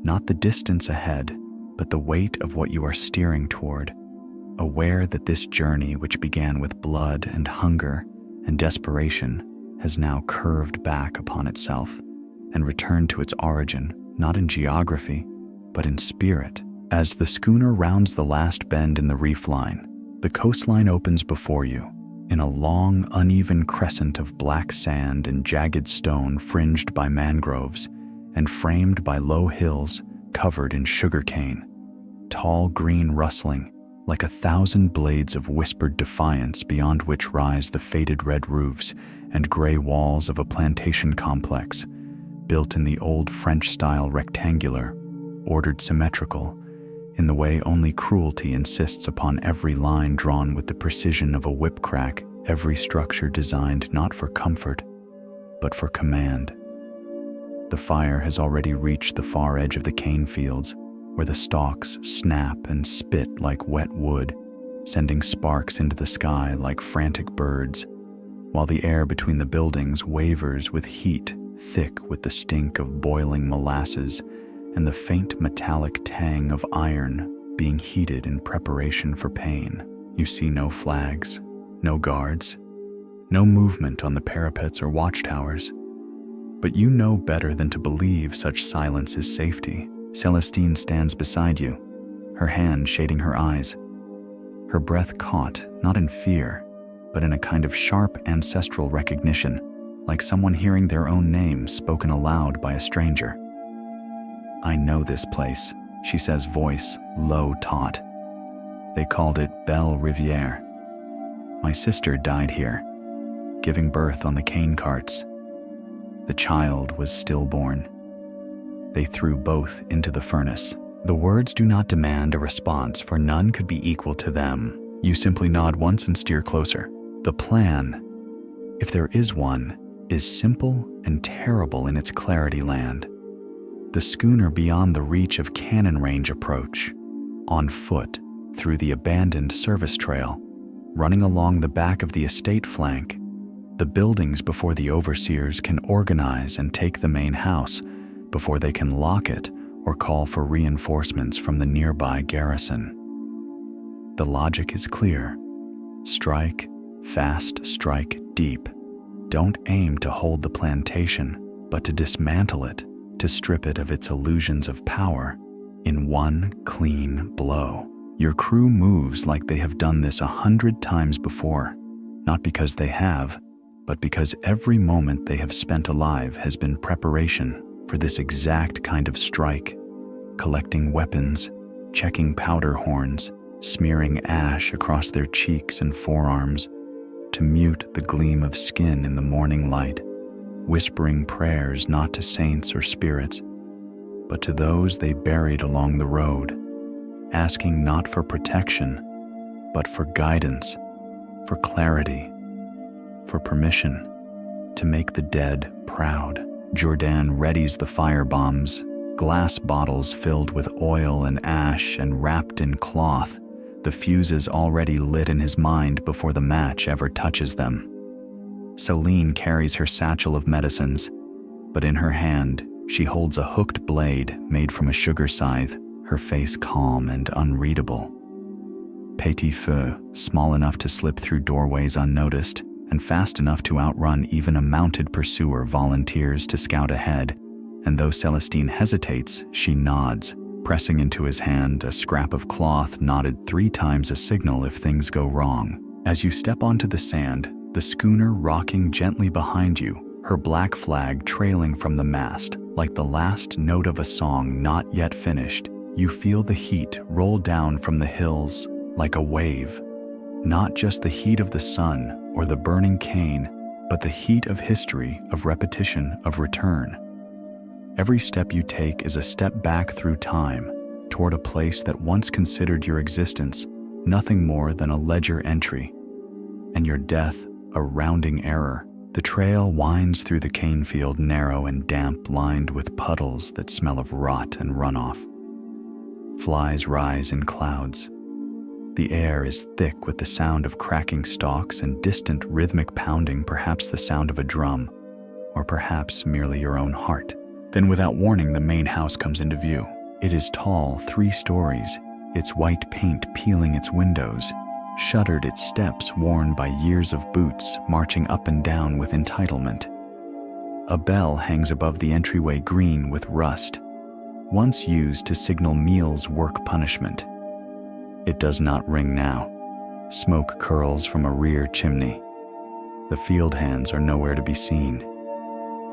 not the distance ahead, but the weight of what you are steering toward, aware that this journey, which began with blood and hunger and desperation, has now curved back upon itself and returned to its origin, not in geography, but in spirit. As the schooner rounds the last bend in the reef line, the coastline opens before you, in a long, uneven crescent of black sand and jagged stone fringed by mangroves and framed by low hills covered in sugarcane, tall green rustling like 1,000 blades of whispered defiance beyond which rise the faded red roofs and gray walls of a plantation complex built in the old French-style rectangular, ordered symmetrical, in the way only cruelty insists upon every line drawn with the precision of a whip crack, every structure designed not for comfort, but for command. The fire has already reached the far edge of the cane fields, where the stalks snap and spit like wet wood, sending sparks into the sky like frantic birds, while the air between the buildings wavers with heat thick with the stink of boiling molasses and the faint metallic tang of iron being heated in preparation for pain. You see no flags, no guards, no movement on the parapets or watchtowers. But you know better than to believe such silence is safety. Celestine stands beside you, her hand shading her eyes, her breath caught not in fear, but in a kind of sharp ancestral recognition, like someone hearing their own name spoken aloud by a stranger. "I know this place," she says, voice low taut. "They called it Belle Riviere. My sister died here, giving birth on the cane carts. The child was stillborn. They threw both into the furnace." The words do not demand a response, for none could be equal to them. You simply nod once and steer closer. The plan, if there is one, is simple and terrible in its clarity land. The schooner beyond the reach of cannon range approach, on foot, through the abandoned service trail, running along the back of the estate flank, the buildings before the overseers can organize and take the main house, before they can lock it or call for reinforcements from the nearby garrison. The logic is clear. Strike, fast, strike deep. Don't aim to hold the plantation, but to dismantle it, to strip it of its illusions of power, in one clean blow. Your crew moves like they have done this 100 times before, not because they have, but because every moment they have spent alive has been preparation for this exact kind of strike, collecting weapons, checking powder horns, smearing ash across their cheeks and forearms, to mute the gleam of skin in the morning light, whispering prayers not to saints or spirits, but to those they buried along the road, asking not for protection, but for guidance, for clarity, for permission to make the dead proud. Jourdan readies the fire bombs, glass bottles filled with oil and ash and wrapped in cloth, the fuses already lit in his mind before the match ever touches them. Celine carries her satchel of medicines, but in her hand she holds a hooked blade made from a sugar scythe, her face calm and unreadable. Petit feu, small enough to slip through doorways unnoticed, and fast enough to outrun even a mounted pursuer, volunteers to scout ahead, and though Celestine hesitates, she nods, pressing into his hand a scrap of cloth knotted 3 times a signal if things go wrong. As you step onto the sand, the schooner rocking gently behind you, her black flag trailing from the mast, like the last note of a song not yet finished, you feel the heat roll down from the hills like a wave. Not just the heat of the sun or the burning cane, but the heat of history, of repetition, of return. Every step you take is a step back through time, toward a place that once considered your existence nothing more than a ledger entry, and your death a rounding error. The trail winds through the cane field, narrow and damp, lined with puddles that smell of rot and runoff. Flies rise in clouds. The air is thick with the sound of cracking stalks and distant rhythmic pounding, perhaps the sound of a drum, or perhaps merely your own heart. Then without warning, the main house comes into view. It is tall, 3 stories, its white paint peeling its windows, shuttered, its steps worn by years of boots marching up and down with entitlement. A bell hangs above the entryway, green with rust, once used to signal meals work punishment. It does not ring now. Smoke curls from a rear chimney. The field hands are nowhere to be seen.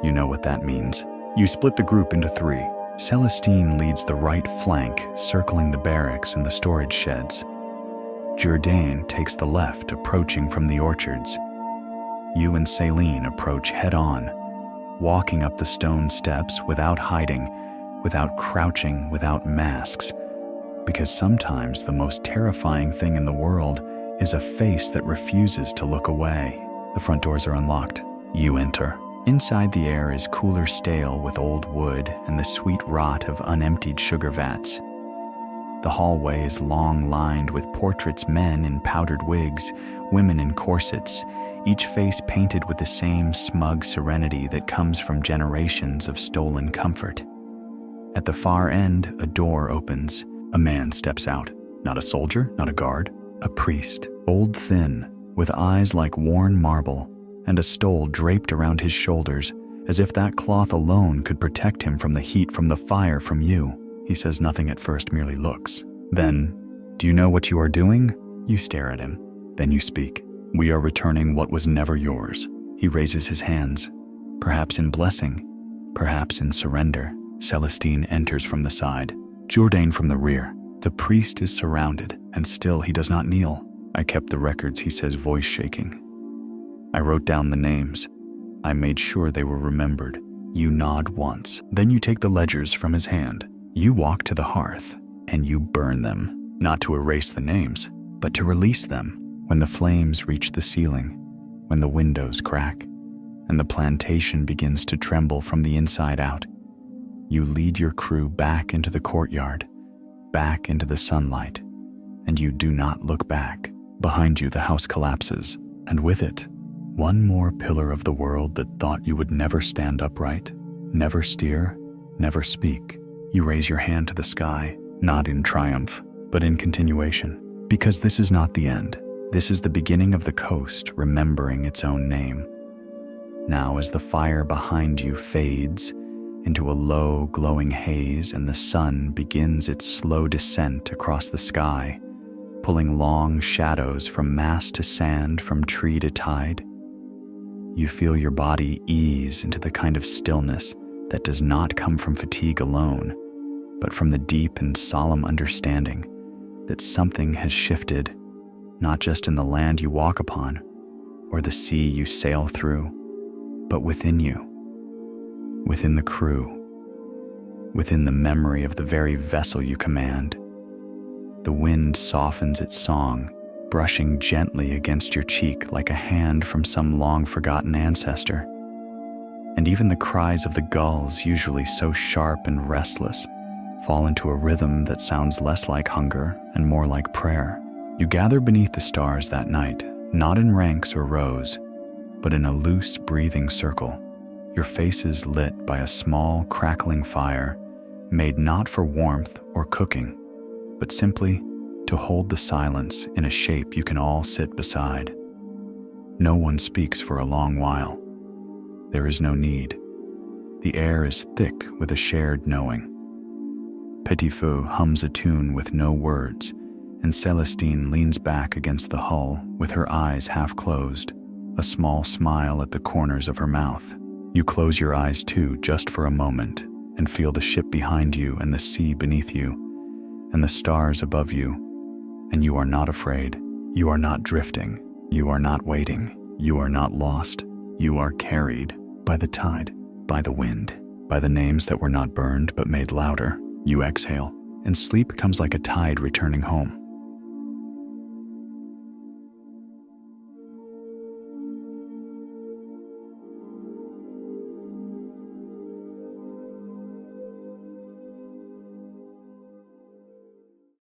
You know what that means. You split the group into 3. Celestine leads the right flank, circling the barracks and the storage sheds. Jourdain takes the left, approaching from the orchards. You and Céline approach head-on, walking up the stone steps without hiding, without crouching, without masks, because sometimes the most terrifying thing in the world is a face that refuses to look away. The front doors are unlocked. You enter. Inside, the air is cooler stale with old wood and the sweet rot of unemptied sugar vats. The hallway is long lined with portraits, men in powdered wigs, women in corsets, each face painted with the same smug serenity that comes from generations of stolen comfort. At the far end, a door opens. A man steps out. Not a soldier, not a guard, a priest, old, thin, with eyes like worn marble, and a stole draped around his shoulders, as if that cloth alone could protect him from the heat, from the fire, from you. He says nothing at first, merely looks. Then, "Do you know what you are doing?" You stare at him. Then you speak. "We are returning what was never yours." He raises his hands, perhaps in blessing, perhaps in surrender. Celestine enters from the side, Jourdain from the rear. The priest is surrounded, and still he does not kneel. "I kept the records," he says, voice shaking. "I wrote down the names. I made sure they were remembered." You nod once. Then you take the ledgers from his hand. You walk to the hearth, and you burn them, not to erase the names, but to release them. When the flames reach the ceiling, when the windows crack, and the plantation begins to tremble from the inside out, you lead your crew back into the courtyard, back into the sunlight, and you do not look back. Behind you, the house collapses, and with it, one more pillar of the world that thought you would never stand upright, never steer, never speak. You raise your hand to the sky, not in triumph, but in continuation. Because this is not the end. This is the beginning of the coast remembering its own name. Now, as the fire behind you fades into a low, glowing haze and the sun begins its slow descent across the sky, pulling long shadows from mast to sand, from tree to tide, you feel your body ease into the kind of stillness that does not come from fatigue alone, but from the deep and solemn understanding that something has shifted, not just in the land you walk upon or the sea you sail through, but within you, within the crew, within the memory of the very vessel you command. The wind softens its song, brushing gently against your cheek like a hand from some long-forgotten ancestor. And even the cries of the gulls, usually so sharp and restless, fall into a rhythm that sounds less like hunger and more like prayer. You gather beneath the stars that night, not in ranks or rows, but in a loose, breathing circle, your faces lit by a small, crackling fire, made not for warmth or cooking, but simply to hold the silence in a shape you can all sit beside. No one speaks for a long while. There is no need. The air is thick with a shared knowing. Petit Feu hums a tune with no words, and Celestine leans back against the hull with her eyes half closed, a small smile at the corners of her mouth. You close your eyes too, just for a moment, and feel the ship behind you and the sea beneath you, and the stars above you, and you are not afraid. You are not drifting. You are not waiting. You are not lost. You are carried by the tide, by the wind, by the names that were not burned but made louder. You exhale, and sleep comes like a tide returning home.